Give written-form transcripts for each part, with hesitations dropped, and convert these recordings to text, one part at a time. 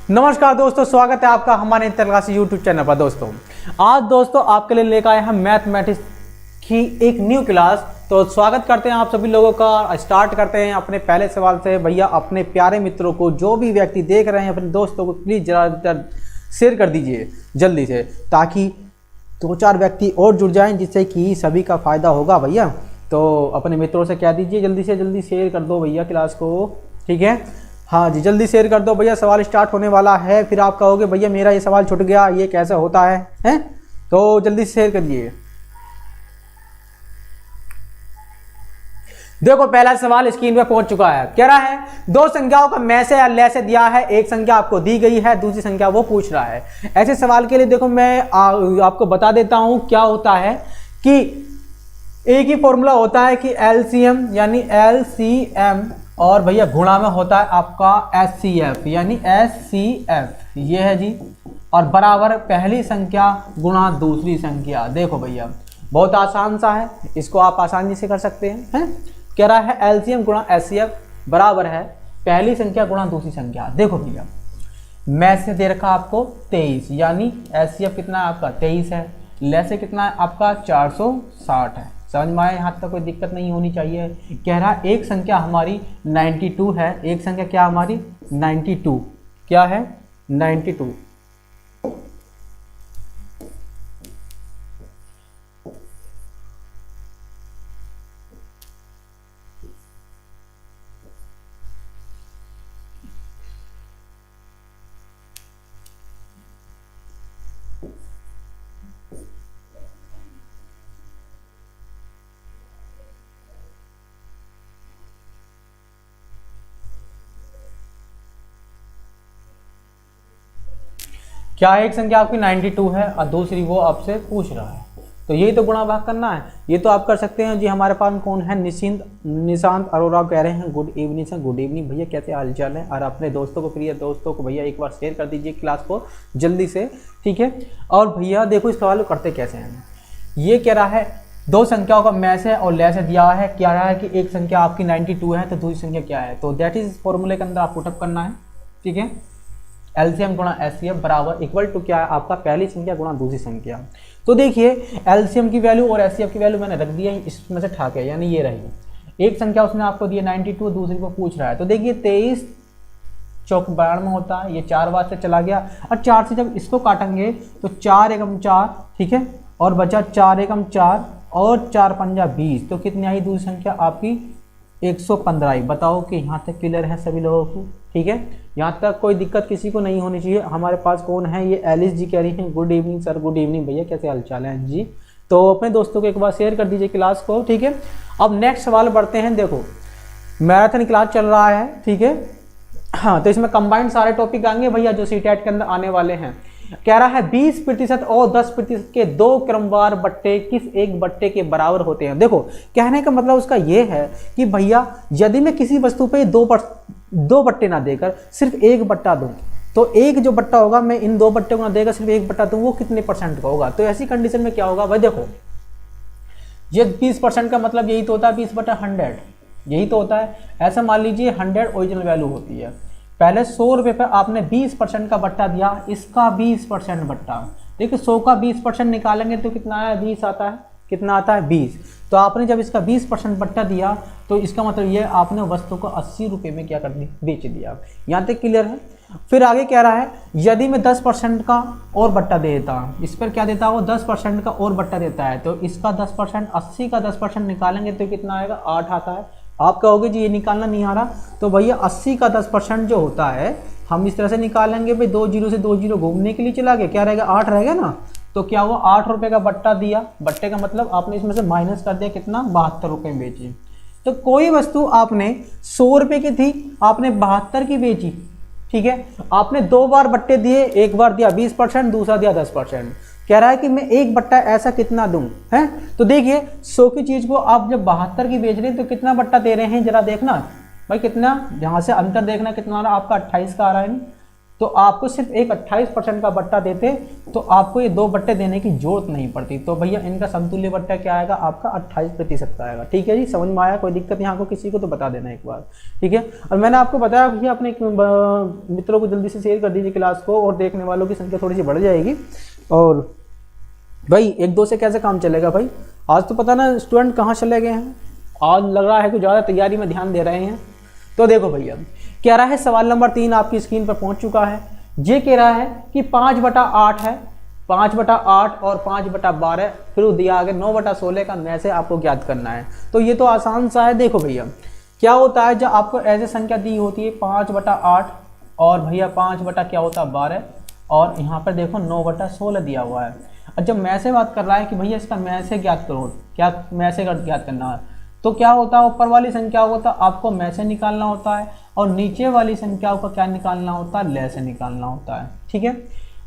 नमस्कार दोस्तों, स्वागत है आपका हमारे इंटर क्लास यूट्यूब चैनल पर। दोस्तों आज दोस्तों आपके लिए लेकर आए हैं मैथमेटिक्स की एक न्यू क्लास। तो स्वागत करते हैं आप सभी लोगों का। स्टार्ट करते हैं अपने पहले सवाल से। भैया अपने प्यारे मित्रों को, जो भी व्यक्ति देख रहे हैं, अपने दोस्तों को प्लीज़ जरा शेयर कर दीजिए जल्दी से, ताकि 2-4 व्यक्ति और जुड़ जाएं, जिससे कि सभी का फ़ायदा होगा। भैया तो अपने मित्रों से कह दीजिए जल्दी से जल्दी शेयर कर दो भैया क्लास को, ठीक है। हाँ जी, जल्दी शेयर कर दो भैया। सवाल स्टार्ट होने वाला है, फिर आप कहोगे भैया मेरा ये सवाल छूट गया, ये कैसे होता है, हैं? तो जल्दी शेयर करिए। देखो पहला सवाल स्क्रीन पे पहुंच चुका है। कह रहा है दो संख्याओं का में से या ले से दिया है, एक संख्या आपको दी गई है, दूसरी संख्या वो पूछ रहा है। ऐसे सवाल के लिए देखो मैं आपको बता देता हूं क्या होता है कि एक ही फॉर्मूला होता है कि एलसीएम यानी एलसीएम, और भैया गुणा में होता है आपका एचसीएफ यानी एचसीएफ, ये है जी। और बराबर पहली संख्या गुणा दूसरी संख्या। देखो भैया बहुत आसान सा है, इसको आप आसानी से कर सकते हैं। कह रहा है एलसीएम गुणा एचसीएफ बराबर है पहली संख्या गुणा दूसरी संख्या। देखो भैया में से दे रखा आपको 23, यानी एचसीएफ कितना है आपका 23 है, ले से कितना है आपका 460 है। समझ में आया? यहाँ तक कोई दिक्कत नहीं होनी चाहिए। कह रहा है एक संख्या हमारी 92 है, एक संख्या क्या हमारी 92, क्या है 92। क्या एक संख्या आपकी 92 है और दूसरी वो आपसे पूछ रहा है, तो यही तो गुणा भाग करना है। ये तो आप कर सकते हैं जी। हमारे पास कौन है? निशांत अरोरा कह रहे हैं good evening sir. Good evening भैया, कैसे हालचाल है? और अपने दोस्तों को, प्रिय दोस्तों को भैया एक बार शेयर कर दीजिए क्लास को जल्दी से, ठीक है। और भैया देखो इस सवाल को करते कैसे हैं। ये कह रहा है दो संख्याओं का में से और ले से दिया है। क्या रहा है कि एक संख्या आपकी 92 है तो दूसरी संख्या क्या है, तो दैट इज फॉर्मूले के अंदर आप पुटअप करना है, ठीक है। एलसीएम गुणा एचसीएफ बराबर इक्वल टू क्या है आपका पहली संख्या गुणा दूसरी संख्या। तो देखिए एलसीएम की वैल्यू और एचसीएफ की वैल्यू मैंने रख दिया इसमें से ठाके, यानी ये रही। एक संख्या उसने आपको दी 92, दूसरी को पूछ रहा है। तो देखिए 23 चौक 92 होता है, ये 4 बार से चला गया। और 4 से जब इसको काटेंगे तो 4 एकम 4, ठीक है, और बचा 4 एकम 4 और 4 पंजा 20, तो कितनी आई दूसरी संख्या आपकी 115 आई। बताओ कि यहाँ तक क्लियर है सभी लोगों को, ठीक है। यहाँ तक कोई दिक्कत किसी को नहीं होनी चाहिए। हमारे पास कौन है? ये एलिस जी कह रही हैं good evening sir. Good evening भैया, कैसे हालचाल है जी? तो अपने दोस्तों को एक बार शेयर कर दीजिए क्लास को, ठीक है। अब नेक्स्ट सवाल बढ़ते हैं। देखो मैराथन क्लास चल रहा है, ठीक है। हाँ, तो इसमें कंबाइंड सारे टॉपिक आएंगे भैया जो सीटेट के अंदर आने वाले हैं। कह रहा है 20% और 10% के दो क्रमवार बट्टे किस एक बट्टे के बराबर होते हैं। देखो कहने का मतलब उसका ये है कि भैया यदि मैं किसी वस्तु पे दो बट्टे ना देकर सिर्फ एक बट्टा दूं, तो एक जो बट्टा होगा मैं इन दो बट्टे को ना देकर सिर्फ एक बट्टा दूं, वो कितने परसेंट का होगा। तो ऐसी कंडीशन में क्या होगा भाई? देखो ये 20% का मतलब यही तो होता है 20/100, यही तो होता है। ऐसा मान लीजिए 100 ओरिजिनल वैल्यू होती है। पहले 100 रुपये पर आपने 20% का बट्टा दिया, इसका 20% बट्टा। देखिए 100 का 20% निकालेंगे तो कितना आया? 20 आता है। कितना आता है? 20। तो आपने जब इसका 20% बट्टा दिया तो इसका मतलब ये आपने वस्तु को 80 रुपये में क्या कर दिया? बेच दिया। यहाँ तक क्लियर है? फिर आगे कह रहा है यदि मैं 10% का और बट्टा दे देता हूँ, इस पर क्या देता है वो 10% का और बट्टा देता है, तो इसका 10%, 80 का 10% निकालेंगे तो कितना आएगा? 8 आता है। आप कहोगे जी ये निकालना नहीं आ रहा, तो भैया 80 का 10% जो होता है हम इस तरह से निकालेंगे भाई, 2 जीरो से 2 जीरो घूमने के लिए चला गया, क्या रहेगा? 8 रहेगा ना। तो क्या हुआ? 8 रुपये का बट्टा दिया। बट्टे का मतलब आपने इसमें से माइनस कर दिया, कितना? 72 रुपये में बेची। तो कोई वस्तु आपने 100 रुपये की थी, आपने 72 की बेची, ठीक है। आपने 2 बार बट्टे दिए, एक बार दिया 20%, दूसरा दिया 10%। कह रहा है कि मैं एक बट्टा ऐसा कितना दूं, है? तो देखिए 100 की चीज को आप जब 72 की बेच रहे हैं तो कितना बट्टा दे रहे हैं जरा देखना भाई, कितना, जहां से अंतर देखना कितना आ रहा है आपका 28 का आ रहा है। तो आपको सिर्फ एक 28% का बट्टा देते तो आपको ये 2 बट्टे देने की जरूरत नहीं पड़ती। तो भैया इनका समतुल्य बट्टा क्या आएगा आपका 28% का आएगा। ठीक है जी, समझ में आया? कोई दिक्कत यहाँ को किसी को तो बता देना एक बार। ठीक है, और मैंने आपको बताया भैया अपने मित्रों को जल्दी से शेयर कर दीजिए क्लास को, और देखने वालों की संख्या थोड़ी सी बढ़ जाएगी। और भाई 1-2 से कैसे काम चलेगा भाई? आज तो पता ना स्टूडेंट कहाँ चले गए हैं, आज लग रहा है कि ज़्यादा तैयारी में ध्यान दे रहे हैं। तो देखो भैया कह रहा है सवाल नंबर 3 आपकी स्क्रीन पर पहुंच चुका है। ये कह रहा है कि 5/8 है, 5/8 और 5/12, फिर दिया आगे 9/16 का में से आपको ज्ञात करना है। तो ये तो आसान सा है। देखो भैया क्या होता है जब आपको ऐसे संख्या दी होती है 5/8 और भैया 5/12 और यहाँ पर देखो 9/16 दिया हुआ है। और जब मैं से बात कर रहा है कि भैया इसका मैं से ज्ञात करो, क्या मैं से ज्ञात करना है, तो क्या होता है ऊपर वाली संख्या होता है आपको में से निकालना होता है, और नीचे वाली संख्याओं का क्या निकालना होता है, ले से निकालना होता है। ठीक है,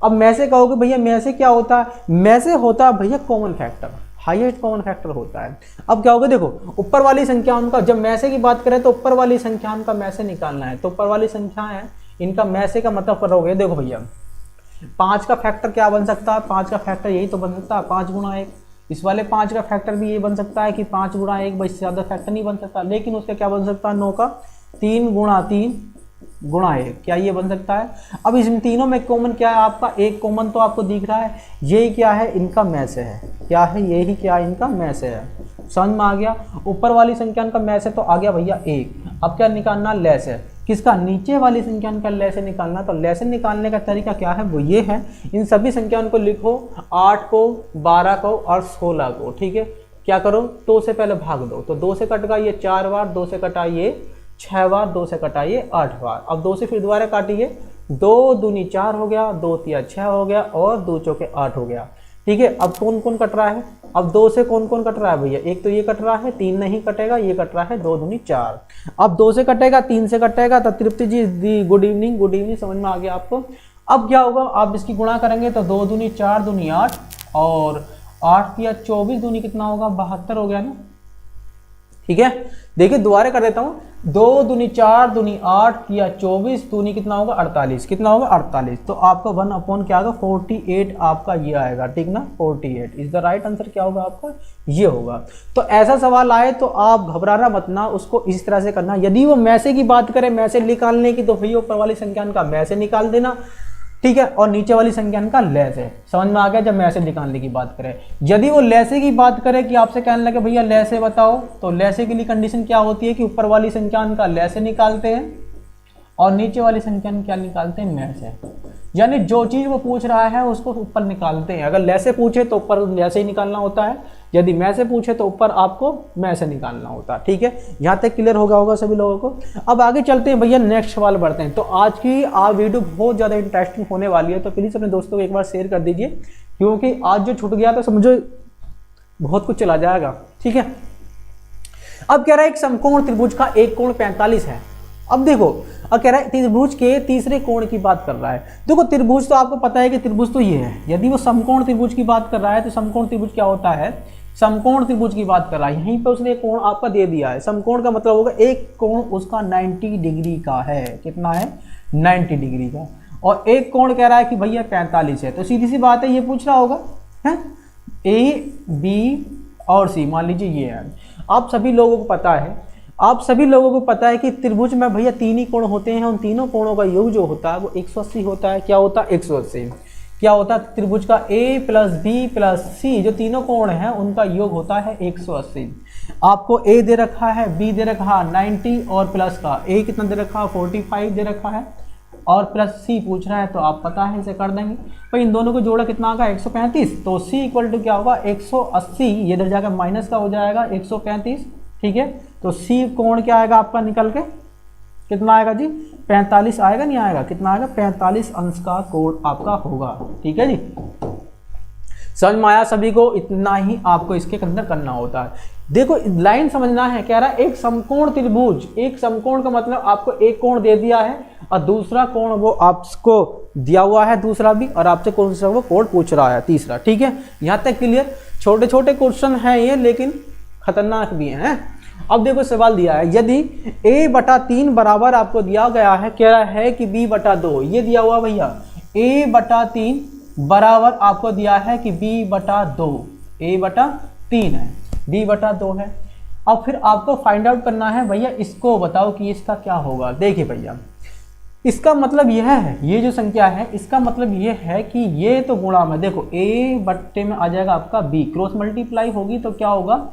अब में से कहोगे भैया में से क्या होता है, में से होता है भैया common factor, highest common factor होता है। अब क्या होगा देखो ऊपर वाली संख्या उनका, जब में से की बात करें तो ऊपर वाली संख्या उनका में से निकालना है, तो ऊपर वाली संख्या है इनका में से का मतलब करोगे। देखो भैया 5 का फैक्टर क्या बन सकता है, 5 का फैक्टर यही तो बन सकता है 5 गुणा 1। इस वाले 5 का फैक्टर भी ये बन सकता है कि 5 गुणा 1, बस ज़्यादा फैक्टर नहीं बन सकता। लेकिन उसका क्या बन सकता है 9 का 3 गुणा 3 गुणा 1, क्या ये बन सकता है। अब इन तीनों में कॉमन क्या है आपका, एक कॉमन तो आपको दिख रहा है, यही क्या है इनका में से है, क्या है यही क्या इनका में से है। समझ में आ गया? ऊपर वाली संख्या का में से तो आ गया भैया 1। अब क्या निकालना, ले से, किसका, नीचे वाली संख्या का ले से निकालना। तो ले से निकालने का तरीका क्या है, वो ये है, इन सभी संख्याओं को लिखो 8 को 12 को और 16 को। ठीक है, क्या करो 2 से पहले भाग दो, तो 2 से कट गया ये 4 बार, 2 से कटाइए 6 बार, 2 से काटिए 8 बार। अब 2 से फिर दोबारा काटिए, 2 दूनी 4 हो गया, 2 तिया 6 हो गया और 2 चौके 8 हो गया। ठीक है, अब कौन कौन कट रहा है, अब 2 से कौन कौन कट रहा है भैया, एक तो ये कट रहा है, 3 नहीं कटेगा, ये कट रहा है 2 दूनी 4। अब 2 से कटेगा, 3 से कटेगा, तो तृप्ति जी दी गुड इवनिंग, गुड इवनिंग, समझ में आ गया आपको। अब क्या होगा, आप इसकी गुणा करेंगे तो 2 दूनी 4 दूनी 8 और 8 तिया 24 दूनी कितना होगा 72 हो गया ना। ठीक है, देखिए दोबारा कर देता हूँ, 2 दूनी 4 दूनी 8 या 24 दूनी कितना होगा 48, कितना होगा 48। तो आपका 1 क्या होगा 48 आपका ये आएगा। ठीक ना, 48 इज द राइट आंसर। क्या होगा आपका, ये होगा। तो ऐसा सवाल आए तो आप घबराना मत ना, उसको इस तरह से करना। यदि वो मैसे की बात करें, मैसे निकालने की, तो भैया ऊपर वाली संख्या का मैसे निकाल देना। ठीक है, और नीचे वाली संख्या का ले से। समझ में आ गया, जब मैसे निकालने की बात करें। यदि वो लेसे की बात करें कि आपसे कहने लगे भैया लेसे बताओ, तो लेसे के लिए कंडीशन क्या होती है कि ऊपर वाली संख्या का लेसे निकालते हैं और नीचे वाली संख्या क्या निकालते हैं, में से। यानी जो चीज वो पूछ रहा है उसको ऊपर निकालते हैं। अगर लेसे पूछे तो ऊपर लेसे ही निकालना होता है, यदि में से पूछे तो ऊपर आपको में से निकालना होता है। ठीक है, यहाँ तक क्लियर होगा सभी लोगों को। अब आगे चलते हैं भैया, नेक्स्ट सवाल बढ़ते हैं। तो आज की वीडियो बहुत ज़्यादा इंटरेस्टिंग होने वाली है, तो प्लीज़ अपने दोस्तों को एक बार शेयर कर दीजिए, क्योंकि आज जो छूट गया तो समझो बहुत कुछ चला जाएगा। ठीक है, अब कह रहा है एक समकोण त्रिभुज का एक कोण 45 है। अब देखो, अब कह रहा है त्रिभुज के तीसरे कोण की बात कर रहा है। देखो त्रिभुज तो आपको पता है कि त्रिभुज तो ये है। यदि वो समकोण त्रिभुज की बात कर रहा है तो समकोण त्रिभुज क्या होता है, समकोण त्रिभुज की बात कर रहा है। यहीं पे उसने कोण आपका दे दिया है। समकोण का मतलब होगा एक कोण उसका 90 डिग्री का है। कितना है, 90 डिग्री का। और एक कोण कह रहा है कि भैया 45 है। तो सीधी सी बात है, ये पूछ रहा होगा है ए बी और सी, मान लीजिए ये है। आप सभी लोगों को पता है कि त्रिभुज में भैया 3 ही कोण होते हैं। उन तीनों कोणों का योग जो होता है वो 180 होता है। क्या होता है, 180। क्या होता है, त्रिभुज का ए प्लस बी प्लस सी, जो तीनों कोण हैं उनका योग होता है 180। आपको ए दे रखा है, बी दे रखा है 90 और प्लस का ए कितना दे रखा है 45 दे रखा है, और प्लस सी पूछ रहा है, तो आप पता है इसे कर देंगे। भाई इन दोनों को जोड़ा कितना होगा 135, तो सी इक्वल टू क्या होगा 180, ये इधर जाकर माइनस का हो जाएगा 135। ठीक है, तो सी कोण क्या आएगा आपका निकल के, कितना आएगा जी 45 आएगा, नहीं आएगा, कितना आएगा 45 अंश का कोण आपका होगा। ठीक है जी, समझ में आया सभी को, इतना ही आपको इसके अंदर करना होता है। देखो लाइन समझना है, कह रहा है एक समकोण त्रिभुज, एक समकोण का मतलब आपको एक कोण दे दिया है और दूसरा कोण वो आपको दिया हुआ है दूसरा भी, और आपसे कौन सा वो कोण पूछ रहा है तीसरा। ठीक है, यहाँ तक क्लियर। छोटे छोटे क्वेश्चन हैं ये, लेकिन खतरनाक भी हैं। अब देखो सवाल दिया है, यदि a/3 बराबर आपको दिया गया है, कह रहा है कि b/2, ये दिया हुआ भैया a/3 बराबर आपको दिया है कि b/2, a/3 है, b/2 है। अब फिर आपको फाइंड आउट करना है भैया, इसको बताओ कि इसका क्या होगा। देखिए भैया, इसका मतलब यह है, ये जो संख्या है इसका मतलब यह है कि ये तो गुणा में, देखो a बट्टे में आ जाएगा आपका b, क्रॉस मल्टीप्लाई होगी तो क्या होगा,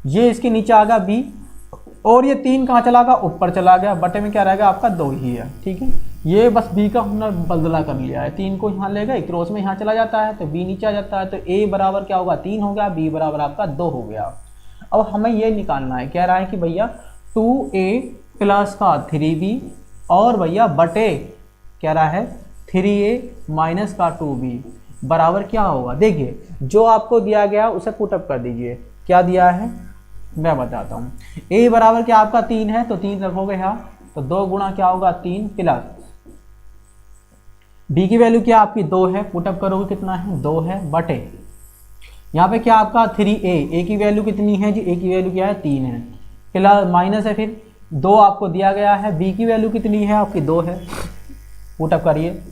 ये इसके नीचे आ गया b, और ये 3 कहाँ चला गया, ऊपर चला गया, बटे में क्या रहेगा आपका 2 ही है। ठीक है, ये बस b का हमने बदला कर लिया है, 3 को यहाँ ले गए, क्रॉस में यहाँ चला जाता है तो b नीचे आ जाता है, तो a बराबर क्या होगा 3 हो गया, b बराबर आपका 2 हो गया। अब हमें ये निकालना है, कह रहा है कि भैया 2a प्लस का 3b और भैया बटे कह रहा है 3a माइनस का 2b बराबर क्या होगा। देखिए जो आपको दिया गया उसे पुटअप कर दीजिए, क्या दिया है मैं बताता हूँ। a बराबर क्या आपका 3 है तो 3 रखोगे यहाँ, तो 2 गुणा क्या होगा 3 प्लस b की वैल्यू क्या आपकी 2 है, पुटअप करोगे कितना है 2 है, बटे यहाँ पे क्या आपका 3a, a की वैल्यू कितनी है जी, a की वैल्यू क्या है 3 है, प्लस माइनस है फिर 2 आपको दिया गया है, b की वैल्यू कितनी है आपकी 2 है, पुटअप करिए,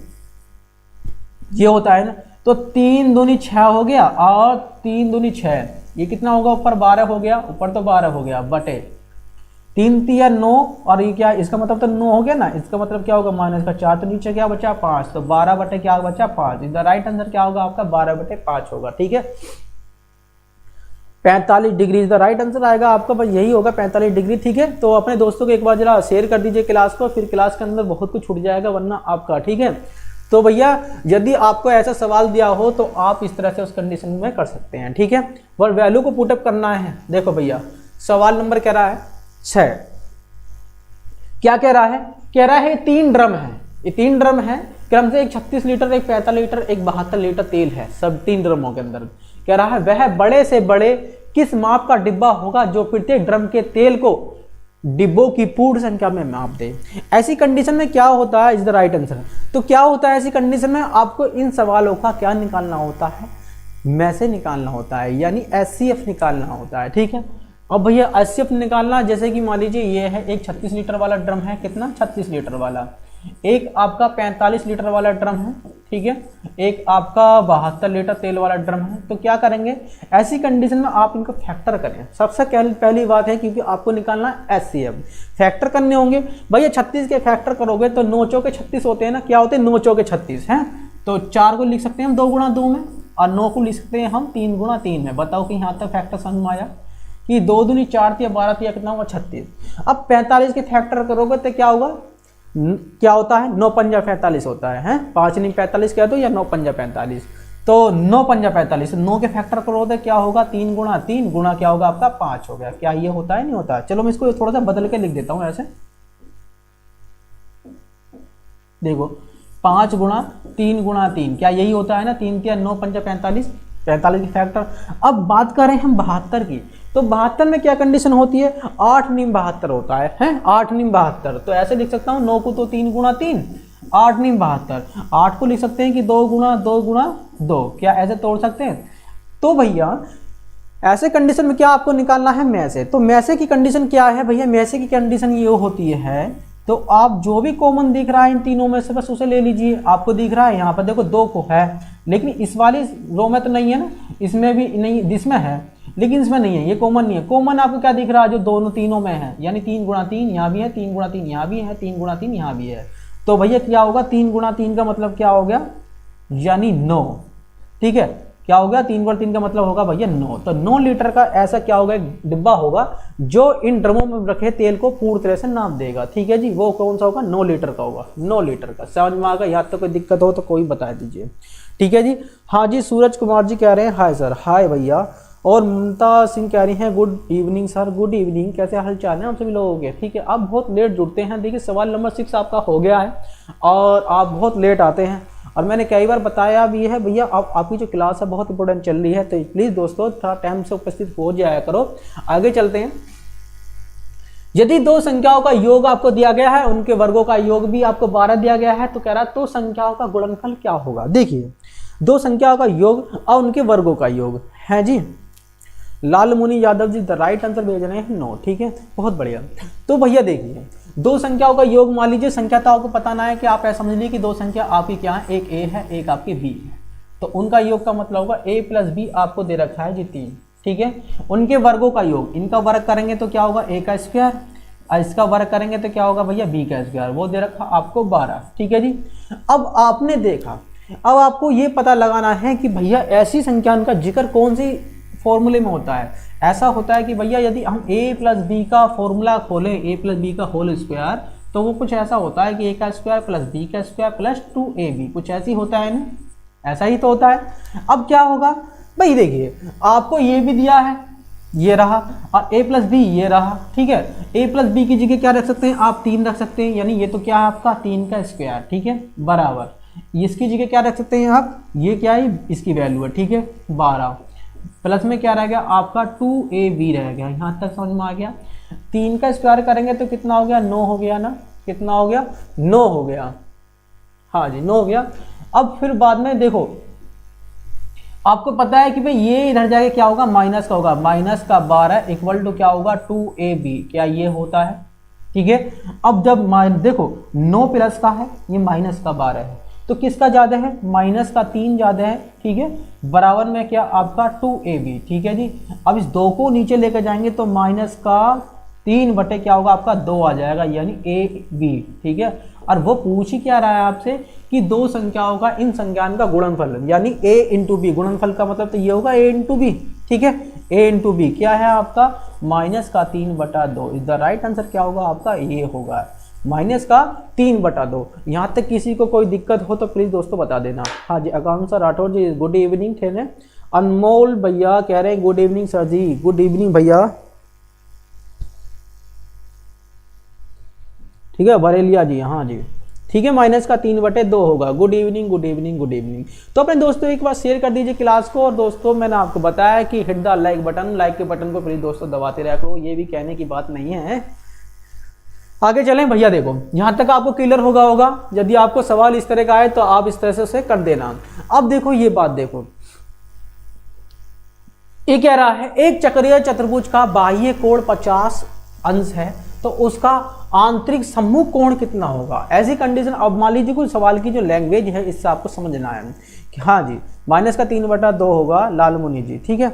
ये होता है ना, तो 3 दूनी 6 हो गया और 3 दूनी 6, ये कितना होगा ऊपर 12 हो गया, ऊपर तो 12 हो गया, बटे 3 तिया 9 और ये क्या, इसका मतलब तो 9 हो गया ना, इसका मतलब क्या होगा माइनस का 4, तो नीचे क्या बचा 5, तो 12 बटे क्या बचा 5, इधर राइट आंसर क्या होगा आपका 12/5 होगा। ठीक है, 45 degree is the right answer आएगा आपका, बस यही होगा 45 डिग्री। ठीक है, तो अपने दोस्तों को एक बार जरा शेयर कर दीजिए क्लास को, फिर क्लास के अंदर बहुत कुछ छूट जाएगा वरना आपका। ठीक है, तो भैया यदि आपको ऐसा सवाल दिया हो तो आप इस तरह से उस कंडीशन में कर सकते हैं। ठीक है, और वैल्यू को पुटअप करना है। देखो भैया सवाल नंबर कह रहा है 6, क्या कह रहा है, कह रहा है 3 ड्रम है, ये 3 ड्रम है, क्रम से एक 36 लीटर, एक 45 लीटर, एक 72 लीटर तेल है, सब 3 ड्रमों के अंदर। कह रहा है वह बड़े से बड़े किस माप का डिब्बा होगा जो प्रत्येक ड्रम के तेल को डिब्बों की पूर्ण संख्या में माप दे। ऐसी कंडीशन में क्या होता है, इज द राइट आंसर। तो क्या होता है ऐसी कंडीशन में, आपको इन सवालों का क्या निकालना होता है, में से निकालना होता है, यानी HCF निकालना होता है। ठीक है, अब भैया HCF निकालना, जैसे कि मान लीजिए ये है एक 36 लीटर वाला ड्रम है, कितना 36 लीटर वाला, एक आपका 45 लीटर वाला ड्रम है, ठीक है, एक आपका 72 लीटर तेल वाला ड्रम है। तो क्या करेंगे ऐसी कंडीशन में, आप इनको फैक्टर करें। सबसे पहली बात है, क्योंकि आपको निकालना HCF, फैक्टर करने होंगे भैया। 36 के फैक्टर करोगे तो 9 चौके 36 होते हैं ना, क्या होते हैं 9 चौके 36 हैं, तो 4 को लिख सकते हैं हम 2 गुणा 2 में, और 9 को लिख सकते हैं हम 3 गुणा 3 में। बताओ कि यहाँ तक फैक्टर समझ में आया कि 2 दूनी 4 या 12 या कितना होगा 36। अब 45 के फैक्टर करोगे तो क्या होगा, क्या होता है 9 पंजा 45 होता है, 5 नहीं 45 कह दो या 9 पंजा 45, तो 9 पंजा 45, 9 के फैक्टर करोगे क्या होगा 3 गुणा 3 गुणा क्या होगा आपका 5 हो गया। क्या ये होता है नहीं होता। चलो मैं इसको थोड़ा सा बदल के लिख देता हूँ ऐसे, देखो 5 गुणा 3 गुणा 3, क्या यही होता है ना, 3 या 9 पंजा 45, 45 की फैक्टर। अब बात करें हम 72 की, तो 72 में क्या कंडीशन होती है, 8 नीम 72 होता है 8 नीम 72, तो ऐसे लिख सकता हूँ 9 को तो 3 गुणा 3, 8 नीम 72, 8 को लिख सकते हैं कि 2 गुणा 2 गुणा 2, क्या ऐसे तोड़ सकते हैं। तो भैया ऐसे कंडीशन में क्या आपको निकालना है मैसे, तो मैसे की कंडीशन क्या है भैया, मैसे की कंडीशन ये होती है, तो आप जो भी कॉमन दिख रहा है इन तीनों में से बस उसे ले लीजिए। आपको दिख रहा है यहाँ पर देखो 2 को है, लेकिन इस वाली रो में तो नहीं है ना, इसमें भी नहीं, जिसमें है लेकिन इसमें नहीं है, ये कॉमन नहीं है। कॉमन आपको क्या दिख रहा है, जो दोनों तीनों में है, यानी 3 गुणा 3 यहाँ भी है, 3 गुणा 3 यहाँ भी है, 3 गुणा 3 यहाँ भी है। तो भैया क्या होगा 3 गुणा 3 का मतलब क्या हो गया, यानी 9। ठीक है, क्या हो गया 3 गुणा 3 का मतलब होगा भैया 9। तो 9 लीटर का ऐसा क्या होगा डिब्बा होगा जो इन ड्रमों में रखे तेल को पूर्ण तरह से नाप देगा। ठीक है जी, वो कौन सा होगा 9 लीटर का होगा, 9 लीटर का। समझ में आ गया, यहाँ तो कोई दिक्कत हो तो कोई बता दीजिए। ठीक है जी, हाँ जी सूरज कुमार जी कह रहे हैं हाय सर, हाय भैया। और ममता सिंह कह रही हैं good evening sir, good evening, कैसे हाल चाल है आप सभी लोगों के। ठीक है, आप बहुत लेट जुड़ते हैं। देखिए सवाल नंबर 6 आपका हो गया है और आप बहुत लेट आते हैं, और मैंने कई बार बताया भी है भैया, आपकी जो क्लास है बहुत इंपॉर्टेंट चल रही है, तो प्लीज़ दोस्तों थोड़ा टाइम से उपस्थित हो जाया करो। आगे चलते हैं। यदि 2 संख्याओं का योग आपको दिया गया है, उनके वर्गों का योग भी आपको 12 दिया गया है, तो कह रहा है तो संख्याओं का गुणनफल क्या होगा। देखिए 2 संख्याओं का योग और उनके वर्गों का योग है जी, लाल मुनि Yadav ji the right answer भेज रहे हैं नो। ठीक है, बहुत बढ़िया। तो भैया देखिए, दो संख्याओं का योग मान लीजिए, संख्या तो आपको पता ना है कि आप ऐसा समझ लीजिए कि दो संख्या आपकी क्या है, एक ए है एक आपकी बी है, तो उनका योग का मतलब होगा ए प्लस बी आपको दे रखा है जी 3। ठीक है, उनके वर्गों का योग, इनका वर्ग करेंगे तो क्या होगा ए का स्क्वायर, और इसका वर्ग करेंगे तो क्या होगा भैया बी का स्क्वायर, वो दे रखा आपको 12। ठीक है जी, अब आपने देखा, अब आपको ये पता लगाना है कि भैया ऐसी संख्या का जिक्र कौन सी फॉर्मूले में होता है। ऐसा होता है कि भैया यदि हम a प्लस बी का फॉर्मूला खोलें, a प्लस बी का होल स्क्वायर, तो वो कुछ ऐसा होता है कि a का स्क्वायर प्लस b का स्क्वायर प्लस 2ab, कुछ ऐसी होता है ना, ऐसा ही तो होता है। अब क्या होगा भाई, देखिए आपको ये भी दिया है, ये रहा, और a प्लस बी ये रहा। ठीक है, a प्लस बी की जगह क्या रख सकते हैं आप, 3 रख सकते हैं, यानी ये तो क्या है आपका 3 का स्क्वायर। ठीक है, बराबर इसकी जगह क्या रख सकते हैं आप, ये क्या है इसकी वैल्यू है। ठीक है, 12 प्लस में क्या रह गया आपका 2ab रह गया, यहाँ तक समझ में आ गया। 3 का स्क्वायर करेंगे तो कितना हो गया, 9 हो गया ना, कितना हो गया 9 हो गया, हाँ जी 9 हो गया। अब फिर बाद में देखो, आपको पता है कि भाई ये इधर जाके क्या होगा, माइनस का होगा, माइनस का 12 इक्वल टू क्या होगा 2ab, क्या ये होता है। ठीक है, अब जब देखो 9 प्लस का है, ये माइनस का 12 है, तो किसका ज्यादा है, माइनस का 3 ज्यादा है। ठीक है, बराबर में क्या आपका 2ab। ठीक है जी, अब इस 2 को नीचे लेकर जाएंगे तो माइनस का 3 बटे क्या होगा आपका 2 आ जाएगा, यानी ab। ठीक है, और वो पूछ ही क्या रहा है आपसे कि दो संख्याओं का इन संज्ञान का गुणनफल, यानी a इंटू बी, गुणनफल का मतलब तो ये होगा a इंटू बी। ठीक है, a इंटू बी क्या है आपका माइनस का 3/2, इज द राइट आंसर क्या होगा आपका, ये होगा माइनस का 3/2। यहाँ तक किसी को कोई दिक्कत हो तो प्लीज दोस्तों बता देना। हाँ जी, आकांक्षा राठौर जी गुड इवनिंग थे ने। अनमोल भैया कह रहे हैं good evening sir ji, good evening भैया। ठीक है, बरेलिया जी, हाँ जी ठीक है, माइनस का 3/2 होगा। Good evening good evening good evening. तो अपने दोस्तों एक बार शेयर कर दीजिए क्लास को, और दोस्तों मैंने आपको बताया कि hit the like button, like के बटन को प्लीज दोस्तों दबाते रहा करो, ये भी कहने की बात नहीं है। आगे चलें भैया, देखो यहां तक आपको क्लियर होगा। यदि आपको सवाल इस तरह का आए तो आप इस तरह से उसे कर देना। अब देखो ये बात देखो, ये कह रहा है एक चक्रीय चतुर्भुज का बाह्य कोण 50 अंश है, तो उसका आंतरिक सम्मुख कोण कितना होगा। ऐसी कंडीशन, अब मान लीजिए कोई सवाल की जो लैंग्वेज है इससे आपको समझना है कि हाँ जी माइनस का 3/2 होगा लाल मुनि जी। ठीक है,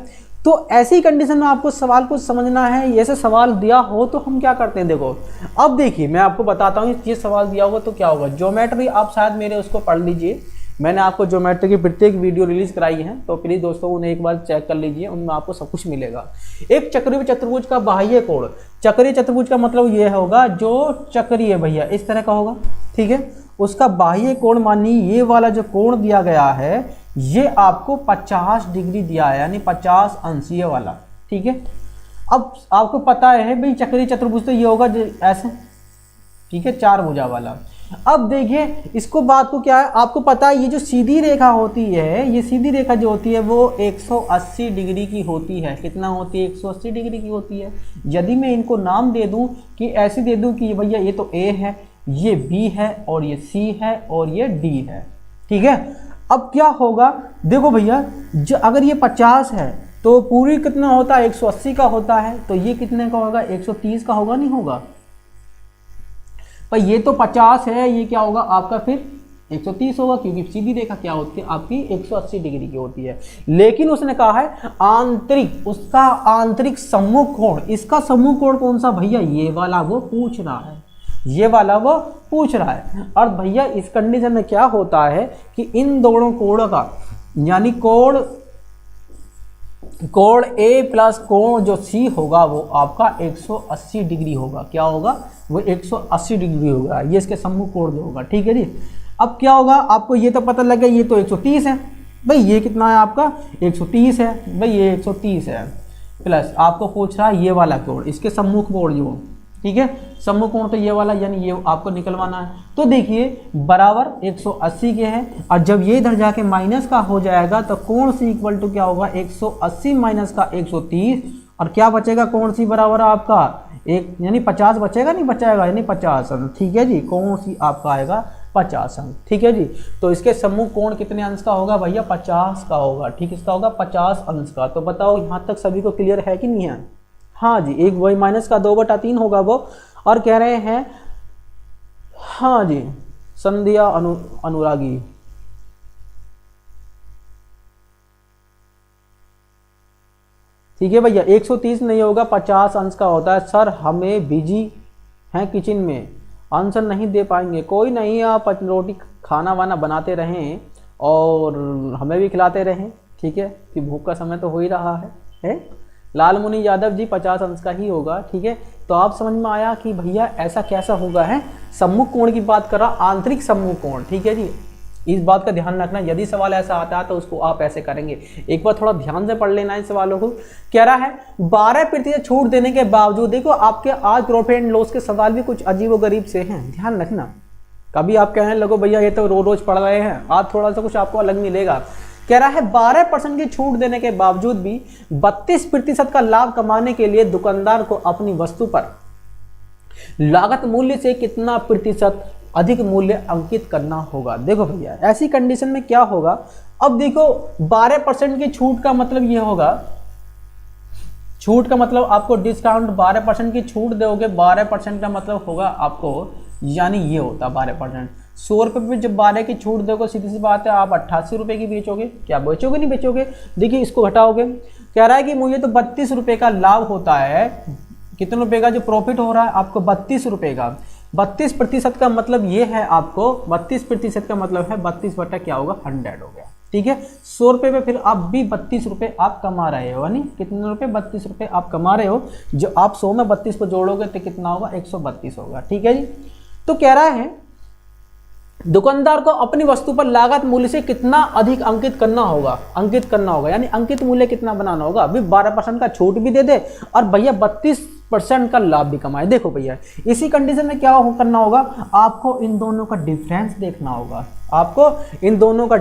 तो ऐसी कंडीशन में आपको सवाल को समझना है। ऐसे सवाल दिया हो तो हम क्या करते हैं, देखो अब देखिए मैं आपको बताता हूँ, ये सवाल दिया होगा तो क्या होगा। ज्योमेट्री आप शायद मेरे उसको पढ़ लीजिए, मैंने आपको ज्योमेट्री की प्रत्येक वीडियो रिलीज कराई है, तो प्लीज दोस्तों उन्हें एक बार चेक कर लीजिए, उनमें आपको सब कुछ मिलेगा। एक चक्रीय चतुर्भुज का बाह्य कोण, चक्रीय चतुर्भुज का मतलब ये होगा जो चक्रीय भैया इस तरह का होगा। ठीक है, उसका बाह्य कोण मानिए ये वाला जो कोण दिया गया है ये आपको 50 डिग्री दिया है, यानी 50 अंश ये वाला। ठीक है, अब आपको पता है भाई चक्रीय चतुर्भुज तो ये होगा ऐसे। ठीक है, 4 भुजा वाला। अब देखिए इसको बात को क्या है, आपको पता है ये जो सीधी रेखा होती है, ये सीधी रेखा जो होती है वो 180 डिग्री की होती है। कितना होती है, 180 डिग्री की होती है। यदि मैं इनको नाम दे दूं कि ऐसे दे दूं कि भैया ये तो A है, ये B है, और ये C है, और ये D है। ठीक है, अब क्या होगा, देखो भैया अगर ये 50 है तो पूरी कितना होता है 180 का होता है, तो ये कितने का होगा 130 का होगा, नहीं होगा पर ये तो 50 है, ये क्या होगा आपका फिर 130 होगा, क्योंकि सीधी रेखा क्या होती है आपकी 180 डिग्री की होती है। लेकिन उसने कहा है आंतरिक, उसका आंतरिक सम्मुख कोण, इसका सम्मुख कोण कौन सा भैया, ये वाला वो पूछ रहा है, ये वाला वो पूछ रहा है। और भैया इस कंडीशन में क्या होता है कि इन दोनों कोणों का, यानी कोण A प्लस कोण जो C होगा वो आपका 180 डिग्री होगा। क्या होगा, वो 180 डिग्री होगा, ये इसके सम्मुख कोण जो होगा। ठीक है जी, अब क्या होगा आपको ये तो पता लग गया, ये तो 130 है भाई, ये कितना है आपका 130 है भाई, ये 130 है, प्लस आपको पूछ रहा है ये वाला कोण, इसके सम्मुख कोण जो। ठीक है, सम्मुख कोण तो ये वाला, यानी ये आपको निकलवाना है। तो देखिए बराबर 180 के हैं, और जब ये इधर जाके माइनस का हो जाएगा तो कोण सी इक्वल टू क्या होगा 180 माइनस का 130, और क्या बचेगा कोण सी बराबर आपका एक, यानी 50 बचेगा, नहीं बचाएगा, यानी 50। ठीक है जी, कोण सी आपका आएगा 50 अंक। ठीक है जी, तो इसके सम्मुख कोण कितने अंश का होगा भैया? 50 का होगा। ठीक, इसका होगा 50 अंश का। तो बताओ यहाँ तक सभी को क्लियर है कि नहीं है? हाँ जी, एक वही माइनस का 2/3 होगा वो। और कह रहे हैं हाँ जी संध्या अनुरागी, ठीक है भैया, 130 नहीं होगा, 50 अंश का होता है। सर हमें बिजी हैं किचन में, आंसर नहीं दे पाएंगे। कोई नहीं, आप रोटी खाना वाना बनाते रहें और हमें भी खिलाते रहें। ठीक है, कि भूख का समय तो हो ही रहा है? लालमुनि यादव जी 50 अंश का ही होगा। ठीक है, तो आप समझ में आया कि भैया ऐसा कैसा होगा है। सम्मुख कोण की बात कर रहा, आंतरिक सम्मुख कोण। ठीक है जी, इस बात का ध्यान रखना, यदि सवाल ऐसा आता है तो उसको आप ऐसे करेंगे। एक बार थोड़ा ध्यान से पढ़ लेना इन सवालों को। कह रहा है 12% छूट देने के बावजूद, देखो आपके आज प्रॉफिट एंड लॉस के सवाल भी कुछ अजीब व गरीब से हैं, ध्यान रखना। कभी आप कहने लगो भैया ये तो रोज पढ़ रहे हैं, आज थोड़ा सा कुछ आपको अलग मिलेगा। कह रहा है 12% की छूट देने के बावजूद भी 32% का लाभ कमाने के लिए दुकानदार को अपनी वस्तु पर लागत मूल्य से कितना प्रतिशत अधिक मूल्य अंकित करना होगा। देखो भैया ऐसी कंडीशन में क्या होगा, अब देखो 12% की छूट का मतलब ये होगा, छूट का मतलब आपको डिस्काउंट 12% की छूट दोगे, 12% का मतलब होगा आपको, यानी ये होता 12%। 100 रुपये पे जब 12 की छूट दोगे, सीधी सी बात है आप 88 रुपये की बेचोगे। क्या बेचोगे? नहीं बेचोगे। देखिए इसको घटाओगे, कह रहा है कि मुझे तो 32 रुपये का लाभ होता है। कितने रुपए का जो प्रॉफिट हो रहा है आपको? 32 रुपये का। 32% का मतलब ये है आपको, 32% का मतलब है 32 बटा क्या होगा? 100 हो गया। ठीक है, 100 रुपये में फिर आप भी 32 रुपये आप कमा रहे हो, यानी कितने रुपए? 32 रुपये आप कमा रहे हो। जो आप 100 में 32 को जोड़ोगे तो कितना होगा? 132 होगा। ठीक है जी, तो कह रहा है दुकानदार को अपनी वस्तु पर लागत मूल्य से कितना अधिक अंकित करना होगा, अंकित करना होगा, यानी अंकित मूल्य कितना बनाना होगा। अभी 12% का छूट भी दे दे और भैया 32% का लाभ भी कमाए। देखो भैया इसी कंडीशन में क्या करना होगा, आपको इन दोनों का डिफरेंस देखना होगा। आपको इन दोनों का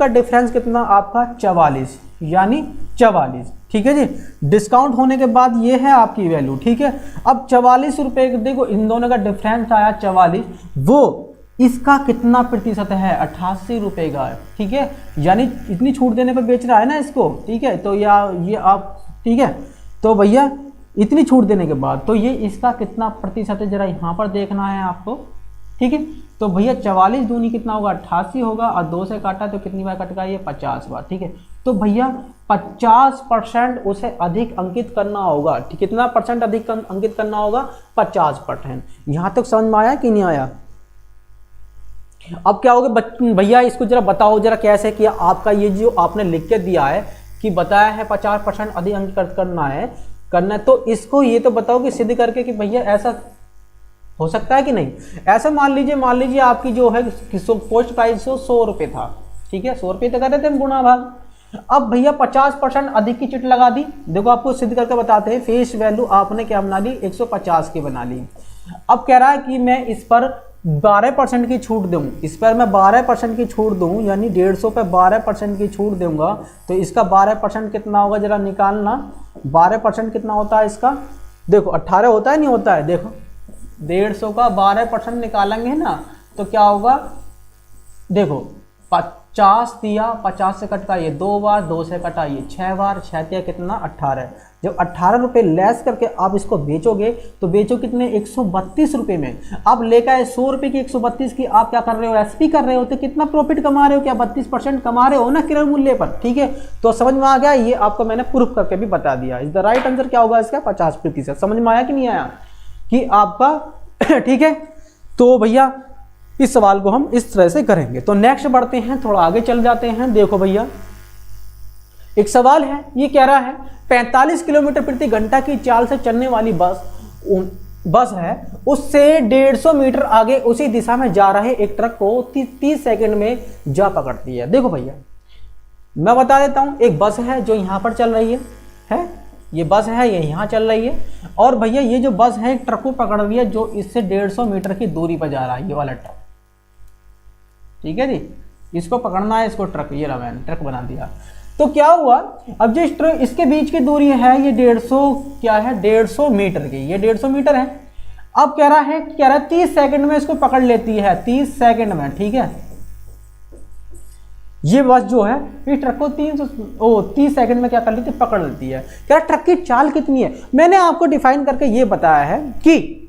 डिफरेंस कितना? आपका 44, यानी 44। ठीक है जी, डिस्काउंट होने के बाद ये है आपकी वैल्यू। ठीक है, अब 44 रुपये, देखो इन दोनों का डिफरेंस आया 44, वो इसका कितना प्रतिशत है? 88 रुपये का। ठीक है, यानी इतनी छूट देने पर बेच रहा है ना इसको। ठीक है, तो या ये आप, ठीक है, तो भैया इतनी छूट देने के बाद तो ये इसका कितना प्रतिशत है, जरा यहाँ पर देखना है आपको। ठीक है, तो भैया 44 दूनी कितना होगा? 88 होगा, और 2 से काटा तो कितनी बार कट गया? ये 50 बार। ठीक है, तो भैया 50% उसे अधिक अंकित करना होगा। कितना परसेंट अधिक अंकित करना होगा? 50%। यहाँ तक समझ में आया कि नहीं आया? अब क्या होगा भैया, इसको जरा बताओ जरा कैसे किया। आपका ये जो आपने लिख के दिया है कि बताया है 50% अधिक अंक करना है, तो इसको ये तो बताओ कि सिद्ध करके कि भैया ऐसा हो सकता है कि नहीं। ऐसा मान लीजिए आपकी जो है पोस्ट प्राइस 100 रुपये था। ठीक है, 100 रुपये तो कर रहे थे हम गुणा भाग। अब भैया 50% अधिक की चिट लगा दी। देखो आपको सिद्ध करके बताते हैं, फेस वैल्यू आपने क्या बना ली? 150 की बना ली। अब कह रहा है कि मैं इस पर 12% की छूट दूं, इस पर मैं 12% की छूट दूं, यानी 150 पे 12% की छूट दूंगा, तो इसका 12% कितना होगा जरा निकालना। 12% कितना होता है इसका? देखो 18 होता है, नहीं होता है? देखो 150 का 12% निकालेंगे ना तो क्या होगा? देखो 50 दिया, 50 से कटकाइए 2 बार, 2 से कटाइए 6 बार, 6 दिया कितना? 18। जब 18 रुपये लेस करके आप इसको बेचोगे तो बेचो कितने? 132 रुपये में। आप लेकर आए 100 रुपये की, 132 की आप क्या कर रहे हो? एसपी कर रहे हो, तो कितना प्रॉफिट कमा रहे हो? क्या 32% कमा रहे हो ना क्रय मूल्य पर। ठीक है, तो समझ में आ गया, ये आपको मैंने प्रूफ करके भी बता दिया। इज द राइट आंसर क्या होगा इसका? 50%। समझ में आया कि नहीं आया कि आपका? ठीक है, तो भैया इस सवाल को हम इस तरह से करेंगे। तो नेक्स्ट बढ़ते हैं, थोड़ा आगे चल जाते हैं। देखो भैया एक सवाल है, ये कह रहा है 45 किलोमीटर प्रति घंटा की चाल से चलने वाली बस है, उससे 150 मीटर आगे उसी दिशा में जा रहे एक ट्रक को 30 सेकंड में जा पकड़ती है। देखो भैया मैं बता देता हूं, एक बस है जो यहां पर चल रही है, ये बस है, ये यहाँ चल रही है, और भैया ये जो बस है ट्रक को पकड़ रही है जो इससे 150 मीटर की दूरी पर जा रहा है, ये वाला ट्रक। ठीक है जी, इसको पकड़ना है, इसको ट्रक, ये रहा मैंने ट्रक बना दिया। तो क्या हुआ, अब जो इसके बीच की दूरी है ये 150 क्या है? 150 मीटर की, ये 150 मीटर है। अब कह रहा है 30 सेकंड में इसको पकड़ लेती है, 30 सेकंड में, ठीक है। ये बस जो है इस ट्रक को 30 सेकंड में क्या कर लेती है, पकड़ लेती है। कह रहा ट्रक की चाल कितनी है, मैंने आपको डिफाइन करके ये बताया है कि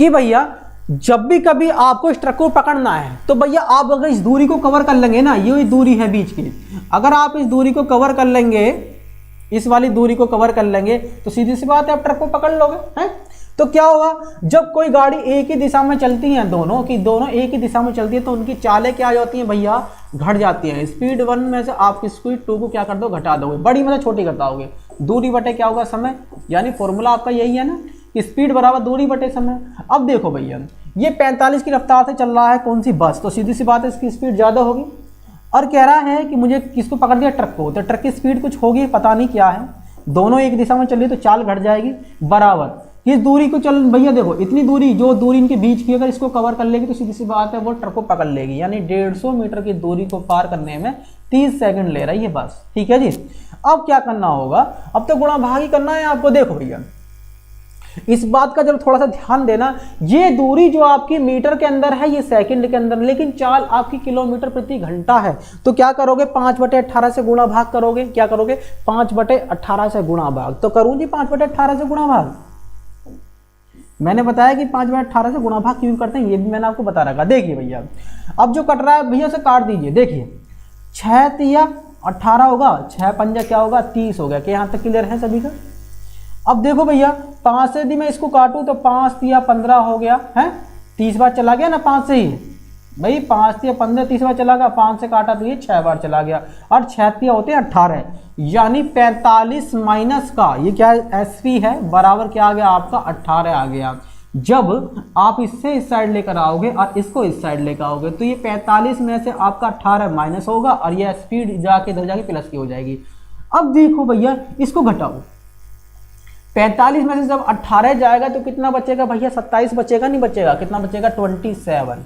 भैया जब भी कभी आपको इस ट्रक को पकड़ना है तो भैया आप अगर इस दूरी को कवर कर लेंगे ना, ये दूरी है बीच की, अगर आप इस दूरी को कवर कर लेंगे, इस वाली दूरी को कवर कर लेंगे तो सीधी सी बात है आप ट्रक को पकड़ लोगे, हैं। तो क्या होगा, जब कोई गाड़ी एक ही दिशा में चलती है, दोनों एक ही दिशा में चलती है, तो उनकी चालें क्या होती हैं भैया, घट जाती हैं। स्पीड 1 में से आप स्पीड 2 को क्या कर दो, घटा दोगे, बड़ी मतलब छोटी घटाओगे, दूरी बटे क्या होगा, समय। यानी फॉर्मूला आपका यही है ना, स्पीड बराबर दूरी बटे समय। अब देखो भैया ये 45 की रफ्तार से चल रहा है कौन सी बस, तो सीधी सी बात है इसकी स्पीड ज़्यादा होगी। और कह रहा है कि मुझे किसको पकड़ दिया, ट्रक को, तो ट्रक की स्पीड कुछ होगी, पता नहीं क्या है, दोनों एक दिशा में चल रही है तो चाल घट जाएगी, बराबर इस दूरी को चल भैया देखो, इतनी दूरी जो दूरी इनके बीच की अगर इसको कवर कर लेगी तो सीधी सी बात है वो ट्रक को पकड़ लेगी। यानी 150 मीटर की दूरी को पार करने में 30 सेकंड ले रही है बस, ठीक है जी। अब क्या करना होगा, अब तो गुणा भाग ही करना है आपको। देखो भैया इस बात का जब थोड़ा सा ध्यान देना, ये दूरी जो आपकी मीटर के अंदर है ये सेकंड के अंदर, लेकिन चाल आपकी किलोमीटर प्रति घंटा है। तो क्या करोगे, 5/18 से गुणा भाग करोगे। क्या करोगे, 5/18 से गुणा भाग। तो करूं जी 5/18 से गुणा भाग, मैंने बताया कि 5/18 से गुणा भाग क्यों करते हैं, ये भी मैंने आपको बता रखा। देखिए भैया अब जो कट रहा है भैया उसे काट दीजिए। देखिए 6 तिया 18 होगा, 6 पंजा क्या होगा 30 हो गया। क्या यहाँ तक क्लियर है सभी का। अब देखो भैया 5 से यदि मैं इसको काटूं तो 5 तिया 15 हो गया है, 30 बार चला गया ना 5 से ही भाई, 5 तिया 15 30 बार चला गया, 5 से काटा तो ये 6 बार चला गया, और 6 तिया होते हैं 18, यानी 45 माइनस का ये क्या एसपी है बराबर क्या आ गया आपका 18 आ गया। जब आप इससे इस साइड लेकर आओगे और इसको इस साइड लेकर आओगे तो ये 45 में से आपका 18 माइनस होगा और ये स्पीड जाके इधर जाके प्लस की हो जाएगी। अब देखो भैया इसको घटाओ, 45 में से जब 18 जाएगा तो कितना बचेगा भैया, 27 बचेगा, नहीं बचेगा, कितना बचेगा 27।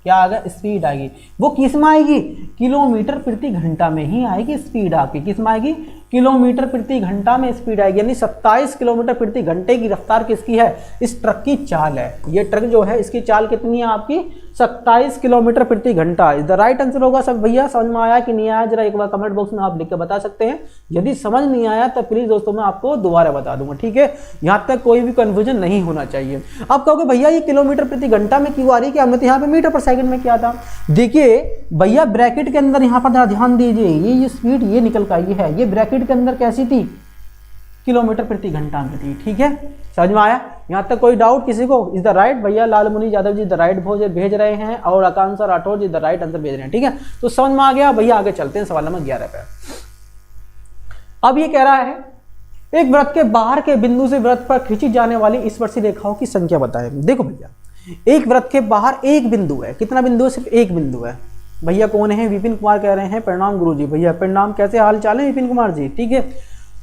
क्या आ गया, स्पीड आएगी। वो किस में आएगी, किलोमीटर प्रति घंटा में ही आएगी स्पीड आपकी। किस में आएगी, किलोमीटर प्रति घंटा में स्पीड आएगी। यानी 27 किलोमीटर प्रति घंटे की रफ्तार किसकी है, इस ट्रक की चाल है। ये ट्रक जो है इसकी चाल कितनी है आपकी 27 किलोमीटर प्रति घंटा। इधर राइट आंसर होगा सब भैया। समझ में आया कि नहीं आया, जरा एक बार कमेंट बॉक्स में आप लिख के बता सकते हैं। यदि समझ नहीं आया तो प्लीज दोस्तों मैं आपको दोबारा बता दूंगा, ठीक है। यहाँ तक कोई भी कंफ्यूजन नहीं होना चाहिए। आप कहोगे भैया ये किलोमीटर प्रति घंटा में क्यों आ रही है, कि हमने तो यहाँ पे मीटर पर सेकंड में किया था। देखिए भैया ब्रैकेट के अंदर यहाँ पर ध्यान दीजिए, ये स्पीड ये निकल कर आई है, ये ब्रैकेट के अंदर कैसी थी, किलोमीटर प्रति घंटा में थी, ठीक है। समझ में आया, यहाँ तक कोई डाउट किसी को। इज द राइट भैया, लालमुनि यादव जी द राइट भेज रहे हैं और आकांक्षा राठौर जी द राइट आंसर भेज रहे हैं, ठीक है। तो समझ में आ गया भैया, आगे चलते हैं सवाल नंबर 11 पे। अब ये कह रहा है एक वृत्त के बाहर के बिंदु से वृत्त पर खींची जाने वाली स्पर्शी रेखाओं की संख्या बताएं। देखो भैया एक वृत्त के बाहर एक बिंदु है, कितना बिंदु है, सिर्फ एक बिंदु है। भैया कौन है, विपिन कुमार कह रहे हैं प्रणाम गुरु जी। भैया प्रणाम, कैसे हाल चाल है विपिन कुमार जी, ठीक है।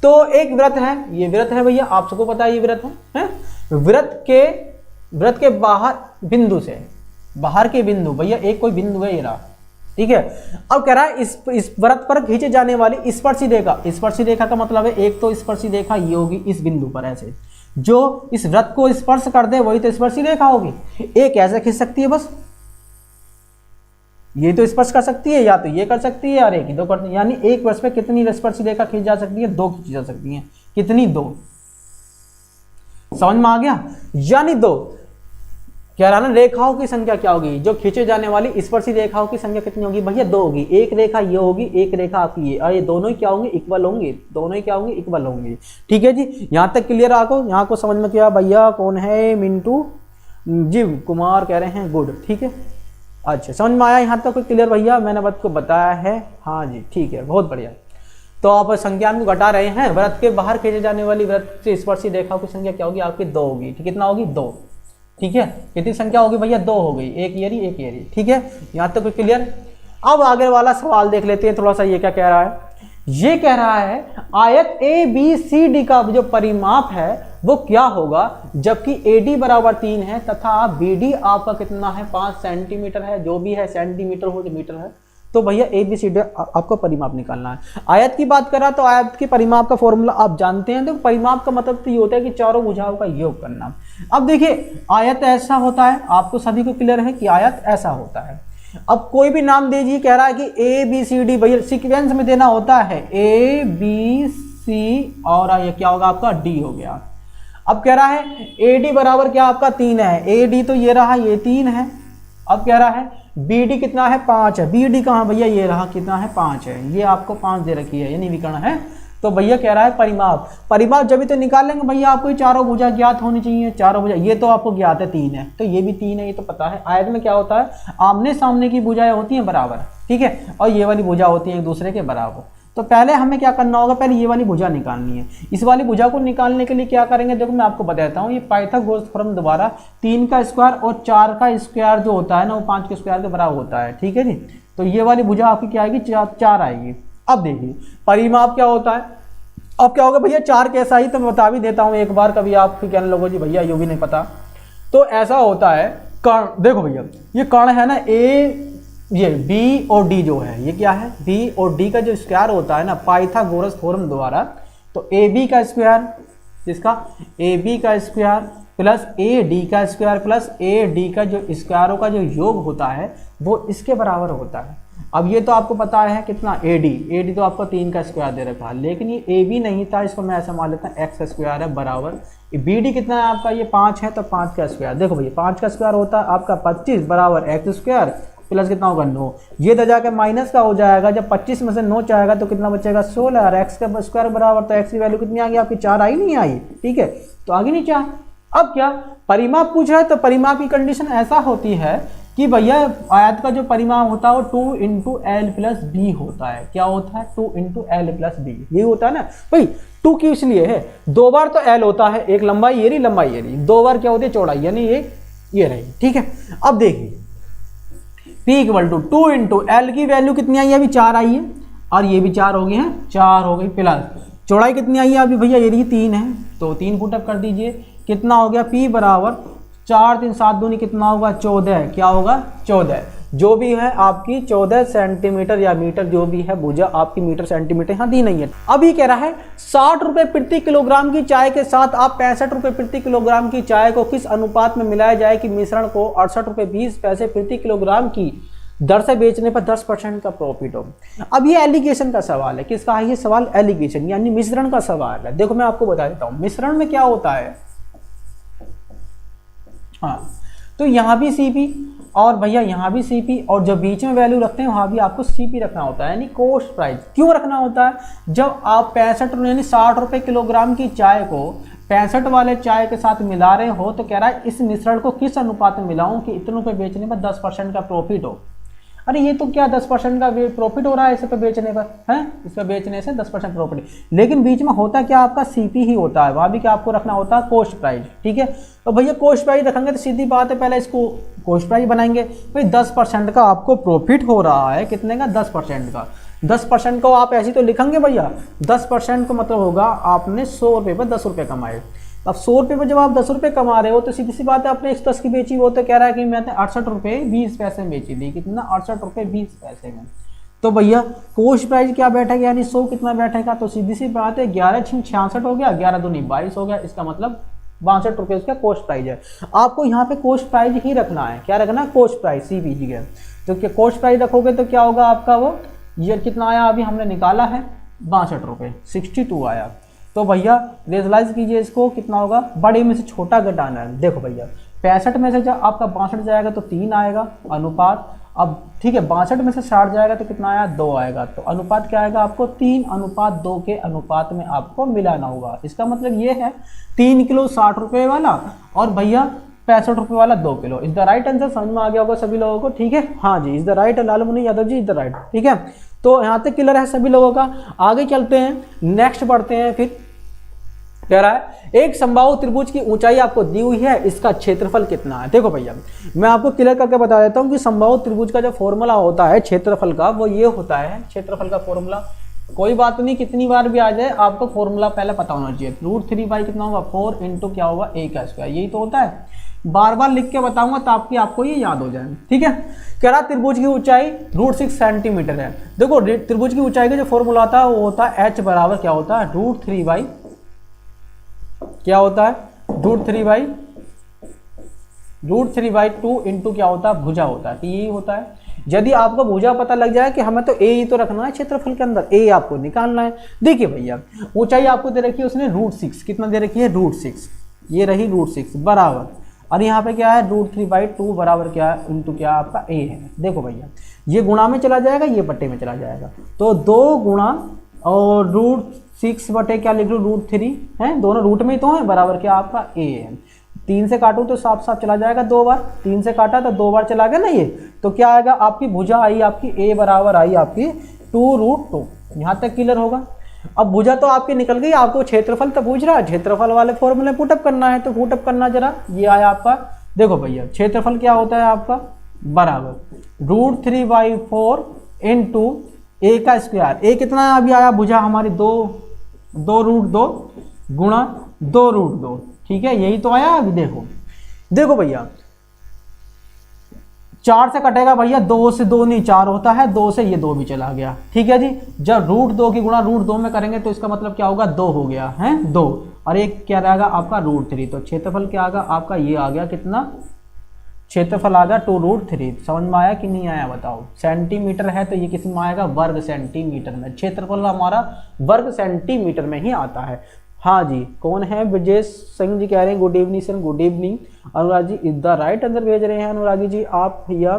तो एक वृत्त है, ये वृत्त है भैया, आप सबको पता है ये वृत्त है। वृत्त के बाहर बिंदु से, बाहर के बिंदु भैया एक कोई बिंदु है ये रहा, ठीक है। अब कह रहा है इस वृत्त पर खींचे जाने वाली स्पर्शी रेखा, स्पर्शी रेखा का मतलब है एक तो स्पर्शी रेखा ये होगी इस बिंदु पर, ऐसे जो इस वृत्त को स्पर्श कर दे वही तो स्पर्शी रेखा होगी। एक ऐसे खींच सकती है बस, ये तो स्पर्श कर सकती है, या तो ये कर सकती है और एक ही दो करती है। यानी एक वर्ष में कितनी स्पर्शी रेखा खींच जा सकती है, 2 खींची जा सकती है। कितनी, 2। समझ में आ गया, यानी 2। कह रहा ना रेखाओं की संख्या क्या होगी, जो खींचे जाने वाली स्पर्शी रेखाओं की संख्या कितनी होगी भैया, 2 होगी। एक रेखा ये होगी, एक रेखा आपकी ये, और ये दोनों ही क्या होंगे, इक्वल होंगे, दोनों ही क्या होंगे, इक्वल होंगे, ठीक है जी। यहाँ तक क्लियर आपको, यहाँ को समझ में क्या भैया, कौन है, मिंटू जीव कुमार कह रहे हैं गुड, ठीक है। अच्छा समझ में आया यहाँ तक क्लियर भैया, मैंने बात को बताया है, हाँ जी ठीक है, बहुत बढ़िया। तो आप संख्या को घटा रहे हैं, वृत्त के बाहर खींचे जाने वाली वृत्त से स्पर्शी रेखाओं की संख्या क्या होगी आपकी, 2 होगी। कितना होगी, 2, ठीक है। कितनी संख्या होगी भैया, 2 हो गई, एक ये, ठीक है। यहाँ तक क्लियर। अब आगे वाला सवाल देख लेते हैं थोड़ा सा, ये क्या कह रहा है। ये कह रहा है आयत ABCD का जो परिमाप है वो क्या होगा, जबकि AD बराबर 3 है तथा BD आपका कितना है 5 सेंटीमीटर है, जो भी है सेंटीमीटर हो तो मीटर है, तो भैया ABCD आपको परिमाप निकालना है। आयत की बात करा तो आयत के परिमाप का फॉर्मूला आप जानते हैं। तो परिमाप का मतलब तो ये होता है कि चारों भुजाओं का योग करना। अब देखिए आयत ऐसा होता है, आपको सभी को क्लियर है कि आयत ऐसा होता है। अब कोई भी नाम दीजिए, कह रहा है कि ABCD, भैया सीक्वेंस में देना होता है ABC और ये क्या होगा आपका D हो गया। अब कह रहा है AD बराबर क्या आपका 3 है, AD तो ये रहा, ये 3 है। अब कह रहा है BD कितना है 5 है, BD कहाँ भैया ये रहा, कितना है 5 है, ये आपको 5 दे रखी है, यानी विकर्ण है। तो भैया कह रहा है परिमाप, परिमाप जब भी तो निकालेंगे भैया आपको ये चारों भुजा ज्ञात होनी चाहिए। चारों भुजा ये तो आपको ज्ञात है 3 है, तो ये भी 3 है, ये तो पता है। आयत में क्या होता है, आमने सामने की भुजाएं होती हैं बराबर, ठीक है, और ये वाली भुजा होती है एक दूसरे के बराबर। तो पहले हमें क्या करना होगा, पहले ये वाली भुजा निकालनी है। इस वाली भुजा को निकालने के लिए क्या करेंगे, देखो मैं आपको बताता हूँ। ये पाइथागोरस थ्योरम द्वारा 3 का स्क्वायर और 4 का स्क्वायर जो होता है ना, वो 5 के स्क्वायर के बराबर होता है, ठीक है जी। तो ये वाली भुजा आपकी क्या आएगी, 4 आएगी। अब देखिए परिमाप क्या होता है। अब क्या होगा भैया 4 कैसा ही, तो मैं बता भी देता हूँ एक बार, कभी आप कहने लगो जी भैया ये भी नहीं पता। तो ऐसा होता है कर्ण, देखो भैया ये कर्ण है ना, ये B और D जो है, ये क्या है B और D का जो स्क्वायर होता है ना पाइथागोरस थ्योरम द्वारा, तो AB का स्क्वायर, इसका AB का स्क्वायर प्लस AD का स्क्वायर प्लस AD का जो स्क्वायरों का जो योग होता है वो इसके बराबर होता है। अब ये तो आपको पता है कितना AD तो आपको 3 का स्क्वायर दे रखा है, लेकिन ये AB नहीं था, इसको मैं ऐसा मान लेता हूँ x का स्क्वायर है बराबर BD कितना है आपका, ये 5 है, तो 5 का स्क्वायर। देखो भैया 5 का स्क्वायर होता है आपका 25 बराबर x स्क्वायर प्लस कितना होगा 9, ये तो जाकर माइनस का हो जाएगा। जब 25 में से 9 जाएगा तो कितना बचेगा 16, और x का स्क्वायर बराबर, तो x की वैल्यू कितनी आ गई आपकी 4 आई नहीं आई, ठीक है, तो आगे नहीं 4। अब क्या परिमाप पूछा है, तो परिमाप की कंडीशन ऐसा होती है कि भैया आयत का जो परिमाप होता है वो 2 इंटू एल प्लस बी होता है। क्या होता है 2 इंटू एल प्लस बी, ये होता है ना भाई। 2 क्यों इसलिए है, 2 बार तो एल होता है, एक लंबाई ये रही, लंबाई ये रही, 2 बार क्या होती है चौड़ाई, यानी ये रही, ठीक है। अब देखिए P equal to 2 into L की वैल्यू कितनी आई है, अभी 4 आई है, और ये भी 4 हो गए हैं, 4 हो गई, प्लस चौड़ाई कितनी आई है अभी भैया, ये रही 3 है, तो 3 फुटअप कर दीजिए, कितना हो गया P बराबर 4 3 7 दूनी कितना होगा 14, क्या होगा 14, जो भी है आपकी 14 सेंटीमीटर या मीटर, जो भी है भुजा आपकी मीटर सेंटीमीटर यहाँ दी नहीं है। अभी कह रहा है 60 रुपए प्रति किलोग्राम की चाय के साथ आप 65 रुपए प्रति किलोग्राम की चाय को किस अनुपात में मिलाया जाए कि मिश्रण को 68 रुपए 20 पैसे प्रति किलोग्राम की दर से बेचने पर 10% का प्रॉफिट हो। अब ये एलिगेशन का सवाल है, किसका है ये सवाल, एलिगेशन यानी मिश्रण का सवाल है। देखो मैं आपको बता देता हूँ मिश्रण में क्या होता है, हाँ तो यहाँ भी CP और भैया यहाँ भी CP, और जो बीच में वैल्यू रखते हैं वहाँ भी आपको CP रखना होता है, यानी कॉस्ट प्राइस। क्यों रखना होता है, जब आप 65 यानी 60 रुपए किलोग्राम की चाय को 65 वाले चाय के साथ मिला रहे हो, तो कह रहा है इस मिश्रण को किस अनुपात में मिलाऊं कि इतने रुपए बेचने पर 10% का प्रॉफिट हो। अरे ये तो क्या 10% का प्रॉफिट हो रहा है इस पे बेचने पर, है इस पे बेचने से 10% प्रॉफिट, लेकिन बीच में होता क्या आपका CP ही होता है, वहाँ भी क्या आपको रखना होता है कॉस्ट प्राइस, ठीक है। तो भैया कॉस्ट प्राइस रखेंगे तो सीधी बात है पहले इसको कॉस्ट प्राइस बनाएंगे, भाई 10% का आपको प्रॉफिट हो रहा है, कितने का 10% का, 10% को आप ऐसे तो लिखेंगे भैया, 10% का मतलब होगा आपने 100 रुपये पर 10 रुपये कमाए। अब 100 रुपये पर जब आप 10 रुपये कमा रहे हो तो सीधी सी बात है आपने 110 की बेची, वो तो कह रहा है कि मैंने 68 रुपये 20 पैसे में बेची थी, कितना 68 रुपये 20 पैसे में। तो भैया कोस्ट प्राइस क्या बैठेगा, यानी 100 कितना बैठेगा, तो सीधी सी बात है 11 6 66 हो गया, 11 दूनी 22 हो गया, इसका मतलब 62 रुपये उसका कोस्ट प्राइस है। आपको यहाँ पे कोस्ट प्राइस ही रखना है, क्या रखना है कोस्ट प्राइस CP जी है। तो क्या कोस्ट प्राइस रखोगे तो क्या होगा आपका, वो ये कितना आया अभी हमने निकाला है 62 रुपये 62 आया। तो भैया विजुलाइज कीजिए इसको, कितना होगा, बड़े में से छोटा घटाना है। देखो भैया 65 में से जब आपका 62 जाएगा तो 3 आएगा अनुपात, अब ठीक है 62 में से 60 जाएगा तो कितना आया 2 आएगा, तो अनुपात क्या आएगा आपको 3:2 के अनुपात में आपको मिलाना होगा। इसका मतलब ये है 3 किलो 60 रुपये वाला और भैया 65 रुपये वाला 2 kilo. Is the right answer, समझ में आ गया होगा सभी लोगों को, ठीक है, हाँ जी is the right, Lalmuni Yadav ji is the right, ठीक है। तो यहाँ तक क्लियर है सभी लोगों का। आगे चलते हैं, नेक्स्ट बढ़ते हैं। फिर कह रहा है एक समबाहु त्रिभुज की ऊंचाई आपको दी हुई है, इसका क्षेत्रफल कितना है। देखो भैया मैं आपको क्लियर करके बता देता हूँ कि समबाहु त्रिभुज का जो फॉर्मूला होता है क्षेत्रफल का, वो ये होता है, क्षेत्रफल का फॉर्मूला कोई बात नहीं कितनी बार भी आ जाए आपको फॉर्मूला पहले पता होना चाहिए। √3 बाई कितना होगा 4 इंटू क्या होगा a का स्क्वायर, यही तो होता है। बार बार लिख के बताऊंगा ताकि आपको ये याद हो जाए, ठीक है। कह रहा त्रिभुज की ऊंचाई √6 सेंटीमीटर है। देखो त्रिभुज की ऊंचाई का जो फॉर्मूला होता है वो होता है h बराबर क्या होता है √3 बाई क्या होता है √3/2 इंटू क्या होता है भुजा होता है, तो यही होता है। यदि आपको भुजा पता लग जाए कि हमें तो ए ही तो रखना है क्षेत्रफल के अंदर, ए आपको निकालना है। देखिए भैया ऊंचाई आपको दे रखी है उसने √6, कितना दे रखी है √6, ये रही √6 बराबर, और यहाँ पे क्या है √3/2 बराबर क्या है इंटू क्या आपका ए है। देखो भैया ये गुणा में चला जाएगा, ये बट्टे में चला जाएगा, तो 2 गुणा और √6 बटे क्या लिख लो √3 है, दोनों रूट में ही तो है, बराबर क्या आपका ए है। 3 से काटूं तो साफ साफ चला जाएगा 2 बार, 3 से काटा तो 2 बार चला गया ना ये, तो क्या आएगा आपकी भुजा आई आपकी ए बराबर आई आपकी 2√2। यहाँ तक क्लियर होगा। अब भुजा तो आपकी निकल गई, आपको क्षेत्रफल तो पूछ रहा है, क्षेत्रफल वाले फॉर्मूले पुटअप करना है, तो पुटअप करना जरा, ये आया आपका। देखो भैया क्षेत्रफल क्या होता है आपका बराबर √3/4 इंटू ए का स्क्वायर, ए कितना अभी आया भुजा हमारी 2√2 गुणा 2√2, ठीक है यही तो आया अभी। देखो भैया 4 से कटेगा भैया, 2 से 2 नहीं 4 होता है, 2 से ये 2 भी चला गया, ठीक है जी। जब √2 की गुणा √2 में करेंगे तो इसका मतलब क्या होगा 2 हो गया है 2, और एक क्या रहेगा आपका √3, तो क्षेत्रफल क्या आएगा आपका ये आ गया कितना, क्षेत्रफल आ गया 2√3। समझ में आया कि नहीं आया बताओ। सेंटीमीटर है तो ये किस में आएगा वर्ग सेंटीमीटर में, क्षेत्रफल हमारा वर्ग सेंटीमीटर में ही आता है। हाँ जी कौन है ब्रजेश सिंह जी कह रहे हैं good evening sir, good evening. Anurag ji is the right answer भेज रहे हैं अनुरागी जी आप। भैया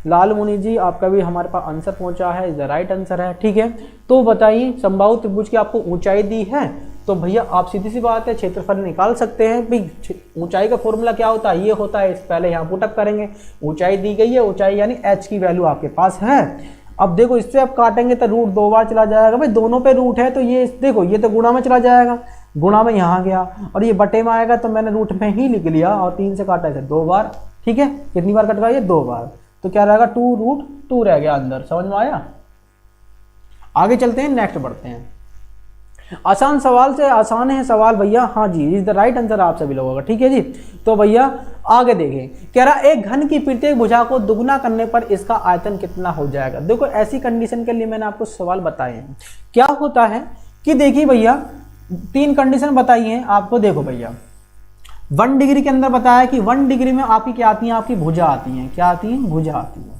लाल मुनि जी आपका भी हमारे पास आंसर पहुंचा है, इज द राइट आंसर है, ठीक है। तो बताइए समबाहु त्रिभुज की आपको ऊंचाई दी है, तो भैया आप सीधी सी बात है क्षेत्रफल निकाल सकते हैं। भाई ऊंचाई का फॉर्मूला क्या होता है, ये होता है, पहले यहाँ पुटअप करेंगे, ऊंचाई दी गई है, ऊंचाई यानी h की वैल्यू आपके पास है। अब देखो इससे आप काटेंगे तो रूट 2 बार चला जाएगा, भाई दोनों पे रूट है तो ये देखो ये तो गुणा में चला जाएगा, गुणा में यहाँ गया, और ये बटे में आएगा तो मैंने रूट में ही लिख लिया, और 3 से काटा इसे 2 बार, ठीक है। कितनी बार कट गया ये 2 बार, तो क्या रहेगा 2√2 रह गया अंदर। समझ में आया। आगे चलते हैं, नेक्स्ट बढ़ते हैं। आसान सवाल से आसान है सवाल भैया, हाँ जी इज द राइट आंसर आप सभी लोगों का, ठीक है जी। तो भैया आगे देखें, कह रहा एक घन की प्रत्येक भुजा को दुगुना करने पर इसका आयतन कितना हो जाएगा। देखो ऐसी कंडीशन के लिए मैंने आपको सवाल बताए हैं। क्या होता है कि देखिए भैया 3 कंडीशन बताई हैं आपको। देखो भैया 1 डिग्री के अंदर बताया कि 1 डिग्री में आपकी क्या आती है, आपकी भुजा आती है, क्या आती है भुजा आती है,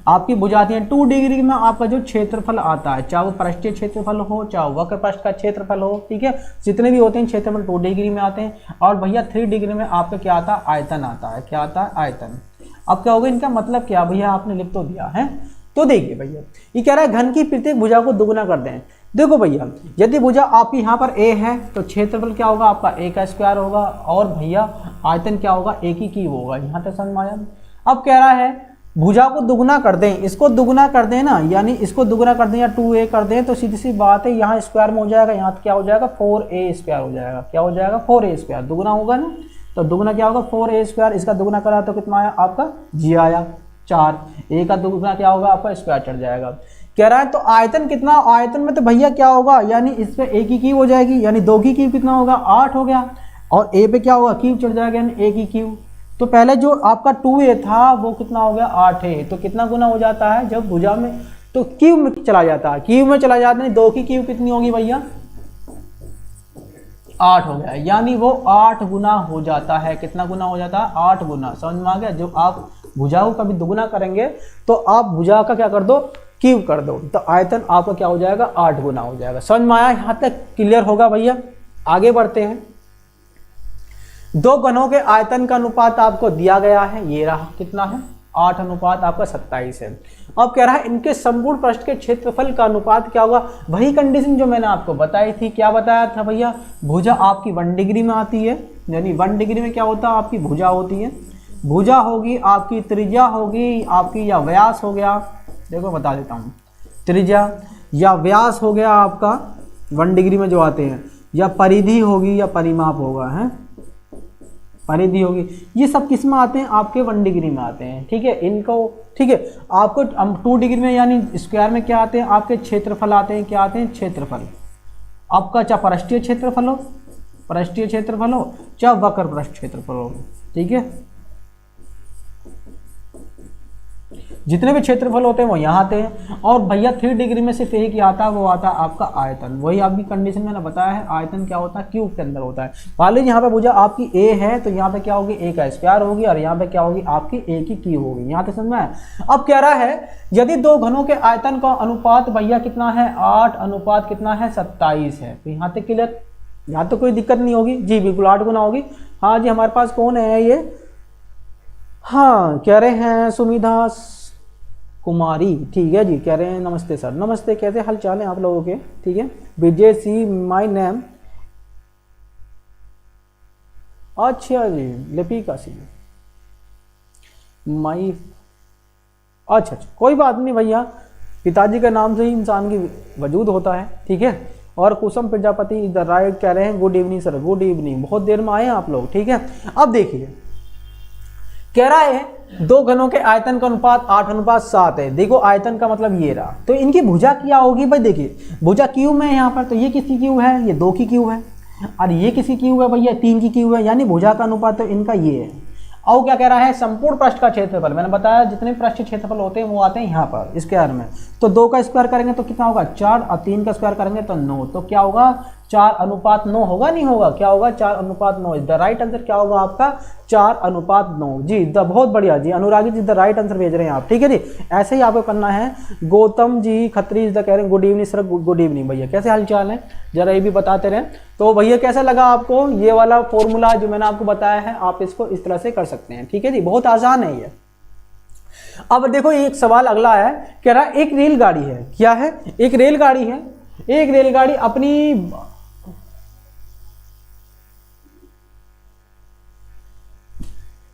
आपकी भुजा आती है। 2 डिग्री में आपका जो क्षेत्रफल आता है, चाहे वो पृष्ठीय क्षेत्रफल हो चाहे वक्र पृष्ठ का क्षेत्रफल हो, ठीक है, जितने भी होते हैं क्षेत्रफल 2 डिग्री में आते हैं। और भैया 3 डिग्री में आपका क्या आता है, आयतन आता है। क्या आता है, आयतन। अब क्या होगा, इनका मतलब क्या भैया आपने लिख तो दिया है। तो देखिए भैया ये कह रहा है घन की प्रत्येक भुजा को दुगुना कर दें। देखो भैया यदि भुजा आपकी यहाँ पर a है तो क्षेत्रफल क्या होगा आपका a का स्क्वायर होगा, और भैया आयतन क्या होगा a की क्यूब होगा। यहाँ तक समझ में आया। अब कह रहा है भुजा को दुगुना कर दें, इसको दुगुना कर दें ना, यानी इसको दुगुना कर दें या 2a कर दें, तो सीधी सी बात है यहाँ स्क्वायर में हो जाएगा, यहाँ क्या हो जाएगा 4a स्क्वायर हो जाएगा। क्या हो जाएगा 4a स्क्वायर, दुगुना होगा ना, तो दुगुना क्या होगा 4a स्क्वायर। इसका दुगुना करा तो कितना आया आपका g आया 4, a का दुगुना क्या होगा आपका स्क्वायर चढ़ जाएगा। कह रहा है तो आयतन कितना, आयतन में तो भैया क्या होगा, यानी इस पे a की क्यूब हो जाएगी, यानी 2 की क्यूब कितना होगा 8 हो गया, और a पे क्या होगा क्यूब चढ़ जाएगा यानी a की क्यूब। तो पहले जो आपका 2a था वो कितना हो गया 8a, तो कितना गुना हो जाता है जब भुजा में तो क्यूब में चला जाता है, क्यूब में चला जाता है। 2 की क्यूब कितनी होगी भैया 8 हो गया, यानी वो 8 गुना हो जाता है। कितना गुना हो जाता है 8 गुना। समझ में आ गया। जब आप भुजा को कभी दुगुना करेंगे तो आप भुजा का क्या कर दो क्यूब कर दो, तो आयतन आपका क्या हो जाएगा 8 गुना हो जाएगा। समझ में आया, यहाँ तक क्लियर होगा भैया। आगे बढ़ते हैं। 2 घनों के आयतन का अनुपात आपको दिया गया है, ये रहा कितना है 8 अनुपात आपका 27 है। अब कह रहा है इनके संपूर्ण पृष्ठ के क्षेत्रफल का अनुपात क्या होगा। वही कंडीशन जो मैंने आपको बताई थी। क्या बताया था भैया, भुजा आपकी 1 डिग्री में आती है, यानी 1 डिग्री में क्या होता है आपकी भुजा होती है। भुजा होगी आपकी, त्रिज्या होगी आपकी, या व्यास हो गया, देखो बता देता हूँ, त्रिज्या या व्यास हो गया आपका 1 डिग्री में जो आते हैं, या परिधि होगी या परिमाप होगा, है परिधि होगी। ये सब किस में आते हैं आपके 1 डिग्री में आते हैं, ठीक है इनको, ठीक है। आपको 2 डिग्री में यानी स्क्वायर में क्या आते हैं आपके क्षेत्रफल आते हैं, क्या आते हैं क्षेत्रफल। आपका चाहे पृष्ठीय क्षेत्रफल हो, पृष्ठीय क्षेत्रफल हो, चाहे वक्र पृष्ठ क्षेत्रफल हो, ठीक है, जितने भी क्षेत्रफल होते हैं वो यहाँ आते हैं। और भैया 3 डिग्री में सिर्फ एक ही आता है, वो आता है आपका आयतन। वही आपकी कंडीशन मैंने बताया है, आयतन क्या होता है, क्यूब के अंदर होता है। मान लीजिए यहाँ पे भुजा आपकी ए है, तो यहाँ पे क्या होगी, ए का स्क्वायर होगी, और यहाँ पे क्या होगी, आपकी ए की क्यूब होगी। यहाँ तक समझ में आया। अब कह रहा है यदि दो घनों के आयतन का अनुपात भैया कितना है, 8 अनुपात कितना है, 27 है। तो यहाँ तक क्लियर, यहाँ तो कोई दिक्कत नहीं होगी जी, बिल्कुल 8 गुना होगी। हाँ जी, हमारे पास कौन है ये, हाँ कह रहे हैं सुमिधा कुमारी, ठीक है जी, कह रहे हैं नमस्ते सर। नमस्ते, कैसे हाल चाल है आप लोगों के, ठीक है। विजय सी माय नेम, अच्छा जी, लिपिका सी माई, अच्छा, कोई बात नहीं भैया, पिताजी के नाम से ही इंसान की वजूद होता है, ठीक है। और कुसुम प्रजापति इधर राइट कह रहे हैं good evening sir, good evening, बहुत देर में आए हैं आप लोग, ठीक है। अब देखिए कह रहा है दो घनों के आयतन का अनुपात 8 अनुपात 7 है। देखो आयतन का मतलब ये रहा, तो इनकी भुजा क्या होगी भाई, देखिए भुजा क्यूब में यहाँ पर, तो ये किसकी क्यूब है, ये 2 की क्यूब है, और ये किसकी क्यूब है भैया, 3 की क्यूब है, यानी भुजा का अनुपात तो इनका ये है। और क्या कह रहा है, संपूर्ण पृष्ठ का क्षेत्रफल, मैंने बताया जितने पृष्ठ क्षेत्रफल होते हैं वो आते हैं यहाँ पर स्क्वायर में। तो 2 का स्क्वायर करेंगे तो कितना होगा 4, और 3 का स्क्वायर करेंगे तो 9, तो क्या होगा 4 अनुपात 9 होगा, नहीं होगा, क्या होगा 4 अनुपात 9। द राइट आंसर क्या होगा आपका 4 अनुपात 9 जी, बहुत बढ़िया जी, अनुरागी जी द राइट आंसर भेज रहे हैं आप, ठीक है जी। ऐसे ही आपको करना है। गौतम जी खत्री इज द कह रहे हैं good evening sir, good evening भैया, कैसे हाल चाल है, जरा ये भी बताते रहें। तो भैया कैसा लगा आपको ये वाला फॉर्मूला जो मैंने आपको बताया है, आप इसको इस तरह से कर सकते हैं, ठीक है जी, बहुत आसान है ये। अब देखो एक सवाल अगला है, कह रहा है एक रेलगाड़ी है, क्या है, एक रेलगाड़ी है, एक रेलगाड़ी अपनी,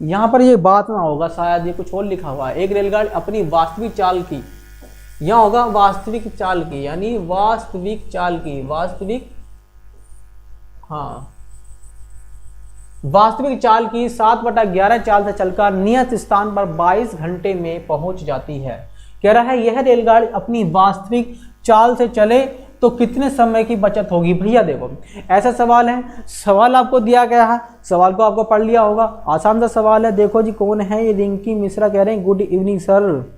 यहां पर ये बात ना होगा शायद, ये कुछ और लिखा हुआ है, एक रेलगाड़ी अपनी वास्तविक चाल की, यहां होगा वास्तविक चाल की, यानी वास्तविक चाल की, वास्तविक, हाँ वास्तविक चाल की 7/11 चाल से चलकर नियत स्थान पर 22 घंटे में पहुंच जाती है। कह रहा है यह रेलगाड़ी अपनी वास्तविक चाल से चले तो कितने समय की बचत होगी। भैया देखो ऐसा सवाल है, सवाल आपको दिया गया है, सवाल को आपको पढ़ लिया होगा, आसान सा सवाल है। देखो जी कौन है ये, रिंकी मिश्रा कह रहे हैं गुड इवनिंग सर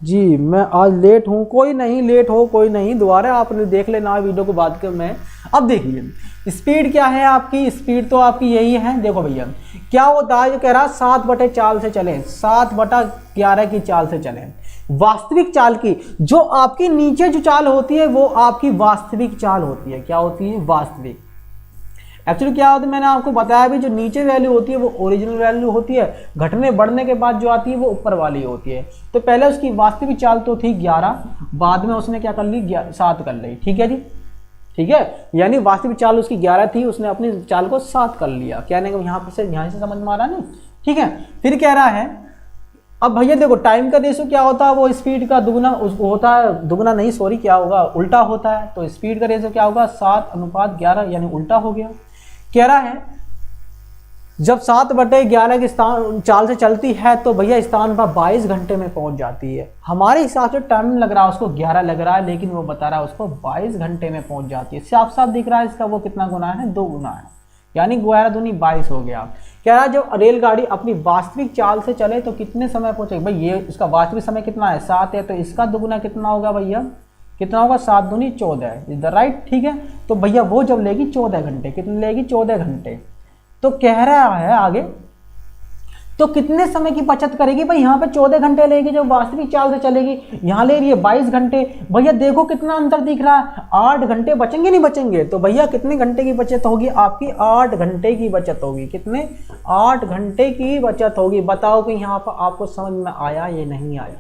जी, मैं आज लेट हूँ, कोई नहीं लेट हो, कोई नहीं, दोबारा आपने देख लेना वीडियो को बाद में। अब देखिए स्पीड क्या है आपकी, स्पीड तो आपकी यही है। देखो भैया क्या होता है, जो कह रहा है 7/4 से चलें, 7/11 की चाल से चलें, वास्तविक चाल की, जो आपकी नीचे जो चाल होती है वो आपकी वास्तविक चाल होती है, क्या होती है वास्तविक। एक्चुअली क्या होता है मैंने आपको बताया भी, जो नीचे वैल्यू होती है वो ओरिजिनल वैल्यू होती है, घटने बढ़ने के बाद जो आती है वो ऊपर वाली होती है। तो पहले उसकी वास्तविक चाल तो थी 11, बाद में उसने क्या कर ली 7 कर ली, ठीक है जी, ठीक है, यानी वास्तविक चाल उसकी 11 थी, उसने अपनी चाल को 7 कर लिया। कहने का यहाँ से समझ में आ रहा नहीं, ठीक है। फिर कह रहा है अब भैया देखो टाइम का रेशो क्या होता है, वो स्पीड का दुगुना होता है, दुगुना नहीं सॉरी क्या होगा उल्टा होता है, तो स्पीड का रेशो क्या होगा 7/11, यानी उल्टा हो गया। कह रहा है जब 7/11 की चाल से चलती है तो भैया स्थान पर 22 घंटे में पहुंच जाती है। हमारे हिसाब से टाइम लग रहा है उसको 11 लग रहा है, लेकिन वो बता रहा है उसको 22 घंटे में पहुंच जाती है। साफ साफ दिख रहा है इसका वो कितना गुना है, 2 गुना है, यानी 11 दूनी 22 हो गया। कह रहा है जब रेलगाड़ी अपनी वास्तविक चाल से चले तो कितने समय पहुंचेगी। भाई ये इसका वास्तविक समय कितना है 7 है, तो इसका दुगुना कितना होगा भैया, कितना होगा 7 दूनी 14 इज द राइट, ठीक है। तो भैया वो जब लेगी 14 घंटे, कितने लेगी 14 घंटे। तो कह रहा है आगे तो कितने समय की बचत करेगी। भाई यहाँ पे 14 घंटे लेगी जो वास्तविक चाल से चलेगी, यहाँ ले रही है 22 घंटे। भैया देखो कितना अंतर दिख रहा है, 8 घंटे बचेंगे नहीं बचेंगे। तो भैया कितने घंटे की बचत होगी आपकी, 8 घंटे की बचत होगी। कितने 8 घंटे की बचत होगी। बताओ कि यहाँ पर आपको समझ में आया ये नहीं आया,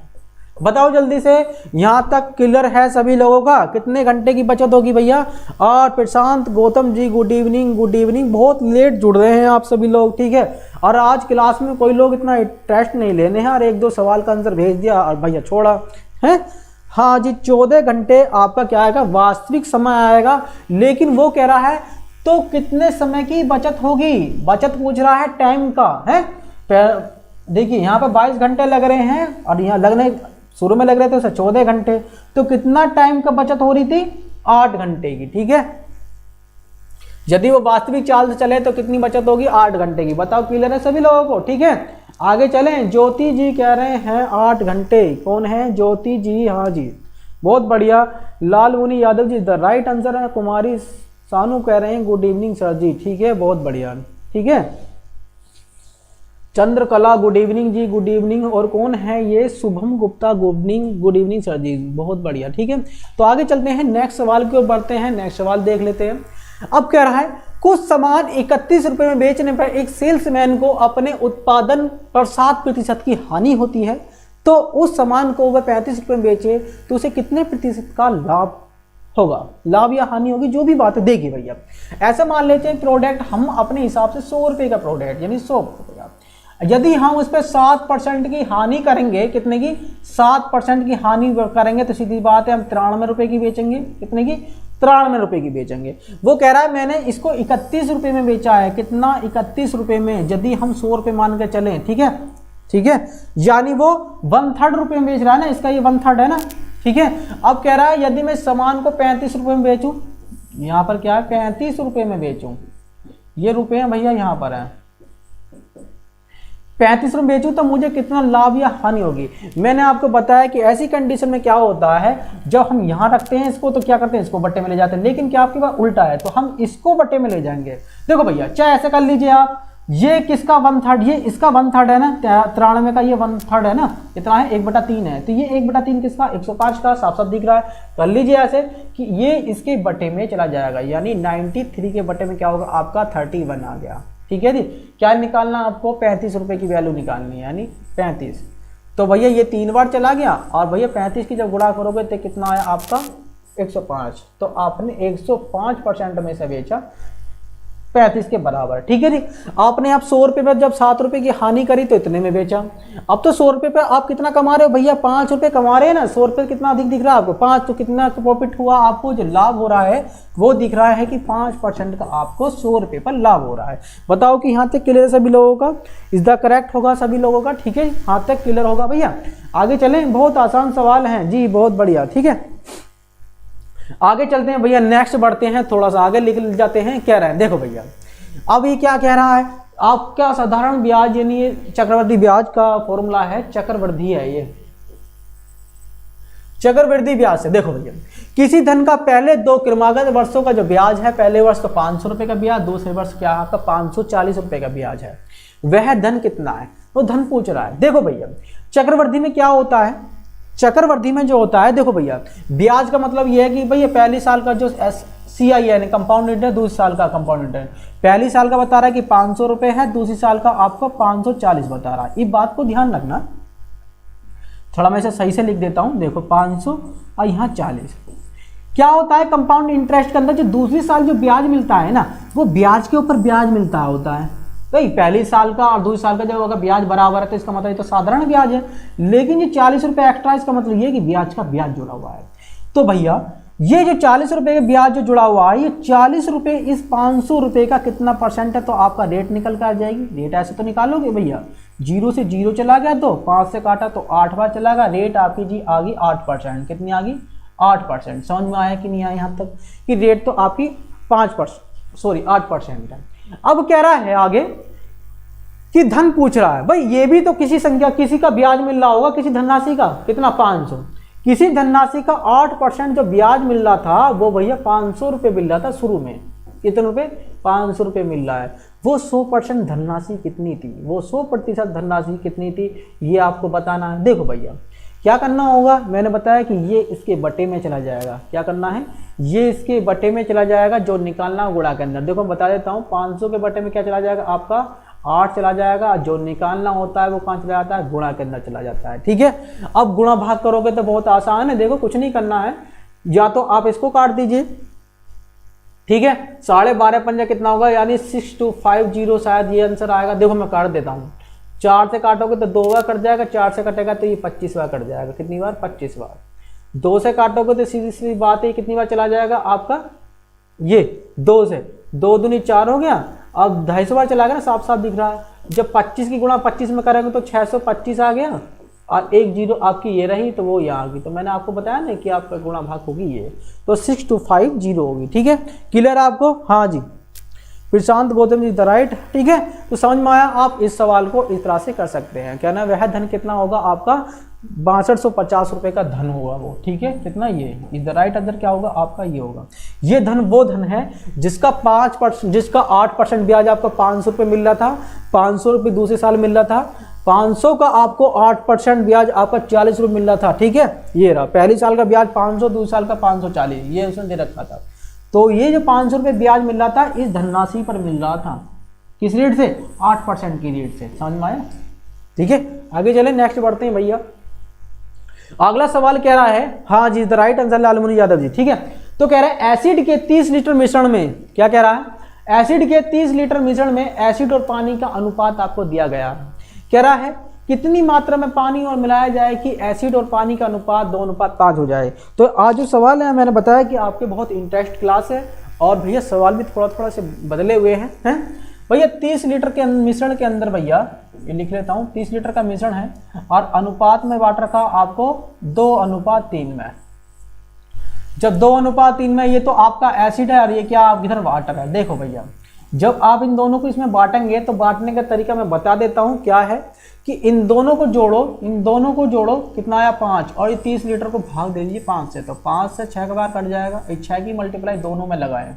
बताओ जल्दी से। यहाँ तक क्लियर है सभी लोगों का, कितने घंटे की बचत होगी भैया। और प्रशांत Gautam ji good evening, good evening, बहुत लेट जुड़ रहे हैं आप सभी लोग, ठीक है। और आज क्लास में कोई लोग इतना इंटरेस्ट नहीं लेने हैं और 1-2 सवाल का आंसर भेज दिया और भैया छोड़ा है। हाँ जी 14 घंटे आपका क्या आएगा वास्तविक समय आएगा, लेकिन वो कह रहा है तो कितने समय की बचत होगी। बचत पूछ रहा है टाइम का है। देखिए यहाँ पर 22 घंटे लग रहे हैं और यहाँ लगने शुरू में लग रहे थे उसे 14 घंटे, तो कितना टाइम का बचत हो रही थी 8 घंटे की, ठीक है। यदि वो वास्तविक चाल से चले तो कितनी बचत होगी, 8 घंटे की। बताओ क्लियर है सभी लोगों को, ठीक है। आगे चलें, ज्योति जी कह रहे हैं 8 घंटे। कौन है, ज्योति जी, हाँ जी, बहुत बढ़िया। लाल मुनि Yadav ji the right answer है। कुमारी सानू कह रहे हैं गुड इवनिंग सर जी, ठीक है, बहुत बढ़िया, ठीक है। Chandrakala good evening ji, good evening. और कौन है ये, Shubham Gupta good evening sir ji, बहुत बढ़िया, ठीक है। तो आगे चलते हैं, नेक्स्ट सवाल की ओर बढ़ते हैं, नेक्स्ट सवाल देख लेते हैं। अब कह रहा है कुछ सामान 31 रुपए में बेचने पर एक सेल्समैन को अपने उत्पादन पर 7% की हानि होती है, तो उस सामान को वह 35 रुपए में बेचे तो उसे कितने प्रतिशत का लाभ होगा, लाभ या हानि होगी, जो भी बात है। देखिए भैया, ऐसा मान लेते हैं प्रोडक्ट हम अपने हिसाब से 100 रुपए का प्रोडक्ट यानी 100 रुपए का, यदि हम उस पर 7% की हानि करेंगे, कितने की, 7% की हानि करेंगे, तो सीधी बात है हम 93 रुपए की बेचेंगे। कितने की, 93 रुपए की बेचेंगे। वो कह रहा है मैंने इसको 31 रुपए में बेचा है, कितना, 31 रुपए में, यदि हम 100 रुपए मान के चलें, ठीक है, ठीक है, यानी वो 1/3 रुपए में बेच रहा है ना, इसका ये 1/3 है ना, ठीक है। अब कह रहा है यदि मैं सामान को 35 रुपए में बेचूं, यहाँ पर क्या है, 35 रुपए में बेचूं, ये रुपए हैं भैया, यहाँ पर है 35 रुपए बेचूं, तो मुझे कितना लाभ या हानि होगी। मैंने आपको बताया कि ऐसी कंडीशन में क्या होता है, जब हम यहाँ रखते हैं इसको तो क्या करते हैं, इसको बट्टे में ले जाते हैं, लेकिन क्या आपके पास उल्टा है, तो हम इसको बट्टे में ले जाएंगे। देखो भैया, चाहे ऐसे कर लीजिए आप, ये किसका 1/3, ये इसका 1/3 है ना, 93 का ये 1/3 है ना, कितना है, 1/3 है, तो ये 1/3 किसका, 105 का, साफ साफ दिख रहा है। कर लीजिए ऐसे कि ये इसके बट्टे में चला जाएगा, यानी 93 के बट्टे में क्या होगा, आपका 31 आ गया, ठीक है जी। क्या निकालना आपको, 35 रुपए की वैल्यू निकालनी है, यानी 35। तो भैया ये 3 बार चला गया, और भैया 35 की जब गुणा करोगे तो कितना आया आपका, 105। तो आपने 105% में से बेचा 35 के बराबर, ठीक है जी। आपने आप 100 रुपए पर जब 7 रुपए की हानि करी तो इतने में बेचा। अब तो 100 रुपए पे आप कितना कमा रहे हो भैया, 5 रुपए कमा रहे हैं ना, 100 रुपए कितना अधिक दिख रहा है आपको, 5, तो कितना प्रॉफिट हुआ आपको, जो लाभ हो रहा है वो दिख रहा है कि 5% का आपको 100 रुपए पर लाभ हो रहा है। बताओ कि यहाँ तक क्लियर है सभी लोगों का, इज द करेक्ट होगा सभी लोगों का, ठीक है, यहाँ तक क्लियर होगा भैया। आगे चलें, बहुत आसान सवाल है जी, बहुत बढ़िया, ठीक है। आगे चलते हैं भैया, नेक्स्ट बढ़ते हैं, थोड़ा सा आगे निकल जाते हैं। कह रहे हैं, देखो भैया, अब ये क्या कह रहा है, आपका साधारण ब्याज यानी चक्रवृद्धि ब्याज का फॉर्मूला है, चक्रवृद्धि है ये, चक्रवृद्धि ब्याज से। देखो भैया, किसी धन का पहले 2 क्रमागत वर्षों का जो ब्याज है, पहले वर्ष का 500 रुपए का ब्याज, दूसरे वर्ष क्या आपका 540 रुपए का ब्याज है, वह धन कितना है, वो धन पूछ रहा है। देखो भैया, चक्रवृद्धि में क्या होता है, चक्रवृद्धि में जो होता है, देखो भैया, ब्याज का मतलब यह है कि भैया पहले साल का जो CI यानी कंपाउंड इंटरेस्ट, दूसरे साल का कंपाउंड इंटरेस्ट, पहली साल का बता रहा है कि 500 रुपए है, दूसरी साल का आपको 540 बता रहा है। ये बात को ध्यान रखना, थोड़ा मैं इसे सही से लिख देता हूं, देखो 500 और यहाँ 40। क्या होता है कंपाउंड इंटरेस्ट के अंदर, जो दूसरी साल जो ब्याज मिलता है ना, वो ब्याज के ऊपर ब्याज मिलता होता है। भाई पहली साल का और दूसरी साल का जब अगर ब्याज बराबर है तो इसका मतलब ये तो साधारण ब्याज है, लेकिन ये 40 रुपए एक्स्ट्रा, इसका मतलब ये कि ब्याज का ब्याज जुड़ा हुआ है। तो भैया ये जो 40 रुपए का ब्याज जो जुड़ा हुआ है, ये 40 रुपए इस 500 रुपए का कितना परसेंट है, तो आपका रेट निकल कर आ जाएगी। रेट ऐसे तो निकालोगे भैया, 0 से 0 चला गया तो 5 से काटा तो 8 बार चला गया, रेट आपकी जी आ गई 8%। कितनी आ गई, 8%। समझ में आया कि नहीं आया यहाँ तक, कि रेट तो आपकी 8% है। अब कह रहा है आगे कि धन पूछ रहा है, भाई ये भी तो किसी संख्या, किसी का ब्याज मिल रहा होगा, किसी धनराशि का, कितना, 500। किसी धनराशि का 8% जो ब्याज मिल रहा था, वो भैया 500 रुपये मिल रहा था शुरू में। कितने रुपए, 500 रुपये मिल रहा है। वो 100% धनराशि कितनी थी, वो 100% धनराशि कितनी थी, ये आपको बताना है। देखो भैया, क्या करना होगा, मैंने बताया कि ये इसके बटे में चला जाएगा। क्या करना है, ये इसके बटे में चला जाएगा, जो निकालना गुणा के अंदर। देखो बता देता हूँ, 500 के बटे में क्या चला जाएगा, आपका 8 चला जाएगा, जो निकालना होता है वो कहाँ चला जाता है, गुणा के अंदर चला जाता है। ठीक है, अब गुणा भाग करोगे तो बहुत आसान है। देखो कुछ नहीं करना है, या तो आप इसको काट दीजिए, ठीक है, 12.5 पंजा कितना होगा, यानी 6250 शायद ये आंसर आएगा। देखो मैं काट देता हूँ, 4 से काटोगे तो 2 बार कट जाएगा, 4 से कटेगा तो ये 25 बार कट जाएगा। कितनी बार, 25 बार। 2 से काटोगे तो सीधी सीधी बात है, कितनी बार चला जाएगा आपका, ये 2 से 2 दूनी 4 हो गया, अब 250 बार चला गया ना, साफ साफ दिख रहा है। जब 25 की गुणा 25 में करेंगे तो 625 आ गया, और 1 0 आपकी ये रही तो वो यहाँ आ गई। तो मैंने आपको बताया ना कि आपका गुणा भाग होगी ये, तो 6250 होगी। ठीक है, क्लियर आपको, हाँ जी प्रशांत गौतम जी द राइट। ठीक है, तो समझ में आया। आप इस सवाल को इस तरह से कर सकते हैं। क्या ना, वह धन कितना होगा आपका 6250 रुपए का धन होगा वो। ठीक है, कितना, ये इज द राइट आंसर क्या होगा आपका, ये होगा। ये धन वो धन है जिसका 5% जिसका 8% ब्याज आपको 500 रुपये मिल रहा था, 500 रुपये दूसरे साल मिल रहा था, 500 का आपको 8% ब्याज आपका 40 रुपये मिल रहा था। ठीक है, ये रहा पहले साल का ब्याज 500, दूसरे साल का 540, ये उसने दे रखा था। तो ये जो 500 रुपये ब्याज मिल रहा था इस धनराशि पर मिल रहा था, किस रेट से, 8% की रेट से। समझ में आया। ठीक है, आगे चले, नेक्स्ट बढ़ते हैं भैया। अगला सवाल कह रहा है, हाँ जी the right answer Lalmuni Yadav ji. ठीक है, तो कह रहा है एसिड के 30 लीटर मिश्रण में, क्या कह रहा है, एसिड के 30 लीटर मिश्रण में एसिड और पानी का अनुपात आपको दिया गया। कह रहा है कितनी मात्रा में पानी और मिलाया जाए कि एसिड और पानी का अनुपात 2:5 हो जाए। तो आज जो सवाल है, मैंने बताया कि आपके बहुत इंटरेस्ट क्लास है और भैया सवाल भी थोड़ा थोड़ा से बदले हुए हैं। भैया 30 लीटर के मिश्रण के अंदर, भैया ये लिख लेता हूँ, 30 लीटर का मिश्रण है और अनुपात में बांट रखा आपको 2:3 में। जब 2:3 में, ये तो आपका एसिड है और ये क्या आप इधर वाटर है। देखो भैया, जब आप इन दोनों को इसमें बांटेंगे तो बांटने का तरीका मैं बता देता हूँ क्या है कि इन दोनों को जोड़ो, कितना आया 5, और ये 30 लीटर को भाग दे दीजिए 5 से, तो 5 से 6 का बार कट जाएगा। 6 की मल्टीप्लाई दोनों में लगाए,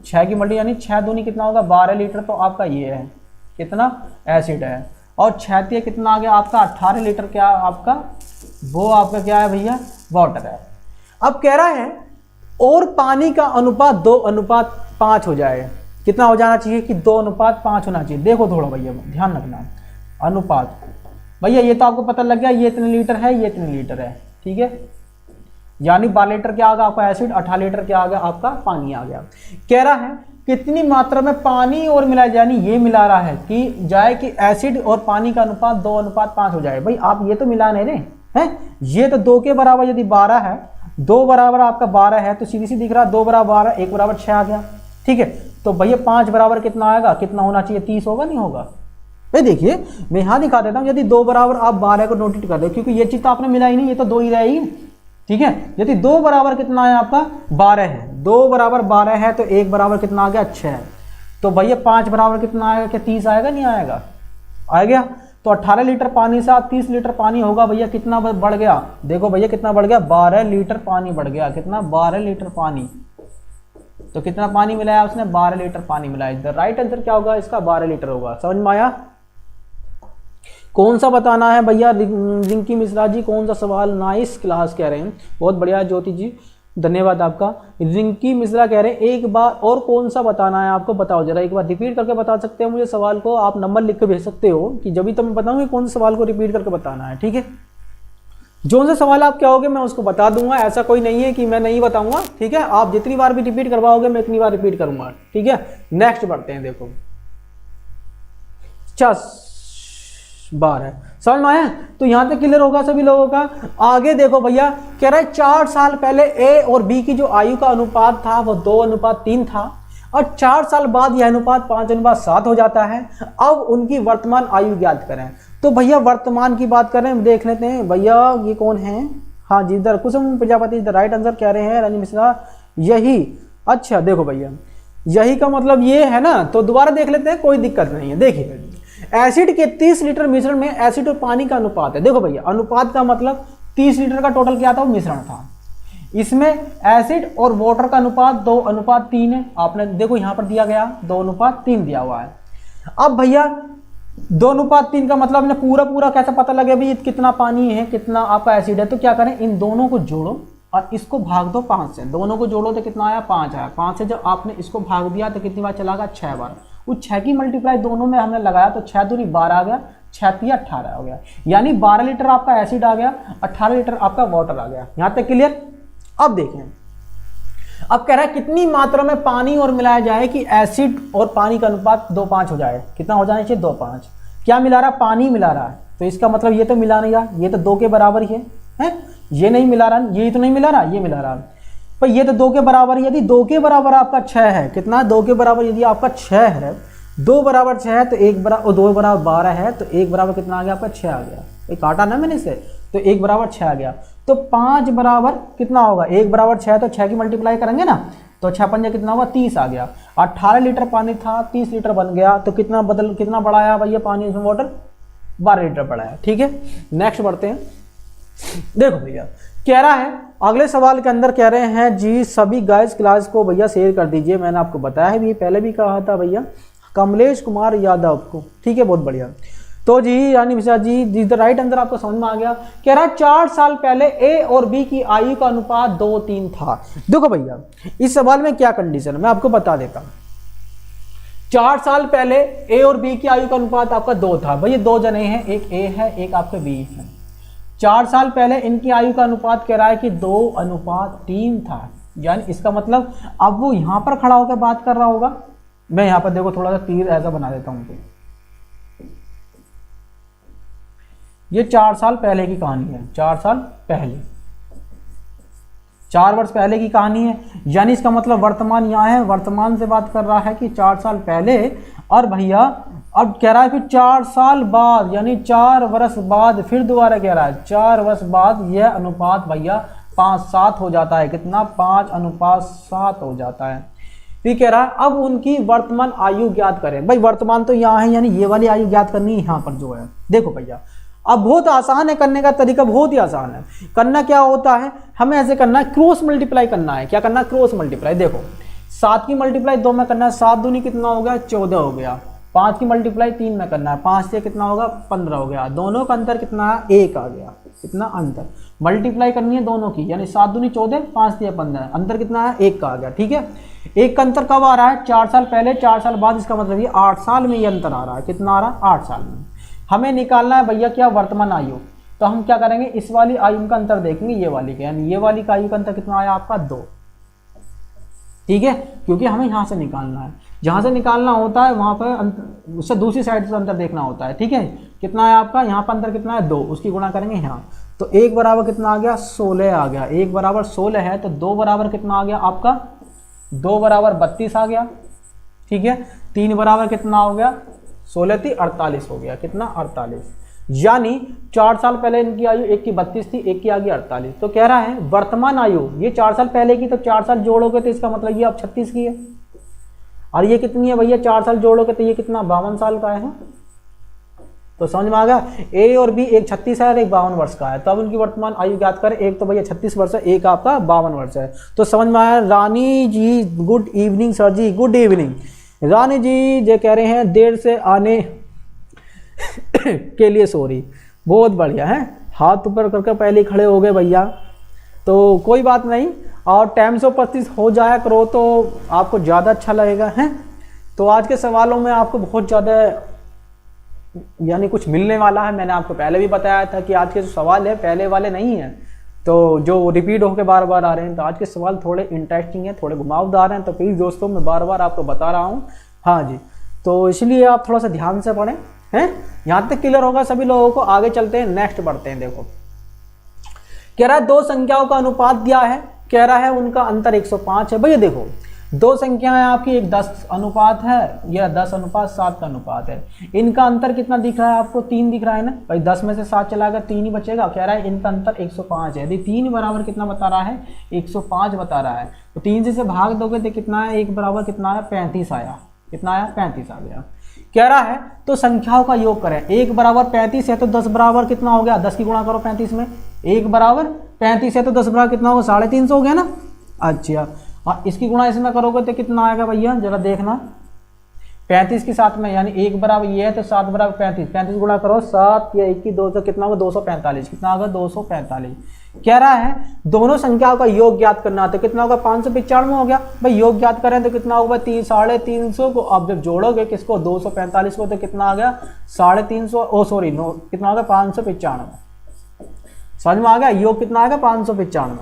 6 की मल्टी यानी 6 दूनी कितना होगा 12 लीटर, तो आपका ये है कितना एसिड है, और 6 कितना आ गया आपका 18 लीटर, क्या आपका वो आपका क्या है भैया, वाटर है। अब कह रहा है और पानी का अनुपात 2:5 हो जाए, कितना हो जाना चाहिए कि 2:5 होना चाहिए। देखो थोड़ा भैया ध्यान रखना, अनुपात भैया ये तो आपको पता लग गया, ये इतने लीटर है, ये इतने लीटर है। ठीक है, यानी 12 लीटर क्या आ गया आपका एसिड, 18 लीटर क्या आ गया आपका पानी आ गया। कह रहा है कितनी मात्रा में पानी और मिलाया जाए, यानी ये मिला रहा है कि जाए कि एसिड और पानी का अनुपात 2:5 हो जाए। भाई आप ये तो मिला नहीं रहे हैं, ये तो 2 के बराबर, यदि 12 है, 2 बराबर आपका 12 है, तो सीधी सी दिख रहा है 2 बराबर 12, 1 बराबर 6 आ गया। ठीक है, तो भैया 5 बराबर कितना आएगा, कितना होना चाहिए, 30 होगा, नहीं होगा। भाई देखिए मैं यहाँ दिखा देता हूँ, यदि 2 बराबर आप 12 को नोट कर दो, क्योंकि ये चीज तो आपने मिलाई नहीं, ये तो 2 ही रहेगी। ठीक है, यदि 2 बराबर कितना है आपका 12 है, 2 बराबर 12 है, तो 1 बराबर कितना आ गया 6, तो भैया 5 बराबर कितना आएगा, क्या 30 आएगा, नहीं आएगा, आ गया। तो 18 लीटर पानी से आप 30 लीटर पानी होगा भैया, कितना बढ़ गया, देखो भैया कितना बढ़ गया, 12 लीटर पानी बढ़ गया, कितना 12 लीटर पानी। तो कितना पानी मिलाया उसने, 12 लीटर पानी मिलाया। द राइट आंसर क्या होगा इसका, 12 लीटर होगा। समझ में आया। कौन सा बताना है भैया, रिंकी मिश्रा जी, कौन सा सवाल, नाइस क्लास कह रहे हैं, बहुत बढ़िया ज्योति जी, धन्यवाद आपका। रिंकी मिश्रा कह रहे हैं एक बार और कौन सा बताना है आपको, बताओ जरा, एक बार रिपीट करके बता सकते हो मुझे सवाल को, आप नंबर लिख के भेज सकते हो कि जब भी तो मैं बताऊंगी कौन से सवाल को रिपीट करके बताना है। ठीक है, जो से सवाल आप कहोगे मैं उसको बता दूंगा, ऐसा कोई नहीं है कि मैं नहीं बताऊंगा। ठीक है, आप जितनी बार भी रिपीट करवाओगे मैं इतनी बार रिपीट करूंगा। ठीक है, नेक्स्ट बढ़ते हैं। देखो 12 समझ में आया, तो यहां तक क्लियर होगा सभी लोगों का। आगे देखो भैया, कह रहा है 4 साल पहले ए और बी की जो आयु का अनुपात था वो 2:3 था, और 4 साल बाद यह अनुपात 5:7 हो जाता है। अब उनकी वर्तमान आयु ज्ञात करें। तो भैया वर्तमान की बात करें, देख लेते हैं भैया ये कौन है, हाँ जी इधर कुसुम प्रजापति द राइट आंसर कह रहे हैं, रंजन मिश्रा यही। अच्छा देखो भैया यही का मतलब ये है ना, तो दोबारा देख लेते हैं, कोई दिक्कत नहीं है। देखिए एसिड के 30 लीटर मिश्रण में एसिड और पानी का अनुपात है। देखो भैया अनुपात का मतलब 30 लीटर का टोटल क्या था, वो मिश्रण था, इसमें एसिड और वाटर का अनुपात 2:3 है। आपने देखो यहां पर दिया गया 2:3 दिया हुआ है। अब भैया 2:3 का मतलब ने पूरा कैसे पता लगे भाई कितना पानी है कितना आपका एसिड है, तो क्या करें इन दोनों को जोड़ो और इसको भाग दो 5 से। दोनों को जोड़ो तो कितना आया 5 आया। 5 से जब आपने इसको भाग दिया तो कितनी बार चला गया 6 बार। उस 6 की मल्टीप्लाई दोनों में हमने लगाया तो 6 दूनी 12 आ गया, 6 तिया 18 हो गया, यानी 12 लीटर आपका एसिड आ गया, 18 लीटर आपका वाटर आ गया। यहां तक क्लियर। अब देखें, अब कह रहा है कितनी मात्रा में पानी और मिलाया जाए कि एसिड और पानी का अनुपात 2:5 हो जाए। कितना हो जाना चाहिए 2:5। क्या मिला रहा, पानी मिला रहा है, तो इसका मतलब ये तो मिला नहीं रहा, ये तो 2 के बराबर ही है, ये नहीं मिला रहा, ये तो नहीं मिला रहा, ये मिला रहा, पर ये तो 2 के बराबर। यदि 2 के बराबर आपका 6 है, कितना 2 के बराबर यदि आपका 6 है, 2 बराबर 6 है तो 1 बराबर 2 बराबर 12 है, तो 1 बराबर कितना आ गया आपका 6 आ गया। ये काटा ना मैंने इसे, तो 1 बराबर 6 आ गया। तो 5 बराबर कितना होगा, 1 बराबर 6 तो 6 की मल्टीप्लाई करेंगे ना, तो 6 पंजे कितना हुआ 30 आ गया। 18 लीटर पानी था 30 लीटर बन गया, तो कितना बढ़ाया भैया पानी इसमें वाटर 12 लीटर बढ़ाया। ठीक है, नेक्स्ट बढ़ते हैं। देखो भैया कह रहा है अगले सवाल के अंदर कह रहे हैं जी सभी गाइस क्लास को भैया शेयर कर दीजिए। मैंने आपको बताया है भी, पहले भी कहा था भैया, कमलेश कुमार यादव को। ठीक है, बहुत बढ़िया। तो जी रानी Mishra ji the right answer आपको समझ में आ गया। कह रहा है 4 साल पहले ए और बी की आयु का अनुपात 2:3 था। देखो भैया इस सवाल में क्या कंडीशन है मैं आपको बता देता हूं। 4 साल पहले ए और बी की आयु का अनुपात आपका 2 था। भैया 2 जने हैं, एक ए है एक आपके बी है। 4 साल पहले इनकी आयु का अनुपात कह रहा है कि 2:3 था। यानी इसका मतलब अब वो यहां पर खड़ा होकर बात कर रहा होगा। मैं यहां पर देखो थोड़ा सा तीर ऐसा बना देता हूं। ये 4 साल पहले की कहानी है, 4 साल पहले, 4 वर्ष पहले की कहानी है। यानी इसका मतलब वर्तमान यहाँ है, वर्तमान से बात कर रहा है कि 4 साल पहले। और भैया अब कह रहा है फिर 4 साल बाद, यानी 4 वर्ष बाद फिर दोबारा कह रहा है 4 वर्ष बाद यह अनुपात भैया 5:7 हो जाता है। कितना 5:7 हो जाता है। फिर कह रहा है अब उनकी वर्तमान आयु ज्ञात करें। भाई वर्तमान तो यहाँ है, यानी ये वाली आयु ज्ञात करनी है यहाँ पर जो है। देखो भैया अब बहुत आसान है, करने का तरीका बहुत ही आसान है। करना क्या होता है, हमें ऐसे करना है, क्रॉस मल्टीप्लाई करना है। क्या करना है, क्रॉस मल्टीप्लाई। देखो 7 की मल्टीप्लाई 2 में करना है, 7 दूनी कितना हो गया 14 हो गया। 5 की मल्टीप्लाई 3 में करना है, 5 से कितना होगा 15 हो गया। दोनों का अंतर कितना है 1 आ गया। कितना अंतर, मल्टीप्लाई करनी है दोनों की, यानी 7 दूनी 14 5 से 15, अंतर कितना है 1 का आ गया। ठीक है, 1 का अंतर कब आ रहा है 4 साल पहले 4 साल बाद, इसका मतलब ये 8 साल में ये अंतर आ रहा है। कितना आ रहा है 8 साल में। हमें निकालना है भैया क्या वर्तमान आयु। तो हम क्या करेंगे, इस वाली आयु का अंतर देखेंगे ये वाली का, यानी ये वाली का आयु का अंतर कितना आया आपका 2। ठीक है, क्योंकि हमें यहाँ से निकालना है, जहाँ से निकालना होता है वहाँ पर उससे दूसरी साइड से अंतर देखना होता है। ठीक है, कितना है आपका यहाँ पर अंतर कितना है 2, उसकी गुणा करेंगे यहाँ। तो 1 बराबर कितना आ गया 16 आ गया। 1 बराबर 16 है तो 2 बराबर कितना आ गया आपका 2 बराबर 32 आ गया। ठीक है, 3 बराबर कितना हो गया 16 थी 48 हो गया। कितना 48। यानी 4 साल पहले इनकी आयु एक की 32 थी, एक की आ गई 48। तो कह रहा है वर्तमान आयु ये 4 साल पहले की, तो 4 साल जोड़ोगे तो इसका मतलब ये अब 36 की है। और ये कितनी है भैया 4 साल जोड़ोगे तो ये कितना 52 साल का है। तो समझ में आ गया, ए और बी, एक 36 है और एक 52 वर्ष का है। तो अब उनकी वर्तमान आयु ज्ञात करें। एक तो भैया 36 वर्ष है, एक आपका 52 वर्ष है। तो समझ में आया। रानी जी good evening sir ji, good evening. रानी जी जो कह रहे हैं देर से आने के लिए सॉरी, बहुत बढ़िया है, हाथ ऊपर करके पहले खड़े हो गए भैया, तो कोई बात नहीं। और टाइम से उपस्थित हो जाया करो तो आपको ज़्यादा अच्छा लगेगा है। तो आज के सवालों में आपको बहुत ज़्यादा यानी कुछ मिलने वाला है। मैंने आपको पहले भी बताया था कि आज के जो सवाल है पहले वाले नहीं हैं, तो जो रिपीट होकर बार बार आ रहे हैं। तो आज के सवाल थोड़े इंटरेस्टिंग हैं, थोड़े घुमावदार हैं। तो प्लीज़ दोस्तों मैं बार बार आपको बता रहा हूँ। हाँ जी, तो इसलिए आप थोड़ा सा ध्यान से पढ़ें हैं। यहाँ तक क्लियर होगा सभी लोगों को। आगे चलते हैं, नेक्स्ट बढ़ते हैं। देखो कह रहा है 2 संख्याओं का अनुपात दिया है, कह रहा है उनका अंतर 105 है। भैया देखो 2 संख्याएं आपकी, एक 10 अनुपात है, यह 10:7 का अनुपात है। इनका अंतर कितना दिख रहा है आपको 3 दिख रहा है ना भाई। 10 में से 7 चला गया 3 ही बचेगा। कह रहा है इनका अंतर 105 है। यदि 3 बराबर कितना बता रहा है 105 बता रहा है। तो 3 से भाग दोगे तो कितना है, 1 बराबर कितना है 35 आया। कितना आया 35 आ गया। कह रहा है तो संख्याओं का योग करें। 1 बराबर 35 है तो 10 बराबर कितना हो गया, 10 की गुणा करो 35 में। 1 बराबर 35 है तो 10 बराबर कितना होगा 350 हो गया ना। अच्छा, और इसकी गुणा इसमें करोगे तो कितना आएगा भैया जरा देखना, 35 के साथ में, यानी 1 बराबर ये है तो 7 बराबर 35, 35 गुणा करो 7 या 1 की 2 तो कितना होगा 245। कितना होगा 245। कह रहा है दोनों संख्याओं का योग ज्ञात करना, तो कितना होगा 595 हो गया भाई। योग ज्ञात करें तो कितना होगा 350 को अब जब जोड़ोगे किसको 245 को तो कितना आ गया 350, ओ सॉरी नो, कितना होगा 595। समझ में आ गया, योग कितना आएगा 595।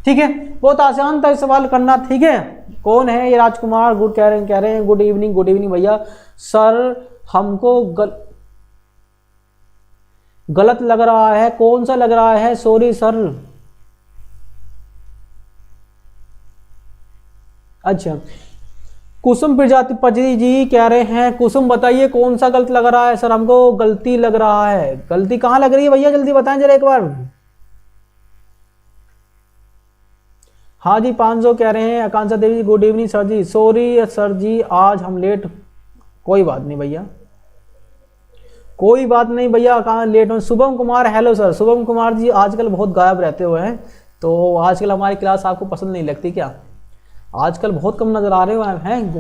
ठीक है, बहुत आसान था सवाल करना। ठीक है, कौन है ये राजकुमार गुड कह रहे हैं गुड इवनिंग भैया। सर हमको गलत लग रहा है, कौन सा लग रहा है, सॉरी सर। अच्छा, कुसुम प्रजापति जी कह रहे हैं, कुसुम बताइए कौन सा गलत लग रहा है। सर हमको गलती लग रहा है। गलती कहाँ लग रही है भैया, जल्दी बताएं जरा एक बार। हाँ जी 500 कह रहे हैं आकांक्षा देवी, गुड इवनिंग सर जी। सॉरी सर जी आज हम लेट, कोई बात नहीं भैया, कोई बात नहीं भैया, कहाँ लेट हो। Shubham Kumar hello sir. शुभम कुमार जी आजकल बहुत गायब रहते हुए हैं, तो आजकल हमारी क्लास आपको पसंद नहीं लगती क्या? आजकल बहुत कम नजर आ रहे हो हैं,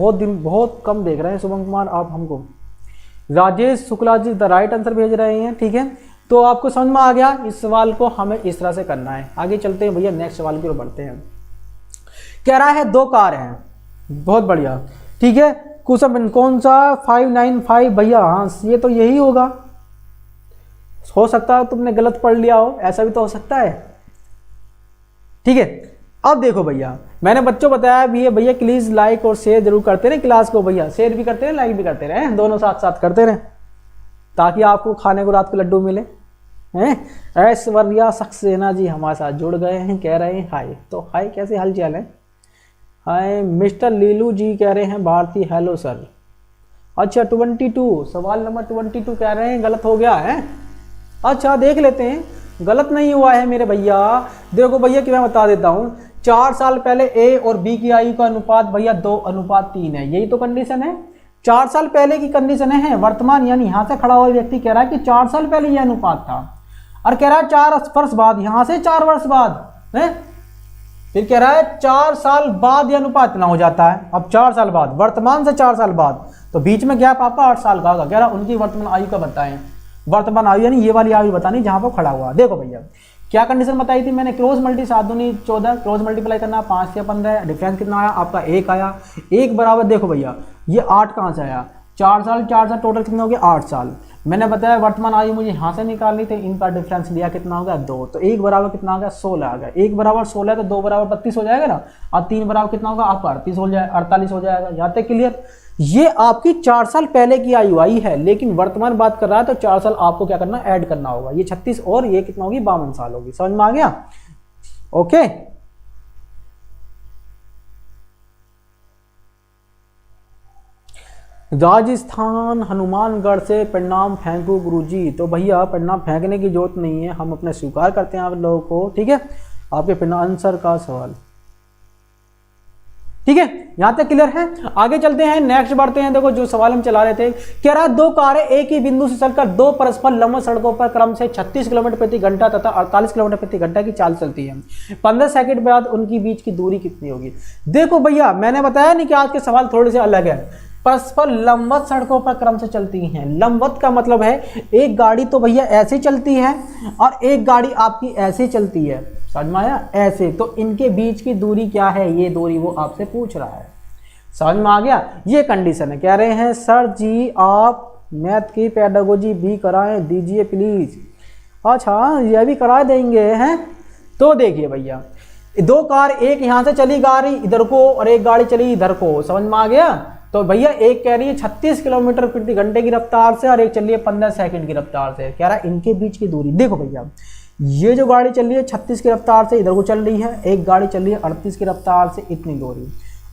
बहुत कम देख रहे हैं शुभम कुमार आप हमको। Rajesh Shukla ji the right answer भेज रहे हैं, ठीक है। तो आपको समझ में आ गया, इस सवाल को हमें इस तरह से करना है। आगे चलते हैं भैया, नेक्स्ट सवाल की ओर बढ़ते हैं। कह रहा है 2 कार हैं, बहुत बढ़िया, ठीक है। क्वेश्चन कौन सा 595 भैया, हाँ ये तो यही होगा। हो सकता है तुमने गलत पढ़ लिया हो, ऐसा भी तो हो सकता है, ठीक है। अब देखो भैया, मैंने बच्चों बताया भी है भैया, प्लीज लाइक और शेयर जरूर करते रहे क्लास को भैया, शेयर भी करते रहे लाइक भी करते रहे, दोनों साथ साथ करते रहे, ताकि आपको खाने को रात को लड्डू मिले हैं। ऐश्वर्या सक्सेना जी हमारे साथ जुड़ गए हैं, कह रहे हैं हाय। तो हाय, कैसे हाल चाल है? हाय। मिस्टर लीलू जी कह रहे हैं भारती हेलो सर। अच्छा 22 सवाल नंबर 22 कह रहे हैं गलत हो गया है। अच्छा देख लेते हैं, गलत नहीं हुआ है मेरे भैया। देखो भैया कि मैं बता देता हूँ, 4 साल पहले ए और बी की आयु का अनुपात भैया 2:3 है, यही तो कंडीशन है। 4 साल पहले की कंडीशन है, वर्तमान यानी यहाँ से खड़ा हुआ व्यक्ति कह रहा है कि 4 साल पहले यह अनुपात था, और कह रहा है 4 वर्ष बाद, यहाँ से 4 वर्ष बाद है, फिर कह रहा है 4 साल बाद यह अनुपात इतना हो जाता है। अब 4 साल बाद, वर्तमान से 4 साल बाद, तो बीच में गैप आपका 8 साल का होगा। कह रहा उनकी वर्तमान आयु का बताएं, वर्तमान आयु यानी ये वाली आयु बतानी जहां पर खड़ा हुआ। देखो भैया क्या कंडीशन बताई थी मैंने, क्रॉस मल्टी 7 दूनी 14, क्रॉस मल्टीप्लाई करना 5 से 15, डिफरेंस कितना आया आपका 1 आया। 1 बराबर, देखो भैया ये 8 कहाँ से आया, 4 साल टोटल कितने हो गए 8 साल। मैंने बताया वर्तमान आयु मुझे यहाँ से निकालनी थी, इनका डिफरेंस लिया कितना हो गया 2, तो 1 बराबर कितना हो गया 16 आ गया। 1 बराबर 16 तो 2 बराबर 32 हो जाएगा ना, और 3 बराबर कितना होगा आपका 48 हो जाएगा। यहाँ तक क्लियर? ये आपकी 4 साल पहले की आयु आई है, लेकिन वर्तमान बात कर रहा है तो 4 साल आपको क्या करना, ऐड करना होगा। ये 36 और ये कितना होगी 52 साल होगी। समझ में आ गया? ओके। राजस्थान हनुमानगढ़ से प्रणाम फेंकू गुरुजी। तो भैया प्रणाम फेंकने की जरूरत नहीं है, हम अपने स्वीकार करते हैं आप लोगों को, ठीक है। आपके प्रणाम आंसर का सवाल, ठीक है, यहां तक क्लियर है। आगे चलते हैं, नेक्स्ट बढ़ते हैं। देखो जो सवाल हम चला रहे थे, कह रहा है 2 कारें एक ही बिंदु से चलकर 2 परस्पर लंबवत सड़कों पर क्रम से 36 किलोमीटर प्रति घंटा तथा 48 किलोमीटर प्रति घंटा की चाल चलती है। 15 सेकंड बाद उनकी बीच की दूरी कितनी होगी? देखो भैया मैंने बताया नहीं कि आज के सवाल थोड़े से अलग है। परस्पर लंबवत सड़कों पर क्रम से चलती हैं। लंबवत का मतलब है एक गाड़ी तो भैया ऐसे चलती है और एक गाड़ी आपकी ऐसे चलती है, समझ में आया? ऐसे, तो इनके बीच की दूरी क्या है, ये दूरी वो आपसे पूछ रहा है। समझ में आ गया? ये कंडीशन है। कह रहे हैं सर जी आप मैथ की पेडागोजी भी कराएं दीजिए प्लीज। अच्छा ये भी करा देंगे हैं। तो देखिए भैया 2 कार, एक यहाँ से चली गाड़ी इधर को और एक गाड़ी चली इधर को, समझ में आ गया? तो भैया एक कह रही है 36 किलोमीटर प्रति घंटे की रफ्तार से और एक चल रही है 15 सेकंड की रफ्तार से। कह रहा है इनके बीच की दूरी, देखो भैया ये जो गाड़ी चल रही है 36 की रफ्तार से इधर को चल रही है, एक गाड़ी चल रही है 38 की रफ्तार से, इतनी दूरी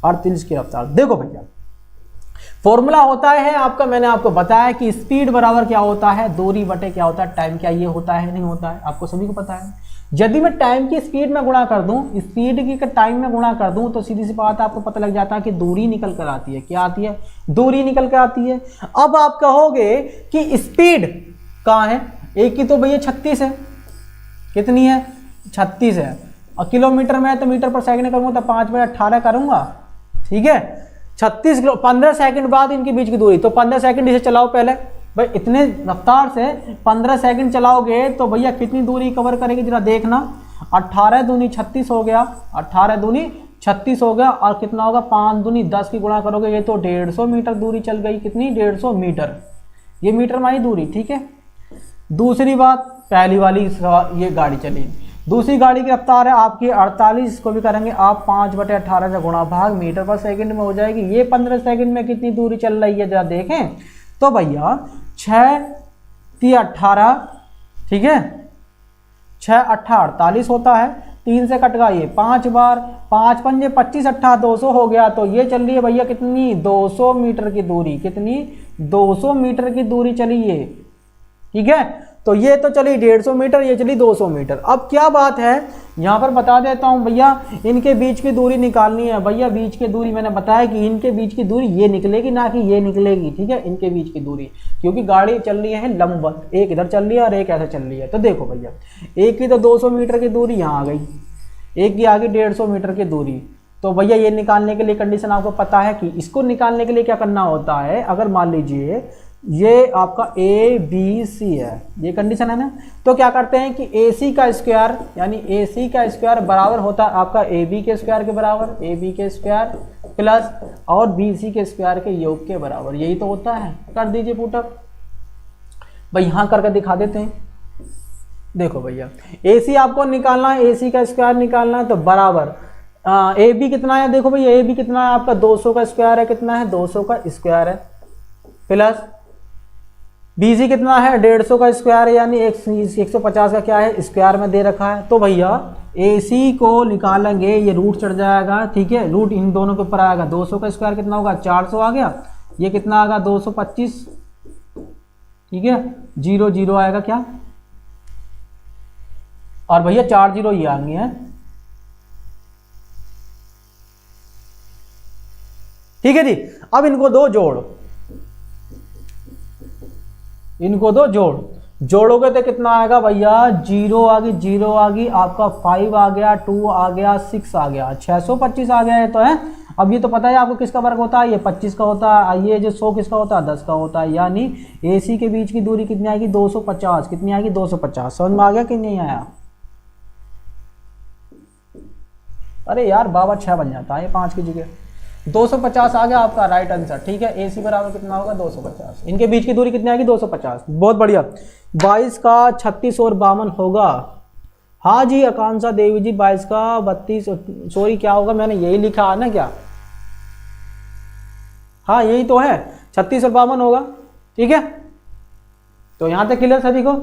38 की रफ्तार। देखो भैया फॉर्मूला होता है आपका, मैंने आपको बताया कि स्पीड बराबर क्या होता है, दूरी बटे क्या होता है टाइम। क्या ये होता है नहीं होता है? आपको सभी को पता है। यदि मैं टाइम की स्पीड में गुणा कर दूं, स्पीड की टाइम में गुणा कर दूं, तो सीधी सी बात आपको पता लग जाता है कि दूरी निकल कर आती है। क्या आती है? दूरी निकल कर आती है। अब आप कहोगे कि स्पीड कहाँ है, एक की तो भैया 36 है, कितनी है 36 है, और किलोमीटर में है तो मीटर पर सेकंड करूंगा तो 5/18 करूंगा, ठीक है। 36 किलो, 15 सेकंड बाद इनके बीच की दूरी, तो 15 सेकंड इसे चलाओ पहले भाई, इतने रफ्तार से 15 सेकंड चलाओगे तो भैया कितनी दूरी कवर करेगी जरा देखना। 18 दूनी 36 हो गया, 18 दूनी 36 हो गया, और कितना होगा 5 दूनी 10 की गुणा करोगे ये तो 150 मीटर दूरी चल गई। कितनी? 150 मीटर, ये मीटर में आई दूरी, ठीक है। दूसरी बात, पहली वाली ये गाड़ी चली, दूसरी गाड़ी की रफ्तार है आपकी 48, को भी करेंगे आप 5/18 से गुणा भाग मीटर पर सेकंड में हो जाएगी। ये 15 सेकंड में कितनी दूरी चल रही है जरा देखें। तो भैया 6 3 18, ठीक है, 6 8 48 होता है, 3 से कट गया ये 5 बार, 5 पंजे 25 8 200 हो गया। तो ये चल रही है भैया कितनी 200 मीटर की दूरी, कितनी 200 मीटर की दूरी चली ये, ठीक है। तो ये तो चली 150 मीटर, ये चली 200 मीटर। अब क्या बात है, यहाँ पर बता देता हूँ भैया, इनके बीच की दूरी निकालनी है। भैया बीच की दूरी मैंने बताया कि इनके बीच की दूरी ये निकलेगी, ना कि ये निकलेगी, ठीक है, इनके बीच की दूरी, क्योंकि गाड़ी चल रही है लंबवत, एक इधर चल रही है और एक ऐसे चल रही है। तो देखो भैया, एक की तो 200 मीटर की दूरी यहाँ आ गई, एक की आ गई 150 मीटर की दूरी। तो भैया ये निकालने के लिए कंडीशन आपको पता है कि इसको निकालने के लिए क्या करना होता है। अगर मान लीजिए ये आपका ए बी सी है, ये कंडीशन है ना, तो क्या करते हैं कि ए सी का स्क्वायर, यानी ए सी का स्क्वायर बराबर होता है आपका ए बी के स्क्वायर के बराबर, ए बी के स्क्वायर प्लस और बी सी के स्क्वायर के योग के बराबर, यही तो होता है। कर दीजिए पुटअप भाई, यहाँ करके दिखा देते हैं। देखो भैया, ए सी आपको निकालना है, ए सी का स्क्वायर निकालना है, तो बराबर ए बी कितना है, देखो भैया ए बी कितना है आपका 200 का स्क्वायर है, कितना है 200 का स्क्वायर है, प्लस बी सी कितना है 150 का स्क्वायर है, यानी 150 का क्या है स्क्वायर में दे रखा है। तो भैया ए सी को निकालेंगे, ये रूट चढ़ जाएगा, ठीक है, रूट इन दोनों के ऊपर आएगा। 200 का स्क्वायर कितना होगा 400 आ गया, ये कितना आएगा 225, ठीक है, 0 0 आएगा क्या, और भैया 4 0 ये आएंगे हैं, ठीक है जी। अब इनको दो जोड़, इनको दो जोड़ोगे तो कितना आएगा भैया 0 आ गई, 0 आ गई, आपका 5 आ गया, 2 आ गया, 6 आ गया, 625 आ गया है। तो है, अब ये तो पता है आपको किसका वर्ग होता है, ये 25 का होता है, ये जो 100 किसका होता है 10 का होता है, यानी ए सी के बीच की दूरी कितनी आएगी 250, कितनी आएगी 250। समझ में आ गया कि नहीं आया? अरे यार बाबा 6 बन जाता है ये 5 की जगह, 250 आ गया आपका राइट आंसर, ठीक है। ए सी बराबर कितना होगा 250, इनके बीच की दूरी कितनी आएगी 250, बहुत बढ़िया। 22 का 36 और 52 होगा, हाँ जी आकांक्षा देवी जी, 22 का 32, सॉरी क्या होगा, मैंने यही लिखा है ना क्या, हाँ यही तो है, 36 और 52 होगा, ठीक है। तो यहां तक क्लियर सभी को,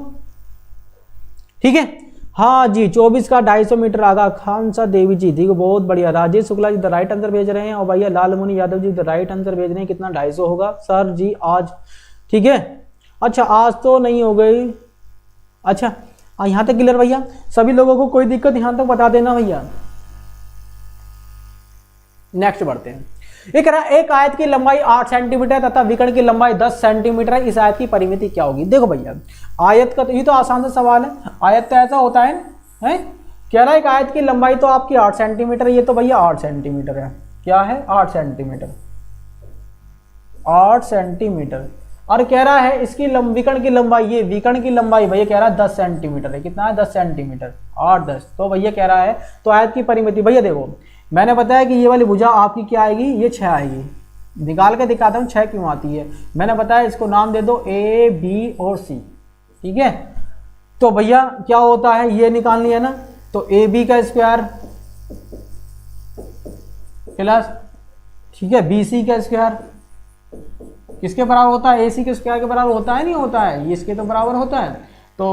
ठीक है। हाँ जी 24 का 250 मीटर आगा, खानसा देवी जी देखो बहुत बढ़िया। Rajesh Shukla ji the right answer भेज रहे हैं, और भैया लालमुनि यादव जी द राइट आंसर भेज रहे हैं, कितना 250 होगा सर जी आज, ठीक है। अच्छा आज तो नहीं हो गई, अच्छा यहाँ तक क्लियर भैया, सभी लोगों को कोई दिक्कत यहाँ तक बता देना भैया। नेक्स्ट बढ़ते हैं। एक आयत की लंबाई 8 सेंटीमीटर तथा विकर्ण की लंबाई 10 सेंटीमीटर है, इस आयत की परिमिति क्या होगी। देखो भैया आयत का तो ये तो आसान सा सवाल है, आयत तो ऐसा होता है, कह रहा है एक आयत की लंबाई तो आपकी 8 सेंटीमीटर, ये तो भैया 8 सेंटीमीटर है, क्या है 8 सेंटीमीटर, 8 सेंटीमीटर, और कह रहा है इसकी विकर्ण की लंबाई, ये विकर्ण की लंबाई भैया कह रहा है 10 सेंटीमीटर है, कितना है 10 सेंटीमीटर, 8 10, तो भैया कह रहा है तो आयत की परिमिति, भैया देखो मैंने बताया कि ये वाली भुजा आपकी क्या आएगी, ये 6 आएगी, निकाल के दिखाता हूँ 6 क्यों आती है। मैंने बताया इसको नाम दे दो ए बी और सी, ठीक है। तो भैया क्या होता है, ये निकालनी है ना, तो ए बी का स्क्वायर प्लस, ठीक है, बी सी का स्क्वायर किसके बराबर होता है, ए सी के स्क्वायर के बराबर होता है, नहीं होता है, ये इसके तो बराबर होता है। तो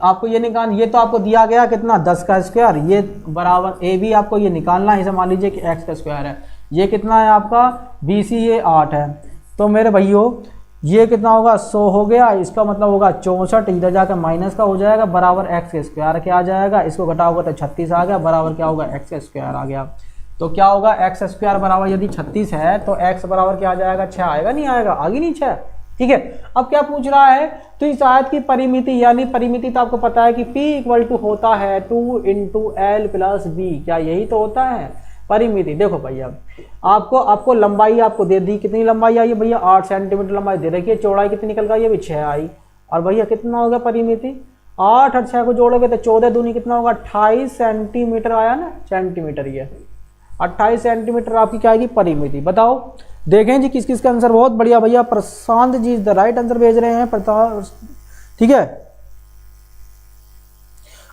आपको ये निकाल, ये तो आपको दिया गया कितना 10 का स्क्वायर, ये बराबर ए बी आपको ये निकालना है, इसे मान लीजिए कि x का स्क्वायर है, ये कितना है आपका बी सी ये 8 है, तो मेरे भाइयों ये कितना होगा 100 हो गया, इसका मतलब होगा 64, इधर जाकर माइनस का हो जाएगा, बराबर x के स्क्वायर के आ जाएगा, इसको घटाओगे तो 36 आ गया, बराबर क्या होगा x का स्क्वायर आ गया। तो क्या होगा x स्क्वायर बराबर यदि 36 है तो x बराबर क्या आ जाएगा 6 आएगा, नहीं आएगा, आगे नहीं 6, ठीक है। अब क्या पूछ रहा है, तो इस आयत की परिमिति, यानी परिमिति तो आपको पता है कि P इक्वल टू होता है 2 × L + B, क्या यही तो होता है परिमिति। देखो भैया आपको लंबाई आपको दे दी, कितनी लंबाई आई है भैया 8 सेंटीमीटर लंबाई दे रखी है, चौड़ाई कितनी निकल गई, ये भी 6 आई, और भैया कितना होगा परिमिति 8 और 6 को जोड़ोगे तो 14 दूनी कितना होगा 28 सेंटीमीटर आया ना, सेंटीमीटर, ये 28 सेंटीमीटर आपकी क्या आएगी परिमिति। बताओ देखें जी किस किस का आंसर, बहुत बढ़िया भैया, Prashant ji the right answer भेज रहे हैं, ठीक है।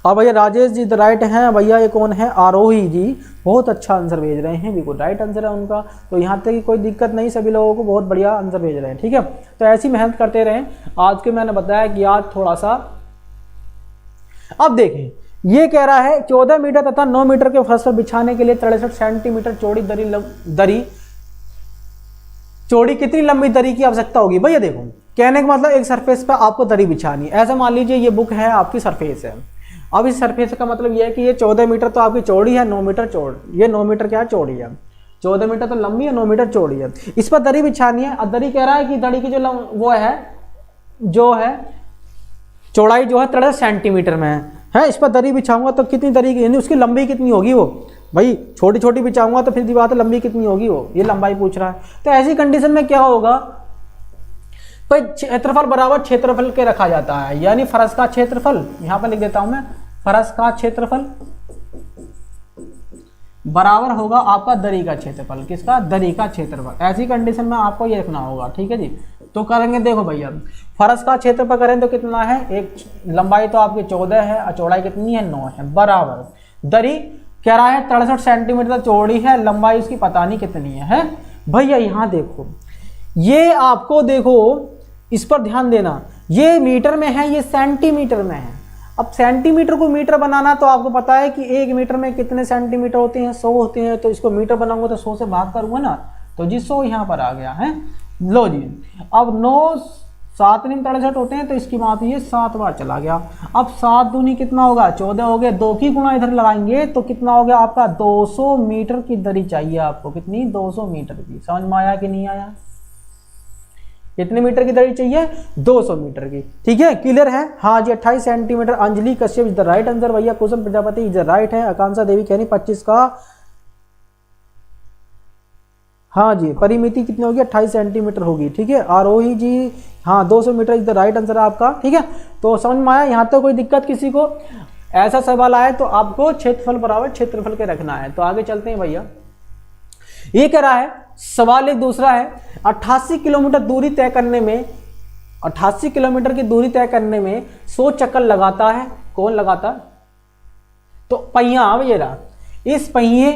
और भैया राजेश जी द राइट हैं, भैया ये कौन है आरोही जी, बहुत अच्छा आंसर भेज रहे हैं, बिल्कुल राइट आंसर है उनका, तो यहाँ तक की कोई दिक्कत नहीं, सभी लोगों को बहुत बढ़िया आंसर भेज रहे हैं, ठीक है। तो ऐसी मेहनत करते रहें। आज के मैंने बताया कि आज थोड़ा सा, अब देखें ये कह रहा है 14 मीटर तथा 9 मीटर के फर्श पर बिछाने के लिए 63 सेंटीमीटर चौड़ी दरी चौड़ी कितनी लंबी दरी की आवश्यकता होगी। भैया देखो कहने का मतलब एक सरफेस पर आपको दरी बिछानी है। ऐसा मान लीजिए ये बुक है आपकी सरफेस है। अब इस सरफेस का मतलब ये है कि ये 14 मीटर तो आपकी चौड़ी है, 9 मीटर चौड़, ये 9 मीटर क्या है चौड़ी है, 14 मीटर तो लंबी है, 9 मीटर चौड़ी है। इस पर दरी बिछानी है। अब दरी कह रहा है कि दरी की वो है जो है चौड़ाई जो है 63 सेंटीमीटर में है। इस पर दरी बिछाऊंगा तो कितनी दरी की, यानी उसकी लंबाई कितनी होगी वो, भाई छोटी छोटी बिछाऊंगा तो फिर दी बात है लंबी कितनी होगी वो, ये लंबाई पूछ रहा है। तो ऐसी कंडीशन में क्या होगा भाई, क्षेत्रफल बराबर क्षेत्रफल के रखा जाता है, यानी फर्श का क्षेत्रफल, यहां पर लिख देता हूं मैं, फर्श का क्षेत्रफल बराबर होगा आपका दरी का क्षेत्रफल। किसका? दरी का क्षेत्रफल। ऐसी कंडीशन में आपको ये रखना होगा, ठीक है जी। तो करेंगे, देखो भैया फर्श का क्षेत्रफल करें तो कितना है, एक लंबाई तो आपकी 14 है और चौड़ाई कितनी है 9 है, बराबर दरी कह रहा है 63 सेंटीमीटर चौड़ी है, लंबाई उसकी पता नहीं कितनी है भैया। यहाँ देखो ये आपको देखो इस पर ध्यान देना, ये मीटर में है, ये सेंटीमीटर में है। अब सेंटीमीटर को मीटर बनाना तो आपको पता है कि 1 मीटर में कितने सेंटीमीटर होते हैं, 100 होते हैं। तो इसको मीटर बनाऊंगा तो 100 से भाग करूंगा ना, तो जी 100 यहाँ पर आ गया है। लो जी, अब 9 7 × 63 होते हैं, तो इसकी बात ये 7 बार चला गया। अब 7 दूनी कितना होगा 14 हो गया, 2 की गुणा इधर लगाएंगे तो कितना हो गया आपका 200 मीटर की दरी चाहिए आपको। कितनी? 200 मीटर की। समझ में आया कि नहीं आया? कितने मीटर की दरी चाहिए? 200 मीटर की। ठीक है, क्लियर है? हाँ जी, 28 centimetre. Anjali Kashyap is the right answer भैया। कुसुम प्रजापति इज द राइट है। आकांक्षा देवी कहनी 25 का, हाँ जी, परिमिति कितनी होगी 28 सेंटीमीटर होगी। ठीक है, आरोही जी हाँ 200 meter is the right answer आपका। ठीक है, तो समझ में आया? यहाँ तो कोई दिक्कत किसी को? ऐसा सवाल आए तो आपको क्षेत्रफल बराबर क्षेत्रफल के रखना है। तो आगे चलते हैं भैया। ये कह रहा है सवाल एक दूसरा है, 88 किलोमीटर दूरी तय करने में, 88 किलोमीटर की दूरी तय करने में 100 चक्कर लगाता है। कौन लगाता? तो पहिया ये रहा। इस पहिए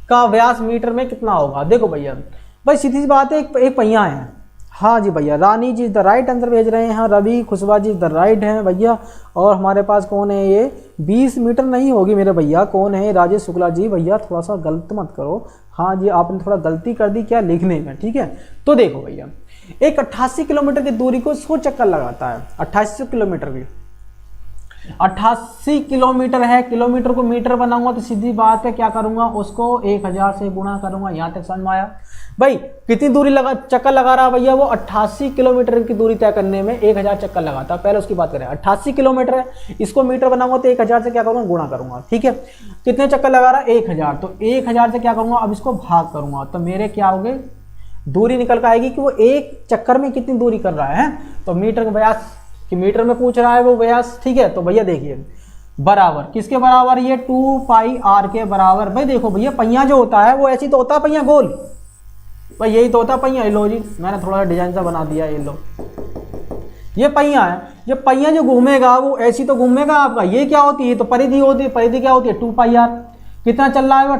का व्यास मीटर में कितना होगा? देखो भैया, भाई सीधी सी बात है, एक पहिया है। हाँ जी भैया, रानी जी द राइट आंसर भेज रहे हैं। हाँ, रवि खुशबा जी द राइट हैं भैया। और हमारे पास कौन है ये? 20 मीटर नहीं होगी मेरे भैया। कौन है? राजेश शुक्ला जी। भैया थोड़ा सा गलत मत करो। हाँ जी, आपने थोड़ा गलती कर दी क्या लिखने में। ठीक है, तो देखो भैया, एक 88 किलोमीटर की दूरी को 100 चक्कर लगाता है। 88 किलोमीटर की, 88 किलोमीटर है। किलोमीटर को मीटर बनाऊंगा तो सीधी बात है क्या करूंगा, उसको 1000 से गुणा करूंगा। यहां तक समझ में आया? भाई कितनी दूरी चक्कर लगा रहा भैया? वो 88 किलोमीटर की दूरी तय करने में 1000 चक्कर लगाता। पहले उसकी बात करें, 88 किलोमीटर है, इसको मीटर बनाऊंगा तो 1000 से क्या करूंगा, गुणा करूंगा। ठीक है, कितने चक्कर लगा रहा है? 1000। तो 1000 से क्या करूंगा, अब इसको भाग करूंगा तो मेरे क्या हो गए, दूरी निकल कर आएगी कि वो एक चक्कर में कितनी दूरी कर रहा है। तो मीटर का व्यास कि मीटर में पूछ रहा है वो व्यास। ठीक है, तो भैया देखिए बराबर किसके बराबर, ये 2πr के बराबर। भाई देखो भैया, पहिया जो होता है वो ऐसी तो होता है, पहिया गोल, भाई यही तो होता है पहिया। लो जी, मैंने थोड़ा डिजाइन सा बना दिया। ये लो, ये पहिया है। ये पहिया जो घूमेगा वो ऐसी तो घूमेगा आपका। ये क्या होती है? तो परिधि होती है। परिधि क्या होती है? 2πr। कितना चल रहा है वो?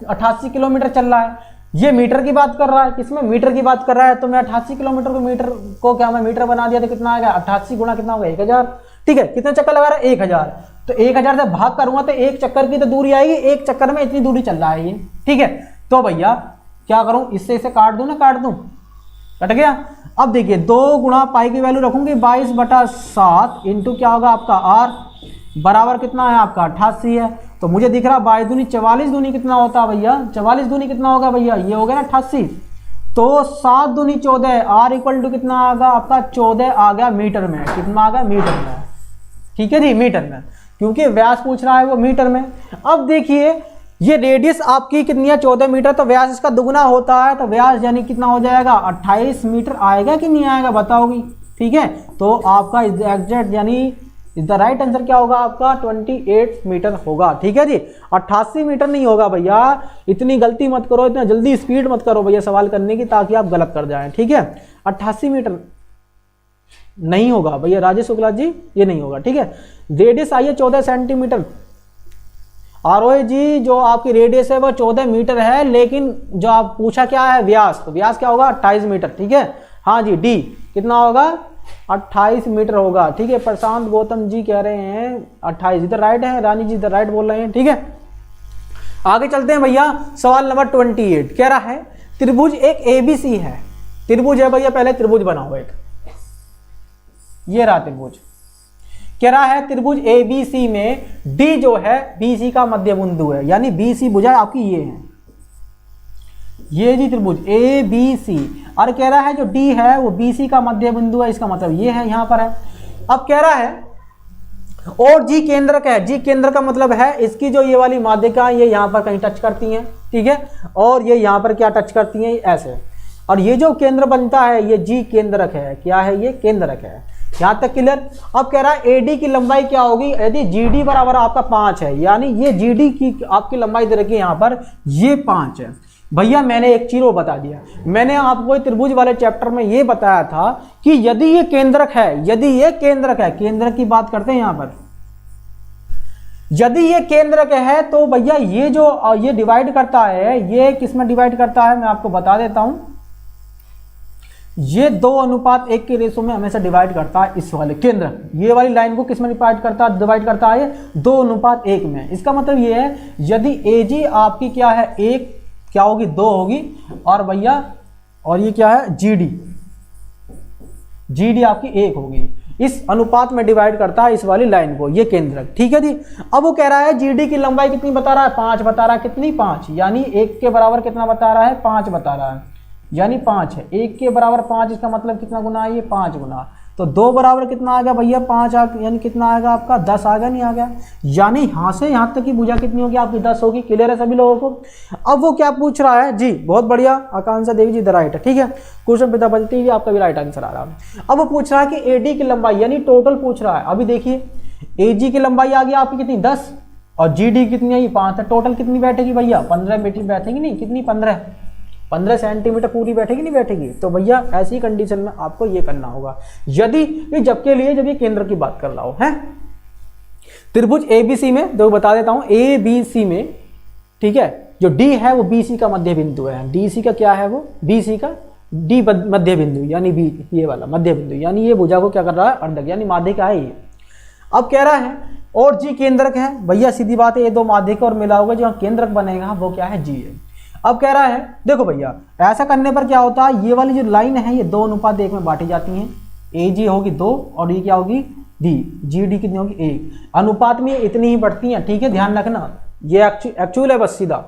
88 किलोमीटर चल रहा है। ये मीटर की बात कर रहा है, किसमें? मीटर की बात कर रहा है। तो मैं 88 किलोमीटर को मीटर को क्या मैं मीटर बना दिया तो कितना आ गया, 88 गुणा कितना होगा 1000। ठीक है, कितने चक्कर लगा रहा है? 1000। तो 1000 से भाग करूंगा तो एक चक्कर की तो दूरी आएगी, एक चक्कर में इतनी दूरी चल रहा है ये। ठीक है, तो भैया क्या करूं, इससे इसे काट दूं ना, काट दूं, कट गया। अब देखिए 2 गुणा पाई की वैल्यू रखूंगी 22/7 इंटू क्या होगा आपका आर, बराबर कितना है आपका 88 है। तो मुझे दिख रहा 22 दूनी 44 दूनी कितना होता है भैया? 44 दूनी कितना होगा भैया? ये हो गया ना 88। तो 7 दूनी 14, आर इक्वल टू कितना आ गया आपका 14 आ गया मीटर में। कितना आ गया? मीटर में। ठीक है जी, मीटर में, क्योंकि व्यास पूछ रहा है वो मीटर में। अब देखिए ये रेडियस आपकी कितनी है 14 मीटर, तो व्यास इसका दुगुना होता है। तो व्यास यानी कितना हो जाएगा 28 मीटर आएगा कि नहीं आएगा बताओगी। ठीक है, तो आपका एग्जैक्ट यानी द राइट आंसर क्या होगा आपका 28 मीटर होगा। ठीक है जी, 88 मीटर नहीं होगा भैया। इतनी गलती मत करो, इतना जल्दी स्पीड मत करो भैया सवाल करने की, ताकि आप गलत कर जाएं। ठीक है, 88 मीटर नहीं होगा भैया राजेश शुक्ला जी, ये नहीं होगा। ठीक है, रेडियस आई है 14 सेंटीमीटर। आरोही जी जो आपकी रेडियस है वो 14 मीटर है, लेकिन जो आप पूछा क्या है व्यास, तो व्यास क्या होगा 28 मीटर। ठीक है, हाँ जी, डी कितना होगा 28 मीटर होगा। ठीक है, प्रशांत गौतम जी कह रहे हैं 28, इधर राइट है। रानी जी इधर राइट बोल रहे हैं। ठीक है, आगे चलते हैं भैया। सवाल नंबर 28 कह रहा है त्रिभुज एक एबीसी है। त्रिभुज है भैया, पहले त्रिभुज बनाओ एक। ये रहा त्रिभुज। कह रहा है त्रिभुज ABC में D जो है BC का मध्य बिंदु है, यानी BC भुजा आपकी ये है, ये जी त्रिभुज ABC, और कह रहा है जो D है वो BC का मध्य बिंदु है, इसका मतलब ये है, यहां पर है। अब कह रहा है और G केंद्रक है, G केंद्र का मतलब है इसकी जो ये वाली माध्यिका ये यहां पर कहीं टच करती हैं, ठीक है, और ये यहां पर क्या टच करती हैं, ऐसे, और ये जो केंद्र बनता है ये G केंद्रक है, क्या है ये केंद्रक है। यहां तक क्लियर। अब कह रहा है AD की लंबाई क्या होगी, यदि GD बराबर आपका 5 है, यानी ये GD की आपकी लंबाई दे रखी है यहां पर, ये 5 है। भैया मैंने एक चीज बता दिया, मैंने आपको त्रिभुज वाले चैप्टर में ये बताया था कि यदि ये केंद्रक है, यदि ये केंद्रक है, केंद्रक की बात करते हैं यहां पर, यदि ये केंद्रक है तो भैया ये जो ये डिवाइड करता है, ये किसमें डिवाइड करता है मैं आपको बता देता हूं, ये 2:1 के रेशो में हमेशा डिवाइड करता है। इस वाले केंद्र ये वाली लाइन को किसमें डिवाइड करता है 2:1 में। इसका मतलब ये है यदि AG आपकी क्या है 1 क्या होगी 2 होगी, और भैया और ये क्या है GD आपकी 1 होगी, इस अनुपात में डिवाइड करता है इस वाली लाइन को, ये केंद्रक, ठीक है जी। अब वो कह रहा है GD की लंबाई कितनी बता रहा है, 5 बता रहा है, कितनी 5, यानी 1 के बराबर कितना बता रहा है 5 बता रहा है, यानी 5 है, 1 के बराबर 5, इसका मतलब कितना गुना है ये 5 गुना, तो 2 बराबर कितना आ गया भैया 5 यानी कितना आएगा आपका 10 आ गया, नहीं आ गया, यानी यहां से यहां तक की भुजा कितनी होगी आपकी 10 होगी। क्लियर है सभी लोगों को। अब वो क्या पूछ रहा है जी, बहुत बढ़िया आकांक्षा देवी जी द राइट है, ठीक है, क्वेश्चन पिता बजती जी आपका भी राइट आंसर आ रहा है। अब वो पूछ रहा है कि AD की लंबाई यानी टोटल पूछ रहा है। अभी देखिए AG की लंबाई आ गई आपकी कितनी 10 और GD कितनी आई 5 है, टोटल कितनी बैठेगी भैया 15 बैठेगी, नहीं कितनी 15 सेंटीमीटर पूरी बैठेगी, नहीं बैठेगी। तो भैया ऐसी कंडीशन में आपको ये करना होगा, यदि ये जबके लिए जब ये केंद्र की बात कर रहा हो है त्रिभुज ABC में, तो बता देता हूं ABC में, ठीक है, जो D है वो BC का मध्य बिंदु है, DC का क्या है वो BC का D मध्य बिंदु, यानी B ये वाला मध्य बिंदु, यानी ये भुजा को क्या कर रहा है अर्धक, यानी माध्यिका है ये। अब कह रहा है और G केंद्रक है, भैया सीधी बात है ये दो माध्यिका और मिला होगा, जो केंद्रक बनेगा वो क्या है G है। अब कह रहा है देखो भैया ऐसा करने पर क्या होता है, ये वाली जो लाइन है ये 2:1 में बांटी जाती हैं, AG होगी 2 और ये क्या होगी D, GD कितनी होगी 1, अनुपात में इतनी ही बढ़ती हैं, ठीक है, ध्यान रखना ये एक्चुअल है बस सीधा।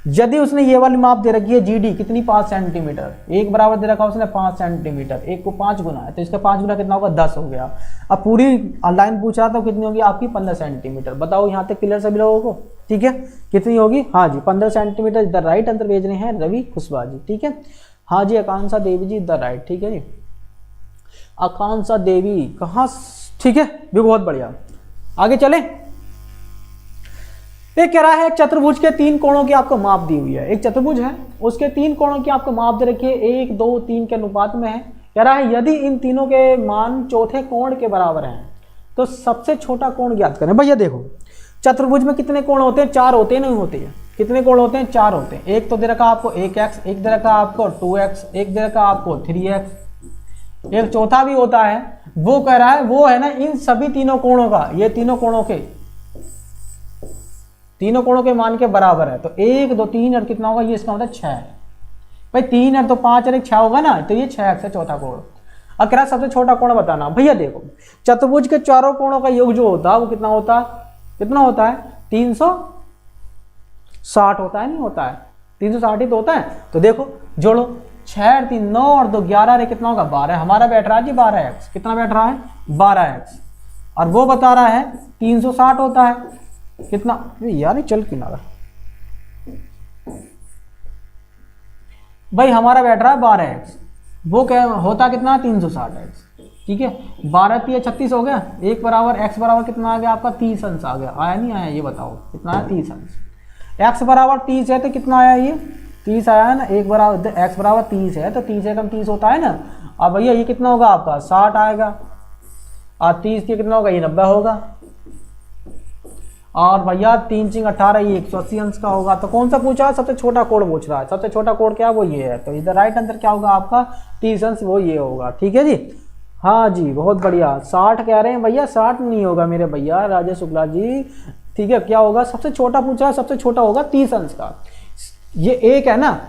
यदि उसने ये वाली माप दे रखी है GD कितनी 5 सेंटीमीटर, 1 बराबर दे रखा उसने 5 सेंटीमीटर, 1 को 5 गुना है तो इसका 5 गुना कितना होगा 10 हो गया। अब पूरी लाइन पूछा तो कितनी होगी आपकी 15 सेंटीमीटर, बताओ यहाँ तक क्लियर सभी लोगों को, ठीक है, कितनी होगी, हाँ जी 15 सेंटीमीटर। इधर राइट आंसर भेज रहे हैं रवि कुशवाहा जी, ठीक है, हाँ जी आकांक्षा देवी जी इधर राइट, ठीक है जी, आकांक्षा देवी कहाँ, ठीक है भी बहुत बढ़िया। आगे चले, ये कह रहा है एक चतुर्भुज के 3 कोणों की आपको माप दी हुई है, एक चतुर्भुज है उसके 3 कोणों की आपको माप दे रखी है 1, 2, 3 के अनुपात में है। कह रहा है यदि इन तीनों के मान चौथे कोण के बराबर हैं तो सबसे छोटा कोण ज्ञात करें। भैया देखो चतुर्भुज में कितने कोण होते हैं, 4 होते हैं, नहीं होते हैं, कितने कोण होते हैं 4 होते हैं। एक तो दे रखा आपको 1x, एक दे रखा आपको 2x, एक दे रखा आपको 3x, एक चौथा भी होता है। वो कह रहा है वो है ना इन सभी तीनों कोणों का, ये तीनों कोणों के मान के बराबर है। तो 1, 2, 3 और कितना होगा ये, इसका मतलब 6 है भाई, 3 और तो 5 और 1 6 होगा ना, तो ये 6x है चौथा कोण। अब कह रहा सबसे छोटा कोण बताना। भैया देखो चतुर्भुज के चारों कोणों का योग जो होता है वो कितना होता है, 360 होता है, नहीं होता है 360 ही तो होता है। तो देखो जोड़ो 6 और 3 9 और 2 11 रे कितना होगा 12, हमारा बैठ रहा है जी 12x, कितना बैठ रहा है 12x, और वो बता रहा है 360 होता है कितना, यार चल किनारा भाई हमारा बैठ रहा है 12x, वो क्या होता कितना 360x, ठीक है, 12 3 36 हो गया, 1 बराबर x बराबर कितना आ गया आपका 30 अंश आ गया, आया नहीं आया ये बताओ कितना आया 30 अंश। x बराबर 30 है तो कितना आया ये 30 आया है ना, 1 बराबर x बराबर 30 है तो 30 से कम 30 होता है ना। अब भैया ये कितना होगा आपका 60 आएगा, और 30 के कितना होगा ये 90 होगा, और भैया 3 × 18 ये 180 अंश का होगा। तो कौन सा पूछा है, सबसे छोटा कोण पूछ रहा है, सबसे छोटा कोण क्या वो ये है, तो इधर राइट आंसर क्या होगा आपका 30 अंश, वो ये होगा, ठीक है जी, हाँ जी बहुत बढ़िया। 60 कह रहे हैं भैया, 60 नहीं होगा मेरे भैया राजेश शुक्ला जी, ठीक है, क्या होगा सबसे छोटा पूछा है, सबसे छोटा होगा 30 अंश का, ये 1 है ना,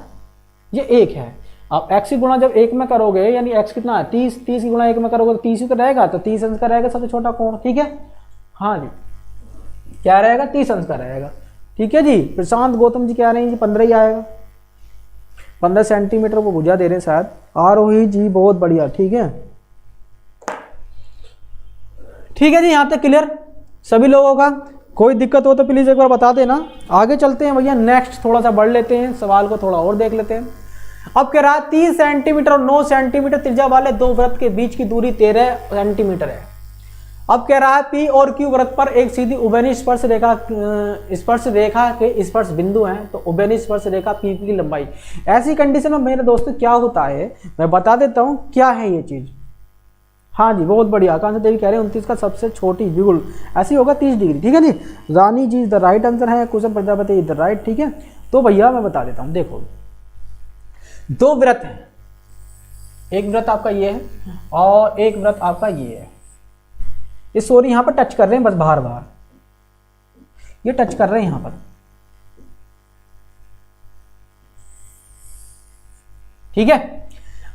ये 1 है, आप x की गुणा जब 1 में करोगे यानी x कितना है 30, 30 की गुणा 1 में करोगे तो 30 ही तो रहेगा, तो 30 अंश का रहेगा सबसे छोटा कोण। ठीक है, हाँ जी, क्या रहेगा 30 अंश का रहेगा। ठीक है जी, प्रशांत गौतम जी कह रहे हैं जी 15 ही आएगा, 15 सेंटीमीटर को भुजा दे रहे हैं शायद। आरोही जी बहुत बढ़िया, ठीक है, ठीक है जी, यहाँ तक क्लियर सभी लोगों का। कोई दिक्कत हो तो प्लीज एक बार बता देना। आगे चलते हैं भैया, नेक्स्ट थोड़ा सा बढ़ लेते हैं, सवाल को थोड़ा और देख लेते हैं। अब कह रहा है 30 सेंटीमीटर और 9 सेंटीमीटर त्रिज्या वाले दो वृत्त के बीच की दूरी 13 सेंटीमीटर है। अब कह रहा है P और Q वृत्त पर एक सीधी उभयनिष्ठ स्पर्श रेखा के स्पर्श बिंदु हैं, तो उभयनिष्ठ स्पर्श रेखा P की लंबाई। ऐसी कंडीशन में मेरे दोस्तों क्या होता है मैं बता देता हूं क्या है ये चीज। हाँ जी बहुत बढ़िया, आकांक्षा देवी कह रहे हैं 29 का सबसे छोटी, बिल्कुल ऐसी होगा 30 डिग्री। ठीक है जी, रानी जी द राइट आंसर है, कुशल प्रजापति द राइट। ठीक है, तो भैया मैं बता देता हूं, देखो दो वृत्त हैं, एक वृत्त आपका ये है और एक वृत्त आपका ये है। ये सॉरी यहां पर टच कर रहे हैं बस बाहर बाहर, ये टच कर रहे हैं यहां पर। ठीक है,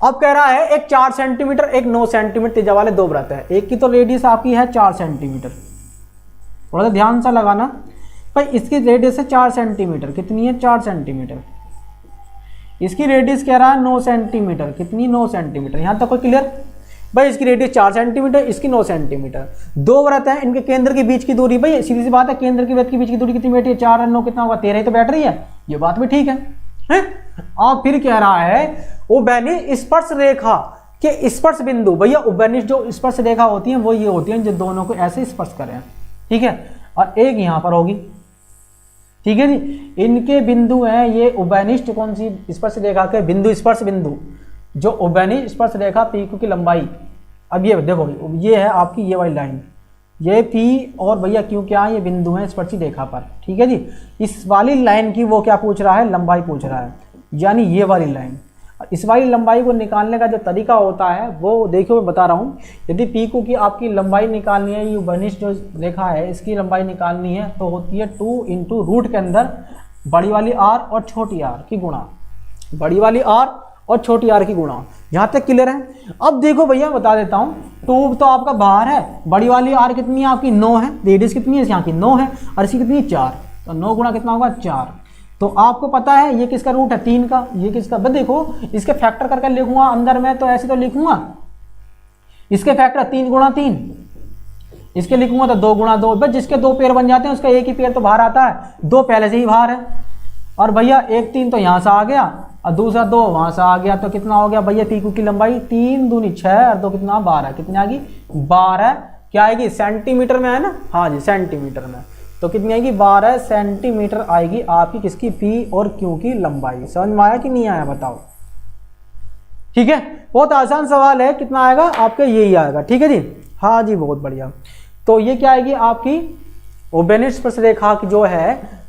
अब कह रहा है एक 4 सेंटीमीटर एक 9 सेंटीमीटर त्रिज्या वाले दो वृत्त है। एक की तो रेडियस आपकी है 4 सेंटीमीटर, थोड़ा सा ध्यान सा लगाना भाई, इसकी रेडियस है 4 सेंटीमीटर, कितनी है 4 सेंटीमीटर। इसकी रेडियस कह रहा है 9 सेंटीमीटर, कितनी 9 सेंटीमीटर। यहां तक कोई क्लियर भाई, इसकी रेडियस 4 सेंटीमीटर, इसकी 9 सेंटीमीटर। दो वृत्त हैं, इनके केंद्र के बीच की दूरी, भाई सीधी सी बात है, केंद्र के वृत्त के बीच की दूरी कितनी बैठी है 4 और 9 कितना होगा 13 ही तो बैठ रही है, ये बात भी ठीक है, हैं? और फिर कह रहा है उभयनिष्ठ स्पर्श रेखा के स्पर्श बिंदु, भैया उभयनिष्ठ जो स्पर्श रेखा होती है वो ये होती है जो दोनों को ऐसे स्पर्श करें। ठीक है, और एक यहां पर होगी। ठीक है जी, इनके बिंदु हैं ये उभयनिष्ठ कौन सी स्पर्श रेखा के बिंदु, स्पर्श बिंदु जो उभयनिष्ठ स्पर्श रेखा PQ की लंबाई। अब ये देखो ये है आपकी ये वाली लाइन, ये P और भैया Q क्या है, ये बिंदु हैं स्पर्शी रेखा पर। ठीक है जी, इस वाली लाइन की वो क्या पूछ रहा है, लंबाई पूछ रहा है, यानी ये वाली लाइन। इस वाली लंबाई को निकालने का जो तरीका होता है वो देखियो मैं बता रहा हूँ। यदि PQ की आपकी लंबाई निकालनी है, ये उभयनिष्ठ जो रेखा है इसकी लंबाई निकालनी है, तो होती है 2 इंटू रूट के अंदर बड़ी वाली R और छोटी r की गुणा, बड़ी वाली R और छोटी r की गुणा। यहाँ तक क्लियर है। अब देखो भैया बता देता हूँ, 2 तो आपका बाहर है, बड़ी वाली R कितनी है आपकी 9 है, रेडियस कितनी है यहाँ की 9 है, और इसकी कितनी 4, तो 9 गुणा कितना होगा 4। तो आपको पता है ये किसका रूट है 3 का, ये किसका, बस देखो इसके फैक्टर करके लिखूंगा अंदर में, तो ऐसे तो लिखूंगा इसके फैक्टर 3 गुणा 3, इसके लिखूंगा तो 2 गुणा 2, बस जिसके 2 पेयर बन जाते हैं उसका एक ही पेयर तो बाहर आता है, 2 पहले से ही बाहर है। और भैया 1 3 तो यहाँ से आ गया और दूसरा 2 वहां से आ गया, तो कितना हो गया भैया PQ की लंबाई 3 दूनी 6 और 2 कितना 12, कितनी आ गई 12, क्या आएगी सेंटीमीटर में है ना, हाँ जी सेंटीमीटर में, तो कितनी आएगी 12 सेंटीमीटर आएगी आपकी किसकी P और Q की लंबाई। समझ में आया कि नहीं आया बताओ। ठीक है, बहुत आसान सवाल है, कितना आएगा आपके यही आएगा। ठीक है जी, हाँ जी बहुत बढ़िया। तो ये क्या आएगी आपकी उभयनिष्ठ स्पर्श रेखा की जो है,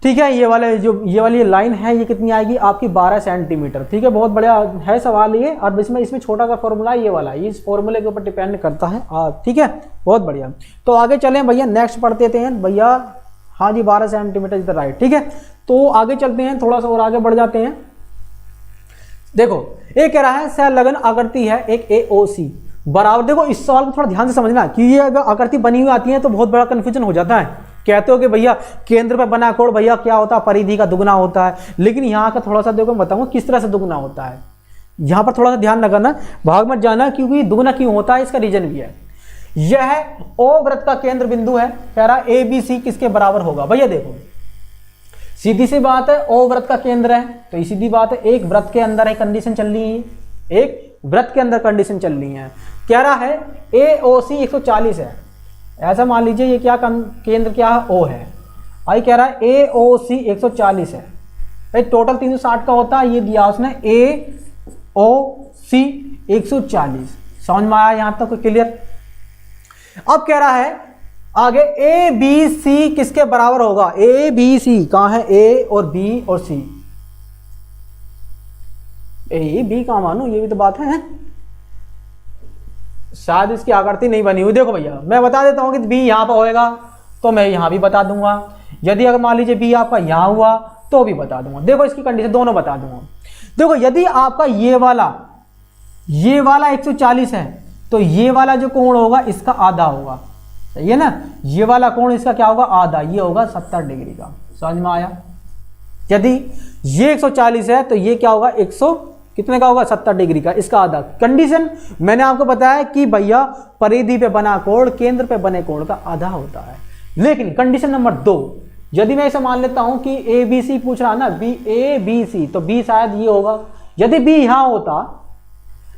ठीक है, ये वाली लाइन है, ये कितनी आएगी आपकी 12 सेंटीमीटर। ठीक है, बहुत बढ़िया है सवाल ये, और इसमें छोटा सा फॉर्मूला ये वाला, इस फॉर्मूले के ऊपर डिपेंड करता है। ठीक है, बहुत बढ़िया। तो आगे चलें भैया, नेक्स्ट पढ़ते हैं भैया। हाँ जी 12 सेंटीमीटर इज द राइट। ठीक है, तो आगे चलते हैं, थोड़ा सा और आगे बढ़ जाते हैं। देखो ये कह रहा है संलग्न आकृति है एक AOC बराबर, देखो इस सवाल को थोड़ा ध्यान से समझना कि ये अगर आकृति बनी हुई आती है तो बहुत बड़ा कंफ्यूजन हो जाता है। कहते हो कि भैया केंद्र पे बना कोण भैया क्या होता है, परिधि का दुगना होता है, लेकिन यहाँ का थोड़ा सा देखो बताऊंगा किस तरह से दुगना होता है। यहाँ पर थोड़ा सा ध्यान लगाना, भाग मत जाना, क्योंकि दुगना क्यों होता है इसका रीजन भी है। यह O वृत्त का केंद्र बिंदु है, कह रहा ABC किसके बराबर होगा। भैया देखो सीधी सी बात है, O वृत्त का केंद्र है तो सीधी बात है एक वृत्त के अंदर एक कंडीशन चल रही है, एक वृत्त के अंदर कंडीशन चल रही है। कह रहा है AOC 140 है, ऐसा मान लीजिए ये क्या केंद्र क्या है O है, आई कह रहा है AOC 140 है, भाई टोटल 360 का होता है, ये दिया उसने AOC 140। समझ में आया यहां तक क्लियर। अब कह रहा है आगे ABC किसके बराबर होगा, ABC कहां है, A और B और C, A B कहां मानू, ये भी तो बात है। शायद इसकी आकृति नहीं बनी हुई, देखो भैया मैं बता देता हूं कि B यहां पर होएगा तो मैं यहां भी बता दूंगा, यदि अगर मान लीजिए B आपका यहां हुआ तो भी बता दूंगा। देखो इसकी कंडीशन दोनों बता दूंगा। देखो यदि आपका ये वाला 140 है तो ये वाला जो कोण होगा इसका आधा होगा, सही है ना। ये वाला कोण इसका क्या होगा, आधा, ये होगा 70 डिग्री का। समझ में आया। यदि ये 140 है तो ये क्या होगा, 100 कितने का होगा, 70 डिग्री का, इसका आधा। कंडीशन मैंने आपको बताया कि भैया परिधि पे बना कोण केंद्र पे बने कोण का आधा होता है। लेकिन कंडीशन नंबर 2, यदि मैं इसे मान लेता हूं कि ABC पूछ रहा है ना, ABC, तो B शायद ये होगा। यदि B यहां होता,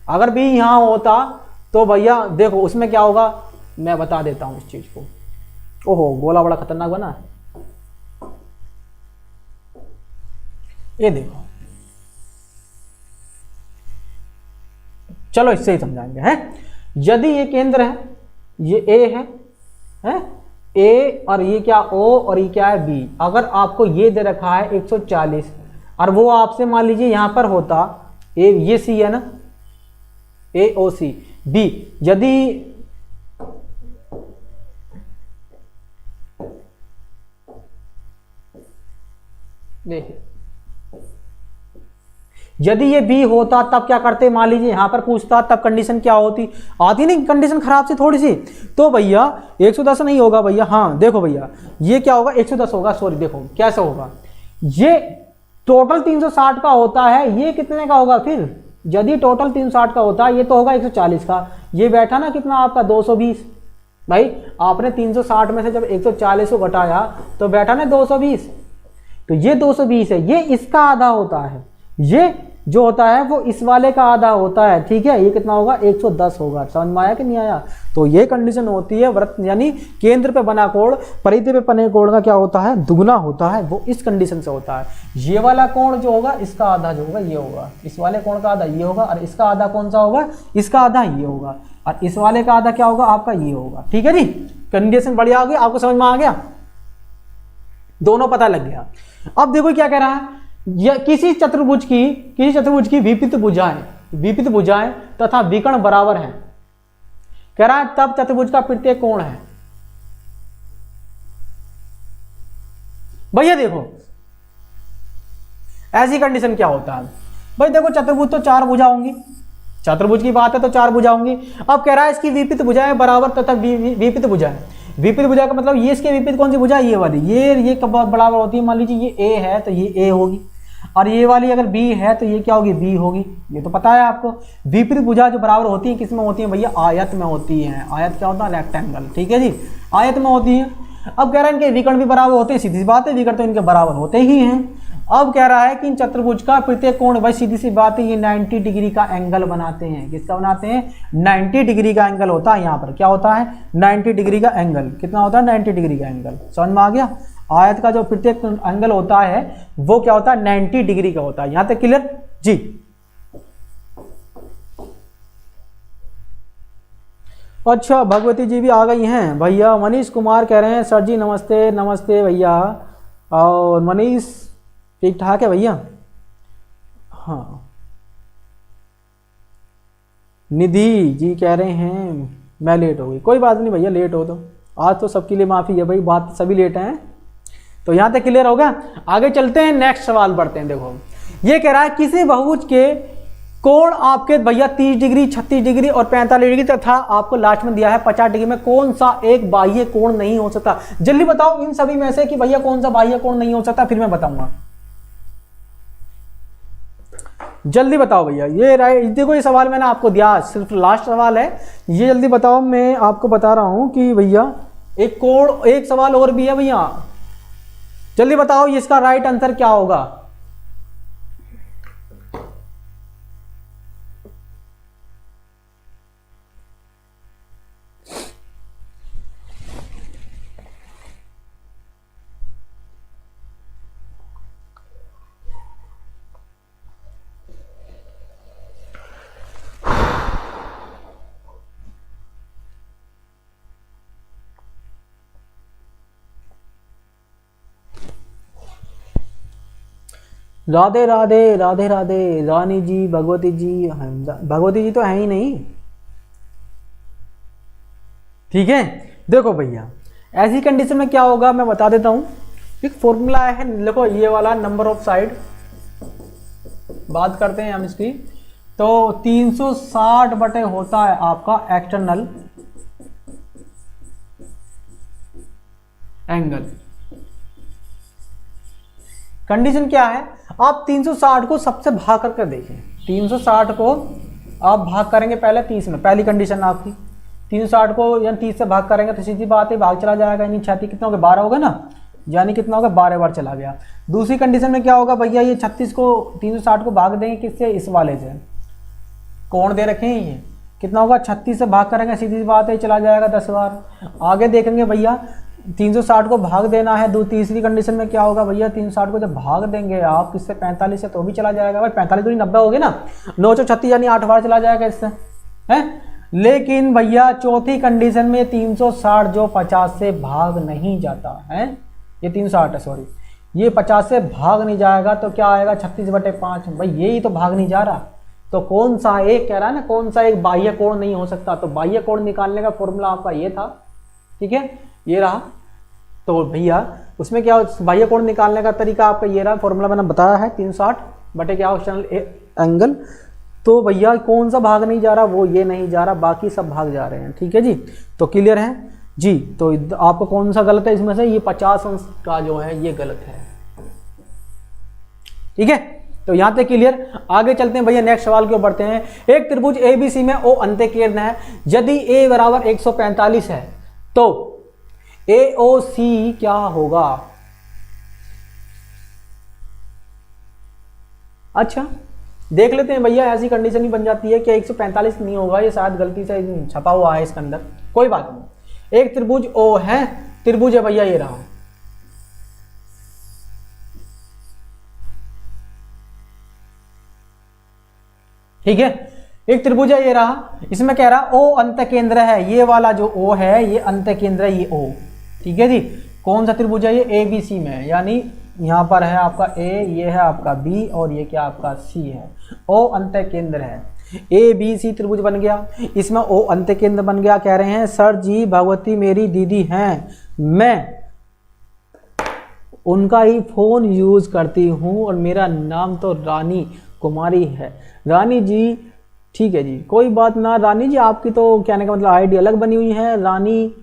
अगर B यहां होता तो भैया देखो उसमें क्या होगा, मैं बता देता हूं इस चीज को। ओहो गोला बड़ा खतरनाक बना है, ये देखो, चलो इससे ही समझाएंगे हैं। यदि ये केंद्र है, ये A है A, और ये क्या O, और ये क्या है B। अगर आपको ये दे रखा है 140 और वो आपसे मान लीजिए यहां पर होता ये C है ना, AOC B, यदि देखिए यदि ये B होता तब क्या करते, मान लीजिए यहां पर पूछता, तब कंडीशन क्या होती, आती नहीं कंडीशन खराब सी थोड़ी सी। तो भैया 110 नहीं होगा भैया, हाँ देखो भैया ये क्या होगा, 110 होगा, सॉरी देखो कैसे होगा, ये टोटल 360 का होता है, ये कितने का होगा फिर, यदि टोटल 360 का होता है ये तो होगा 140 का, ये बैठा ना कितना आपका 220। भाई आपने 360 में से जब 140 को घटाया तो बैठा ना 220, तो ये 220 है, ये इसका आधा होता है, ये जो होता है वो इस वाले का आधा होता है, ठीक है। ये कितना होगा, 110 होगा। समझ में आया कि नहीं आया। तो ये कंडीशन होती है वृत्त यानी केंद्र पे बना कोण परिधि पे बने कोण का क्या होता है, दुगना होता है, वो इस कंडीशन से होता है। ये वाला कोण जो होगा इसका आधा जो होगा ये होगा, इस वाले कोण का आधा ये होगा, और इसका आधा कौन सा होगा, इसका आधा ये होगा, और इस वाले का आधा क्या होगा आपका ये होगा, ठीक है जी। कंडीशन बढ़िया आ गई, आपको समझ में आ गया, दोनों पता लग गया। अब देखो क्या कह रहा है, किसी चतुर्भुज की विपरीत भुजाएं तथा विकर्ण बराबर हैं, कह रहा है तब चतुर्भुज का प्रत्येक कोण है। भैया देखो ऐसी कंडीशन क्या होता है, भाई देखो चतुर्भुज तो 4 भुजा होंगी, चतुर्भुज की बात है तो 4 भुजा होंगी। अब कह रहा है इसकी विपरीत भुजाएं बराबर तथा विपरीत भुजाएं, विपरीत भुजा का मतलब ये इसके विपरीत कौन सी भुजा, ये वाली, ये कब बराबर होती है, मान लीजिए ये A है तो ये A होगी, और ये वाली अगर B है तो ये क्या होगी, B होगी, ये तो पता है आपको। विपरीत भुजा जो बराबर होती है किस में होती है भैया, आयत में होती है। आयत क्या होता है, रेक्टेंगल, ठीक है जी, आयत में होती है। अब कह रहा है इनके विकर्ण भी बराबर होते हैं, सीधी सी बात है, विकर्ण तो इनके बराबर होते ही हैं। अब कह रहा है कि इन चतुर्भुज का प्रत्येक कोण, भाई सीधी सी बात है, ये 90 डिग्री का एंगल बनाते हैं। किसका बनाते हैं, 90 डिग्री का एंगल होता है। यहाँ पर क्या होता है, 90 डिग्री का एंगल, कितना होता है, 90 डिग्री का एंगल। समझ में आ गया। आयत का जो प्रत्येक एंगल होता है वो क्या होता है, 90 डिग्री का होता है। यहां तक क्लियर जी। अच्छा भगवती जी भी आ गई हैं भैया। मनीष कुमार कह रहे हैं सर जी नमस्ते, नमस्ते भैया। और मनीष ठीक ठाक है भैया। हाँ निधि जी कह रहे हैं मैं लेट हो गई, कोई बात नहीं भैया, लेट हो तो आज तो सबके लिए माफ़ी है भाई, बात सभी लेट हैं। तो यहाँ तक क्लियर हो गया। आगे चलते हैं, नेक्स्ट सवाल पढ़ते हैं। देखो ये कह रहा है किसी बहुभुज के कोण आपके भैया 30 डिग्री, 36 डिग्री और 45 डिग्री तथा आपको लास्ट में दिया है 50 डिग्री में कौन सा एक बाह्य कोण नहीं हो सकता। जल्दी बताओ इन सभी में से कि भैया कौन सा बाह्य कोण नहीं हो सकता, फिर मैं बताऊंगा। जल्दी बताओ भैया। ये राइट, देखो ये सवाल मैंने आपको दिया, सिर्फ लास्ट सवाल है ये। जल्दी बताओ, मैं आपको बता रहा हूं कि भैया एक कोण, एक सवाल और भी है भैया, जल्दी बताओ इसका राइट आंसर क्या होगा। राधे राधे, राधे राधे, रानी जी, भगवती जी। भगवती जी तो है ही नहीं, ठीक है। देखो भैया ऐसी कंडीशन में क्या होगा मैं बता देता हूं। एक फॉर्मूला है, देखो ये वाला नंबर ऑफ साइड बात करते हैं हम इसकी। तो 360 बटे होता है आपका एक्सटर्नल एंगल। कंडीशन क्या है, आप 360 को सबसे भाग करके देखें। 360 को आप भाग करेंगे पहले 30 में, पहली कंडीशन आपकी 360 को यानी 30 से भाग करेंगे तो सीधी बात है भाग चला जाएगा, यानी 36 कितना होगा 12 होगा ना, यानी कितना होगा 12 बार चला गया। दूसरी कंडीशन में क्या होगा भैया, ये 36 को 360 को भाग देंगे किससे, इस वाले से, कोण दे रखे हैं ये कितना होगा 36 से भाग करेंगे सीधी बात है चला जाएगा 10 बार। आगे देखेंगे भैया 360 को भाग देना है, तीसरी कंडीशन में क्या होगा भैया, 360 को जब भाग देंगे आप किससे 45 से तो भी चला जाएगा भाई, 45 तो 90 हो गए ना, 9 36 यानी 8 बार चला जाएगा इससे है। लेकिन भैया चौथी कंडीशन में 360 जो 50 से भाग नहीं जाता है, ये 360 है सॉरी, ये 50 से भाग नहीं जाएगा तो क्या आएगा 36/5, भाई यही तो भाग नहीं जा रहा। तो कौन सा एक कह रहा है ना, कौन सा एक बाह्य कोण नहीं हो सकता, तो बाह्य कोण निकालने का फॉर्मूला आपका ये था, ठीक है ये रहा। तो भैया उसमें क्या बाह्य कोण निकालने का तरीका आपका ये रहा, फॉर्मूला मैंने बताया है 360 बटे क्या एक्सटर्नल एंगल। तो भैया कौन सा भाग नहीं जा रहा, वो ये नहीं जा रहा, बाकी सब भाग जा रहे हैं, ठीक है जी। तो क्लियर है जी। तो आपको कौन सा गलत है इसमें से, ये 50 अंश का जो है ये गलत है, ठीक है। तो यहां तक क्लियर। आगे चलते हैं भैया नेक्स्ट सवाल की ओर बढ़ते हैं। एक त्रिभुज एबीसी में ओ अंत्यकीर्ण है, यदि ए बराबर 145 है तो एओसी क्या होगा। अच्छा देख लेते हैं भैया, ऐसी कंडीशन ही बन जाती है कि 145 नहीं होगा, ये शायद गलती से छपा हुआ है इसके अंदर, कोई बात नहीं। एक त्रिभुज ओ है, त्रिभुज है भैया ये रहा, ठीक है एक त्रिभुज है ये रहा, इसमें कह रहा ओ अंत केंद्र है, ये वाला जो ओ है ये अंत केंद्र है, ये ओ, ठीक है जी। कौन सा त्रिभुज है ये, ए बी सी में, यानी यहाँ पर है आपका ए, ये है आपका बी और ये क्या आपका सी है, ओ अंत केंद्र है। ए बी सी त्रिभुज बन गया, इसमें ओ अंत केंद्र बन गया। कह रहे हैं सर जी भगवती मेरी दीदी हैं, मैं उनका ही फोन यूज करती हूँ और मेरा नाम तो रानी कुमारी है। रानी जी ठीक है जी, कोई बात ना रानी जी, आपकी तो कहने का मतलब आईडी अलग बनी हुई है, रानी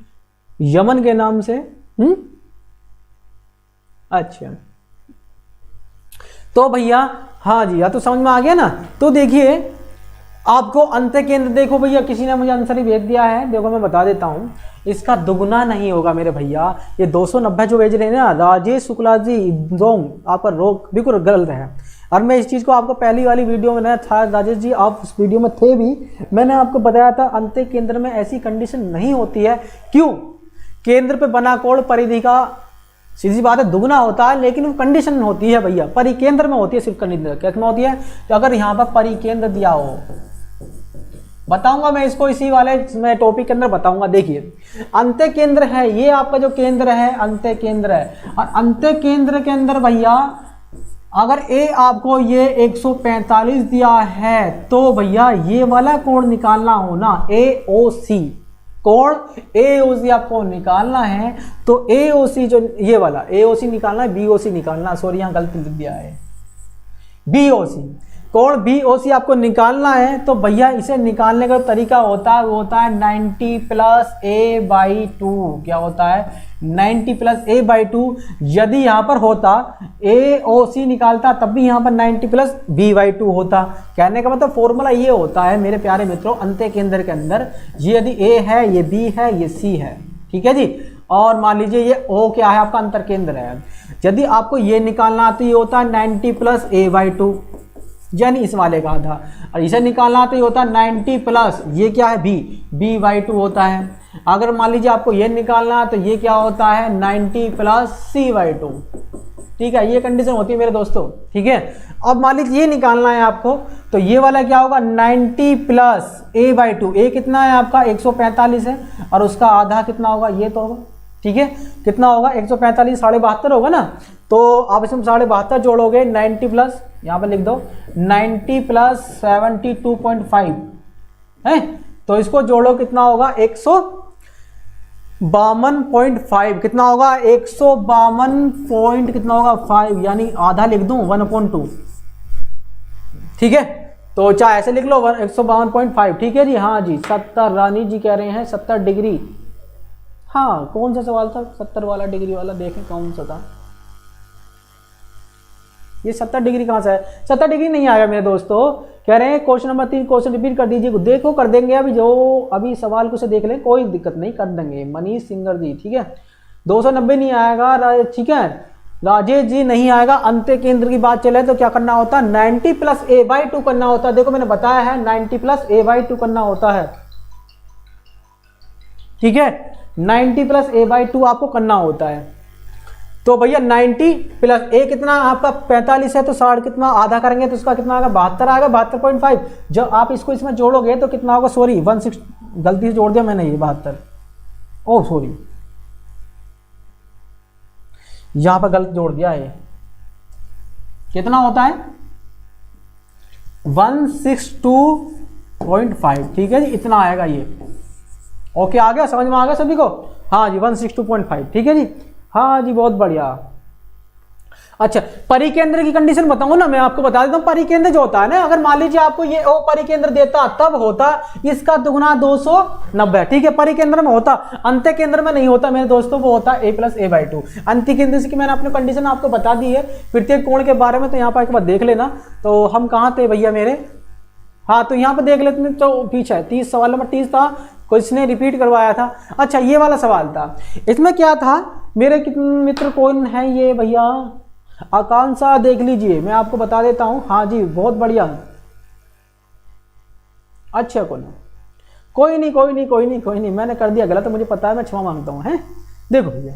यमन के नाम से। अच्छा तो भैया हाँ जी, या तो समझ में आ गया ना। तो देखिए आपको अंत केंद्र, देखो भैया किसी ने मुझे आंसर ही भेज दिया है, देखो मैं बता देता हूं, इसका दुगुना नहीं होगा मेरे भैया, ये 290 जो भेज रहे हैं ना राजेश शुक्ला जी, रोंग आपका रोग बिल्कुल गलत है। और मैं इस चीज़ को आपको पहली वाली वीडियो में ना था, राजेश जी आप उस वीडियो में थे भी, मैंने आपको बताया था अंत केंद्र में ऐसी कंडीशन नहीं होती है। क्यों, केंद्र पे बना कोण परिधि का सीधी बात है दुगना होता है, लेकिन वो कंडीशन होती है भैया परिकेंद्र में होती है, सिर्फ कंडीशन कैसे में होती है, तो अगर यहाँ पर परिकेंद्र दिया हो, बताऊंगा मैं इसको इसी वाले मैं टॉपिक के अंदर बताऊंगा। देखिए अंत केंद्र है, ये आपका जो केंद्र है अंत केंद्र है, और अंत केंद्र के अंदर भैया अगर ए आपको ये 145 दिया है तो भैया ये वाला कोण निकालना हो ना, AOC कोण AOC आपको निकालना है, तो AOC जो ये वाला AOC निकालना है, BOC निकालना, सॉरी यहाँ गलती लिख दिया है, BOC कोण BOC आपको निकालना है। तो भैया इसे निकालने का तरीका होता है, वो होता है 90 + a/2, क्या होता है 90 + a/2। यदि यहाँ पर होता AOC निकालता तब भी यहाँ पर 90 + b/2 होता। कहने का मतलब फॉर्मूला ये होता है मेरे प्यारे मित्रों, अंत केंद्र के अंदर ये यदि A है, ये B है, ये C है, ठीक है जी, और मान लीजिए ये O क्या है आपका अंतर केंद्र है, यदि आपको ये निकालना तो ये होता है 90 + a/2 यानी इस वाले का आधा, और इसे निकालना तो ये होता है 90 प्लस ये क्या है b/2 होता है। अगर मान लीजिए आपको ये निकालना है तो ये क्या होता है 90 + c/2, ठीक है, ये कंडीशन होती है मेरे दोस्तों, ठीक है। अब मान लीजिए ये निकालना है आपको, तो ये वाला क्या होगा 90 + a/2, a कितना है आपका 145 है, और उसका आधा कितना होगा ये तो होगा, ठीक है, कितना होगा 145 72.5 होगा ना, तो आप इसमें 72.5 जोड़ोगे 90 प्लस यहाँ पर लिख दो 90 + 72.5 है, तो इसको जोड़ो कितना होगा 152.5, कितना होगा 152 पॉइंट कितना होगा 5, यानी आधा लिख दूं 1/2, ठीक है, तो चाहे ऐसे लिख लो 152.5, ठीक है जी। हाँ जी 70, रानी जी कह रहे हैं 70 डिग्री। हाँ कौन सा सवाल था 70 वाला, डिग्री वाला, देखें कौन सा था ये। 70 डिग्री कहाँ से है? 70 डिग्री नहीं आएगा मेरे दोस्तों। कह रहे हैं क्वेश्चन नंबर 3 क्वेश्चन रिपीट कर दीजिए। देखो कर देंगे अभी, जो अभी सवाल को से देख लें, कोई दिक्कत नहीं, कर देंगे। मनीष सिंगर जी ठीक है, 290 नहीं आएगा, ठीक है। राजेश जी नहीं आएगा। अंत्य केंद्र की बात चले तो क्या करना होता है, 90 + a/2 करना होता है। देखो मैंने बताया है 90 + a/2 करना होता है, ठीक है। 90 + a/2 आपको करना होता है। तो भैया 90 + a कितना आपका 45 है, तो 60 कितना आधा करेंगे तो उसका कितना आएगा 72 आएगा, 72.5। जब आप इसको इसमें जोड़ोगे तो कितना होगा, सॉरी 16, गलती से जोड़ दिया मैंने ये 72, ओ सॉरी यहां पर गलत जोड़ दिया है। कितना होता है 162.5, ठीक है जी, इतना आएगा ये। ओके आ गया, समझ में आ गया सभी को? हाँ जी 162.5, ठीक है जी। हाँ जी बहुत बढ़िया। अच्छा परिकेंद्र की कंडीशन बताऊं ना, मैं आपको बता देता हूं। परिकेंद्र जो होता है ना, अगर मान लीजिए आपको ये ओ परिकेंद्र देता तब होता इसका दुगुना 290, ठीक है, परिकेंद्र में होता, अंत्य केंद्र में नहीं होता मेरे दोस्तों, वो होता a + a/2। अंत्य केंद्र से कि मैंने अपनी कंडीशन आपको बता दी है प्रत्येक कोण के बारे में, तो यहाँ पर एक बार देख लेना। तो हम कहाँ थे भैया मेरे, हाँ तो यहाँ पर देख लेते हैं, तो पीछे 30 सवाल नंबर 30 था, किसने रिपीट करवाया था। अच्छा ये वाला सवाल था, इसमें क्या था मेरे मित्र कौन है ये भैया, आकांक्षा देख लीजिए, मैं आपको बता देता हूं। हाँ जी बहुत बढ़िया। अच्छा कोई नहीं, मैंने कर दिया गलत, मुझे पता है, मैं क्षमा मांगता हूं। है देखो भैया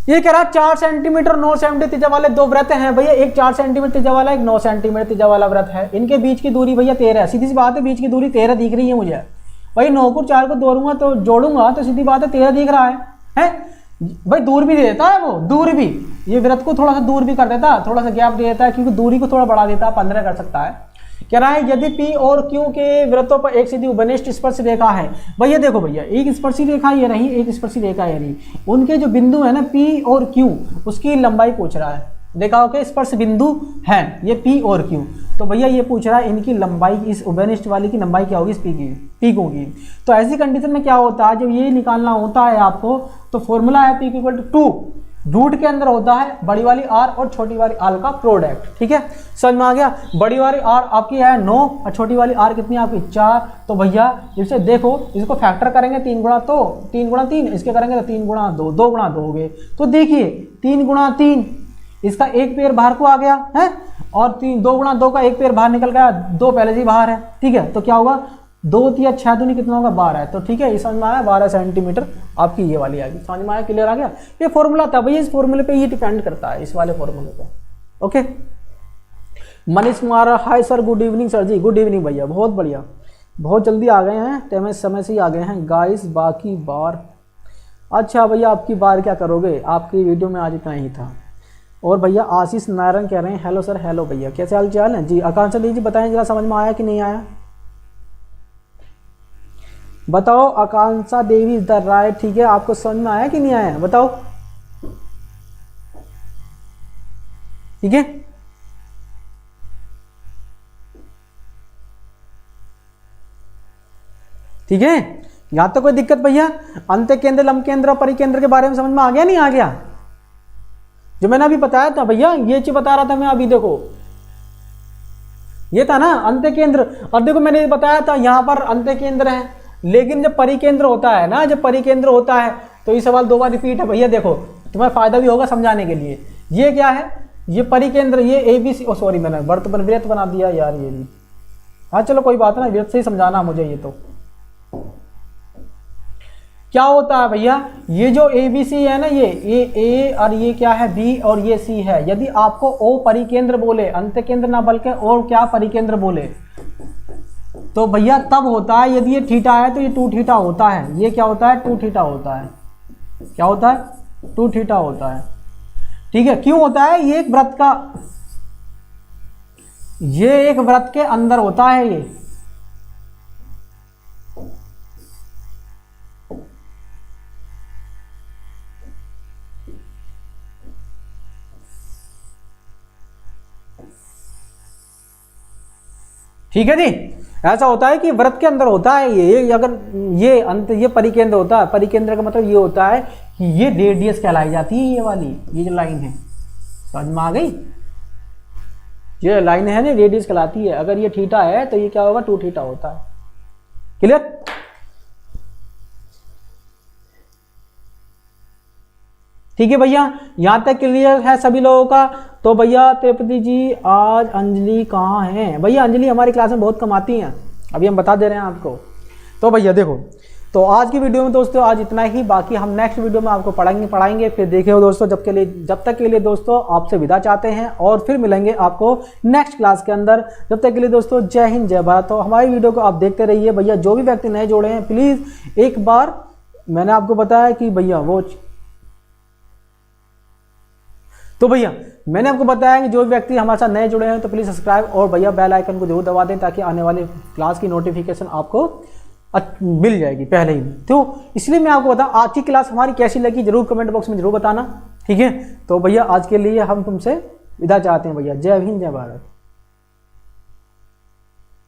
ये कह रहा 4 सेंटीमीटर 9 सेंटीमीटर त्रिज्या वाले दो वृत्त हैं भैया, एक 4 सेंटीमीटर त्रिज्या वाला, एक 9 सेंटीमीटर त्रिज्या वाला वृत्त है। इनके बीच की दूरी भैया 13 है। सीधी सी बात है, बीच की दूरी 13 दिख रही है मुझे भाई। 9 को 4 को जोड़ूंगा तो सीधी बात है 13 दिख रहा है भाई। दूर भी दे देता है वो, दूर भी, ये वृत्त को थोड़ा सा दूर भी कर देता, थोड़ा सा गैप दे देता है, क्योंकि दूरी को थोड़ा बढ़ा देता है, 15 कर सकता है। कह रहा है यदि P और Q के वृत्तों पर एक सीधी उपनिष्ठ स्पर्श रेखा है। भैया देखो भैया, एक स्पर्शी रेखा ये रही, एक स्पर्शी रेखा ये रही, उनके जो बिंदु है ना P और Q, उसकी लंबाई पूछ रहा है। देखा हो कि स्पर्श बिंदु है ये P और Q, तो भैया ये पूछ रहा है इनकी लंबाई, इस उभयनिष्ठ वाली की लंबाई क्या होगी, इस P की। तो ऐसी कंडीशन में क्या होता है, जब ये निकालना होता है आपको, तो फॉर्मूला है P = 2, रूट के अंदर होता है बड़ी वाली R और छोटी वाली R का प्रोडक्ट, ठीक है, समझ में आ गया। बड़ी वाली R आपकी है 9 और छोटी वाली R कितनी आपकी 4। तो भैया इसे देखो, इसको फैक्टर करेंगे 3 गुणा 3, इसके करेंगे तो 3 गुणा 2, 2 गुणा 2 हो गए। तो देखिए 3 गुणा 3, इसका एक पैर बाहर को आ गया है, और 2 गुणा 2 का एक पैर बाहर निकल गया, 2 पहले से बाहर है, ठीक है। तो क्या होगा 2 × 6 दूनी कितना होगा 12 है। तो ठीक है, ये समझ में आया, 12 सेंटीमीटर आपकी ये वाली आएगी। समझ में आया, क्लियर आ गया। ये फॉर्मूला था भैया, इस फॉर्मूले पे ये डिपेंड करता है, इस वाले फॉर्मूले पे। Okay Manish Kumar, hi sir, good evening sir ji. Good evening भैया, बहुत बढ़िया, बहुत जल्दी आ गए हैं, समय से ही आ गए हैं गाइस। बाकी बार अच्छा भैया, आपकी बार क्या करोगे, आपकी वीडियो में आज इतना ही था। और भैया आशीष नारायण कह रहे हैं हेलो सर। हेलो भैया, कैसे हाल चाल है जी। आकांक्षा दीजिए बताएं जरा, समझ में आया कि नहीं आया, बताओ। आकांक्षा देवी द राय, ठीक है, आपको समझ में आया कि नहीं आया, बताओ, ठीक है। ठीक है, यहां तो कोई दिक्कत भैया। अंत्य केंद्र, लंब केंद्र, परिकेंद्र के बारे में समझ में आ गया नहीं आ गया, जो मैंने अभी बताया था भैया, ये चीज बता रहा था मैं अभी। देखो ये था ना अंत्य केंद्र, और देखो मैंने बताया था यहां पर अंत्य केंद्र है, लेकिन जब परिकेंद्र होता है ना, जब परिकेंद्र होता है तो ये सवाल 2 बार रिपीट है भैया। देखो तुम्हें फायदा भी होगा समझाने के लिए। ये क्या है, ये परिकेंद्र, ये ABC, ओ सॉरी मैंने वृत्त बना दिया यार, ये भी। हाँ चलो कोई बात ना, वृत्त से ही समझाना मुझे। ये तो क्या होता है भैया, ये जो ABC है ना, ये A और ये क्या है B और ये C है। यदि आपको O परिकेंद्र बोले, अंत्य केंद्र ना बल्कि और क्या परिकेंद्र बोले, तो भैया तब होता है, यदि ये थीटा है तो ये 2 थीटा होता है। ये क्या होता है 2 थीटा होता है। क्या होता है 2 थीटा होता है, ठीक है। क्यों होता है, ये एक वृत्त का, ये एक वृत्त के अंदर होता है ये, ठीक है जी। ऐसा होता है कि व्रत के अंदर होता है ये, अगर ये अंत ये परिकेंद्र होता है, परिकेंद्र का मतलब ये होता है कि ये रेडियस कहलाई जाती है, ये वाली ये जो लाइन है, समझ में आ गई, ये लाइन है ना रेडियस कहलाती है। अगर ये थीटा है तो ये क्या होगा 2 थीटा होता है। क्लियर? ठीक है भैया, यहां तक क्लियर है सभी लोगों का? तो भैया तिरुपति जी आज अंजलि कहाँ है? भैया अंजलि हमारी क्लास में बहुत कम आती हैं, अभी हम बता दे रहे हैं आपको। तो भैया देखो, तो आज की वीडियो में दोस्तों आज इतना ही, बाकी हम नेक्स्ट वीडियो में आपको पढ़ाएंगे। फिर देखिए दोस्तों, जब तक के लिए दोस्तों आपसे विदा चाहते हैं और फिर मिलेंगे आपको नेक्स्ट क्लास के अंदर। जब तक के लिए दोस्तों जय हिंद जय भारत। तो हमारी वीडियो को आप देखते रहिए भैया। जो भी व्यक्ति नए जोड़े हैं प्लीज़ एक बार, मैंने आपको बताया कि भैया वो, तो भैया मैंने आपको बताया कि जो व्यक्ति हमारे साथ नए जुड़े हैं तो प्लीज़ सब्सक्राइब और भैया बेल आइकन को जरूर दबा दें, ताकि आने वाली क्लास की नोटिफिकेशन आपको मिल जाएगी पहले ही। तो इसलिए मैं आपको बताऊं आज की क्लास हमारी कैसी लगी जरूर कमेंट बॉक्स में जरूर बताना, ठीक है। तो भैया आज के लिए हम तुमसे विदा चाहते हैं भैया। जय हिंद जय भारत।